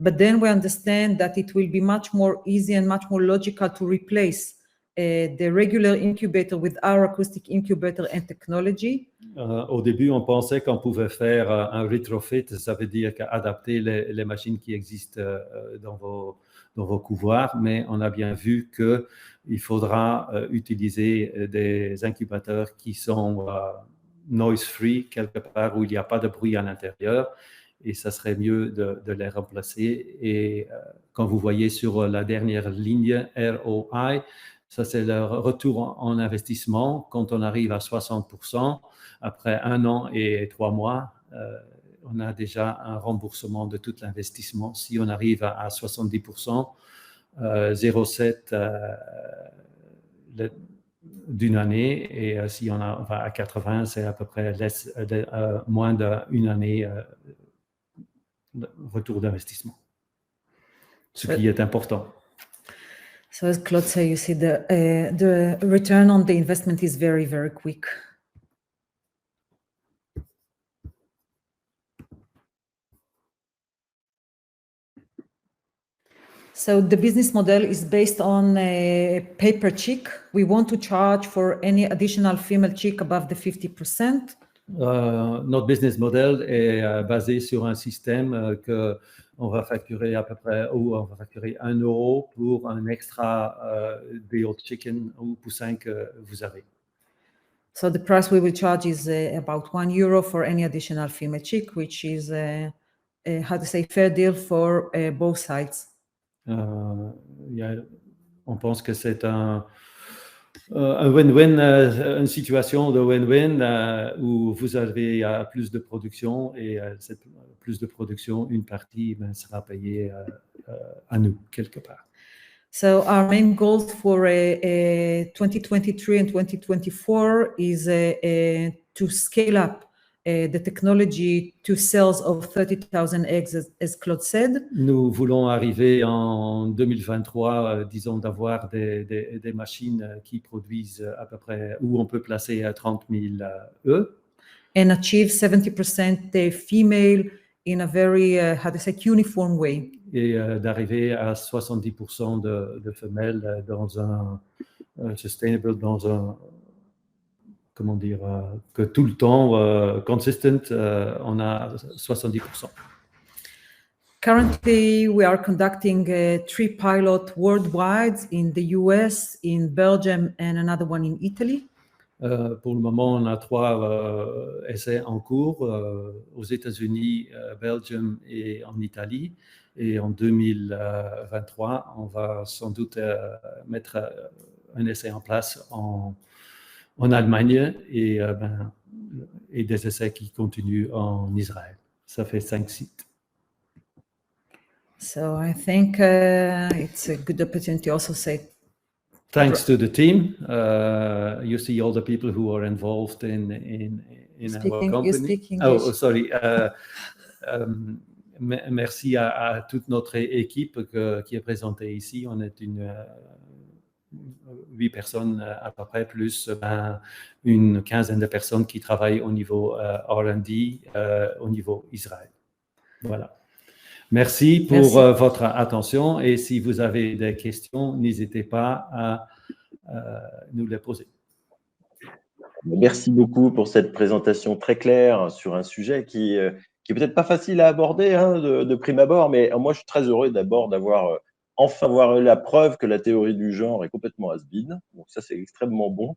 but then we understand that it will be much more easy and much more logical to replace the regular incubator with our acoustic incubator and technology. Au début, on pensait qu'on pouvait faire un retrofit, ça veut dire adapter les machines qui existent dans vos couvoirs, mais on a bien vu qu'il faudra utiliser des incubateurs qui sont noise-free, quelque part où il n'y a pas de bruit à l'intérieur, et ça serait mieux de les remplacer. Et quand vous voyez sur la dernière ligne ROI, ça c'est le retour en investissement. Quand on arrive à 60%, après 1 an et 3 mois, on a déjà un remboursement de tout l'investissement. Si on arrive à 70%, 0,7 d'une année, et si on va à 80, c'est à peu près moins d'une année de retour d'investissement, ce qui est important. So as Claude said, you see the return on the investment is very, very quick. So the business model is based on a pay-per-chick. We want to charge for any additional female chick above the 50%. Notre business model est basé sur un système que on va facturer à peu près, ou on va facturer 1 euro pour un extra day-old chicken ou poussin que vous avez. So the price we will charge is about 1 euro for any additional female chick, which is how to say, fair deal for both sides. On pense que c'est un win-win, une situation de win-win où vous avez plus de production, et cette plus de production, une partie sera payée à nous quelque part. So our main goal for 2023 and 2024 is to scale up the technology to sales of 30,000 eggs, as Claude said. Nous voulons arriver en 2023, disons, d'avoir des machines qui produisent à peu près, où on peut placer 30 000 œufs. And achieve 70% female in a very, how to say, uniform way. Et d'arriver à 70% de femelles dans un sustainable, dans un, comment dire, que tout le temps, consistent, on a 70%. Currently, we are conducting 3 pilots worldwide in the US, in Belgium, and another one in Italy. Pour le moment, on a 3 essais en cours aux États-Unis, Belgium et en Italie. Et en 2023, on va sans doute mettre un essai en place en Allemagne, et des essais qui continuent en Israël. Ça fait 5 sites. So I think it's a good opportunity also say. Thanks to the team, you see all the people who are involved in our company. You speak Oh, English. sorry. Merci à toute notre équipe qui est présentée ici. On est 8 personnes à peu près, plus une quinzaine de personnes qui travaillent au niveau R&D, au niveau Israël. Voilà. Merci pour votre attention, et si vous avez des questions, n'hésitez pas à nous les poser. Merci beaucoup pour cette présentation très claire sur un sujet qui est peut-être pas facile à aborder de prime abord, mais moi je suis très heureux d'abord d'avoir enfin avoir la preuve que la théorie du genre est complètement has-been. Donc ça, c'est extrêmement bon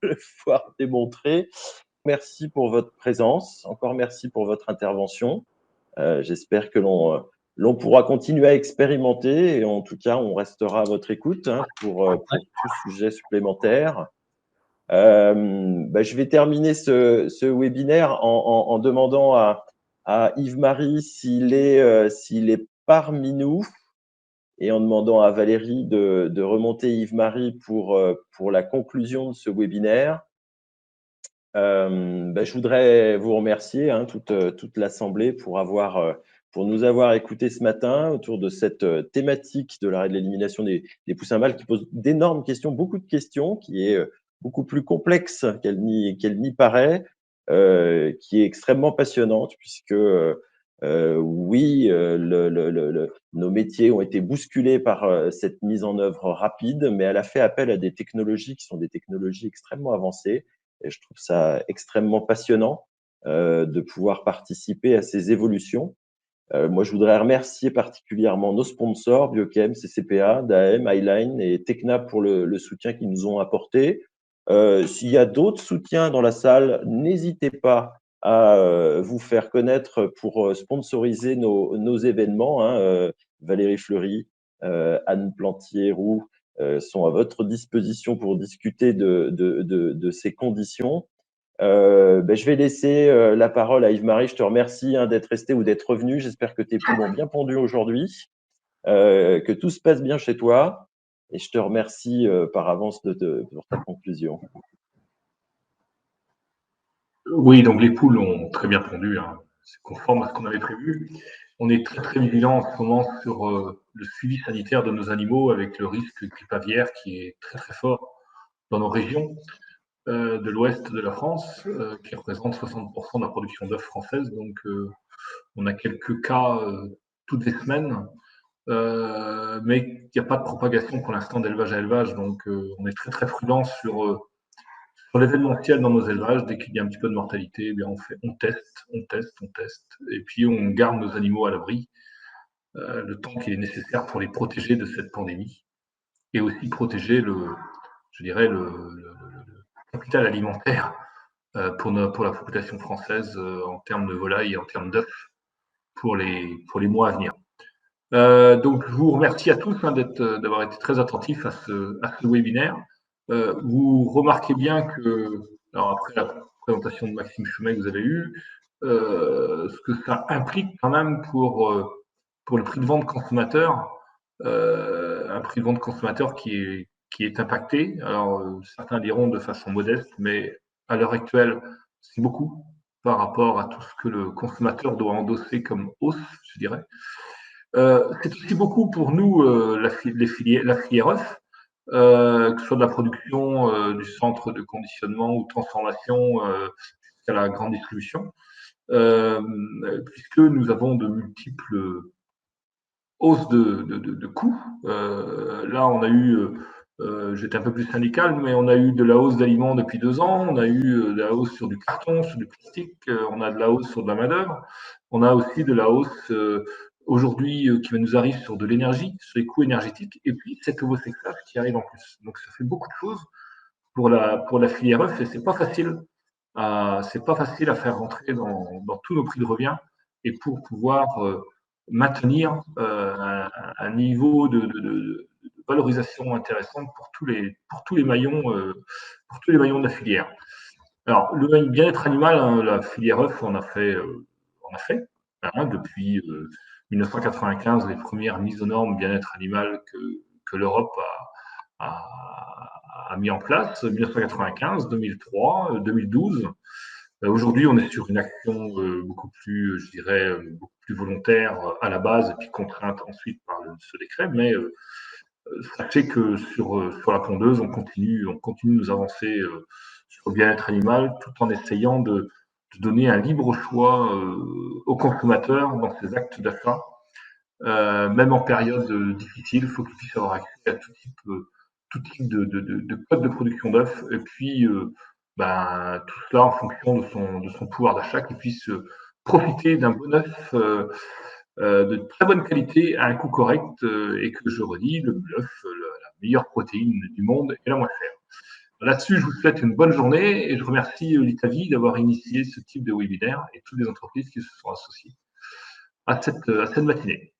de pouvoir démontrer. Merci pour votre présence. Encore merci pour votre intervention. J'espère que l'on pourra continuer à expérimenter, et en tout cas, on restera à votre écoute pour tout sujet supplémentaire. Je vais terminer ce webinaire en demandant à Yves-Marie s'il est parmi nous, et en demandant à Valérie de remonter Yves-Marie pour la conclusion de ce webinaire. Je voudrais vous remercier, toute l'Assemblée, pour nous avoir écoutés ce matin autour de cette thématique de l'arrêt de l'élimination des poussins mâles, qui pose d'énormes questions, beaucoup de questions, qui est beaucoup plus complexe qu'elle n'y paraît, qui est extrêmement passionnante, puisque oui, nos métiers ont été bousculés par cette mise en œuvre rapide, mais elle a fait appel à des technologies qui sont des technologies extrêmement avancées. Et je trouve ça extrêmement passionnant de pouvoir participer à ces évolutions. Moi, je voudrais remercier particulièrement nos sponsors, Biochem, CCPA, Daem, Highline et Tecna pour le soutien qu'ils nous ont apporté. S'il y a d'autres soutiens dans la salle, n'hésitez pas à vous faire connaître pour sponsoriser nos événements. Hein. Valérie Fleury, Anne Plantier-Roux sont à votre disposition pour discuter de ces conditions. Je vais laisser la parole à Yves-Marie. Je te remercie d'être resté ou d'être revenu. J'espère que tes poules ont bien pondu aujourd'hui, que tout se passe bien chez toi. Et je te remercie par avance pour ta conclusion. Oui, donc les poules ont très bien pondu. Hein. C'est conforme à ce qu'on avait prévu. On est très très vigilant en ce moment sur le suivi sanitaire de nos animaux avec le risque grippe aviaire qui est très très fort dans nos régions de l'ouest de la France, qui représente 60% de la production d'œufs française. Donc on a quelques cas toutes les semaines. Mais il n'y a pas de propagation pour l'instant d'élevage à élevage, donc on est très très prudent sur l'événementiel dans nos élevages. Dès qu'il y a un petit peu de mortalité, eh bien on teste, et puis on garde nos animaux à l'abri le temps qu'il est nécessaire pour les protéger de cette pandémie et aussi protéger le capital alimentaire pour la population française en termes de volailles et en termes d'œufs pour les mois à venir. Donc, je vous remercie à tous d'avoir été très attentifs à ce webinaire. Vous remarquez bien que, alors après la présentation de Maxime Choumet que vous avez eue, ce que ça implique quand même pour le prix de vente consommateur, un prix de vente consommateur qui est impacté. Alors, certains diront de façon modeste, mais à l'heure actuelle, c'est beaucoup par rapport à tout ce que le consommateur doit endosser comme hausse, je dirais. C'est aussi beaucoup pour nous la filière œuf, que ce soit de la production du centre de conditionnement ou de transformation jusqu'à la grande distribution, puisque nous avons de multiples hausses de coûts. Là, on a eu, j'étais un peu plus syndical, mais on a eu de la hausse d'aliments depuis 2 ans, on a eu de la hausse sur du carton, sur du plastique, on a de la hausse sur de la main-d'œuvre, on a aussi de la hausse aujourd'hui qui nous arrive sur de l'énergie, sur les coûts énergétiques, et puis cet ovoséchage qui arrive en plus. Donc ça fait beaucoup de choses pour la filière œuf, et c'est pas facile à faire rentrer dans tous nos prix de revient, et pour pouvoir maintenir un niveau de valorisation intéressante pour tous les maillons de la filière. Alors le bien-être animal, la filière œuf, on a fait depuis 1995 les premières mises aux normes bien-être animal que l'Europe a mis en place, 1995, 2003, 2012. Aujourd'hui, on est sur une action beaucoup plus, je dirais, beaucoup plus volontaire à la base et puis contrainte ensuite par ce décret. Mais sachez que sur la pondeuse, on continue de nous avancer sur le bien-être animal tout en essayant de donner un libre choix aux consommateurs dans ses actes d'achat. Même en période difficile, il faut qu'ils puissent avoir accès à tout type de code de production d'œufs. Et puis, tout cela en fonction de son pouvoir d'achat, qu'ils puissent profiter d'un bon œuf de très bonne qualité à un coût correct et que je redis, l'œuf, la meilleure protéine du monde et la moins chère. Là-dessus, je vous souhaite une bonne journée et je remercie l'Italie d'avoir initié ce type de webinaire et toutes les entreprises qui se sont associées à cette matinée.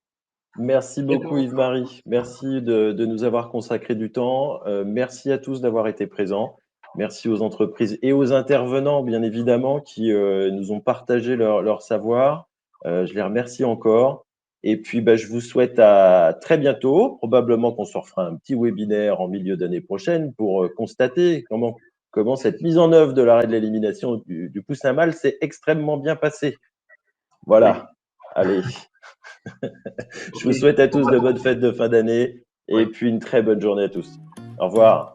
Merci beaucoup Yves-Marie, merci de nous avoir consacré du temps, merci à tous d'avoir été présents, merci aux entreprises et aux intervenants bien évidemment qui nous ont partagé leur savoir, je les remercie encore et puis je vous souhaite à très bientôt, probablement qu'on se refera un petit webinaire en milieu d'année prochaine pour constater comment cette mise en œuvre de l'arrêt de l'élimination du poussin mâle s'est extrêmement bien passée. Voilà, allez. Je vous souhaite à tous de bonnes fêtes de fin d'année et puis une très bonne journée à tous. Au revoir.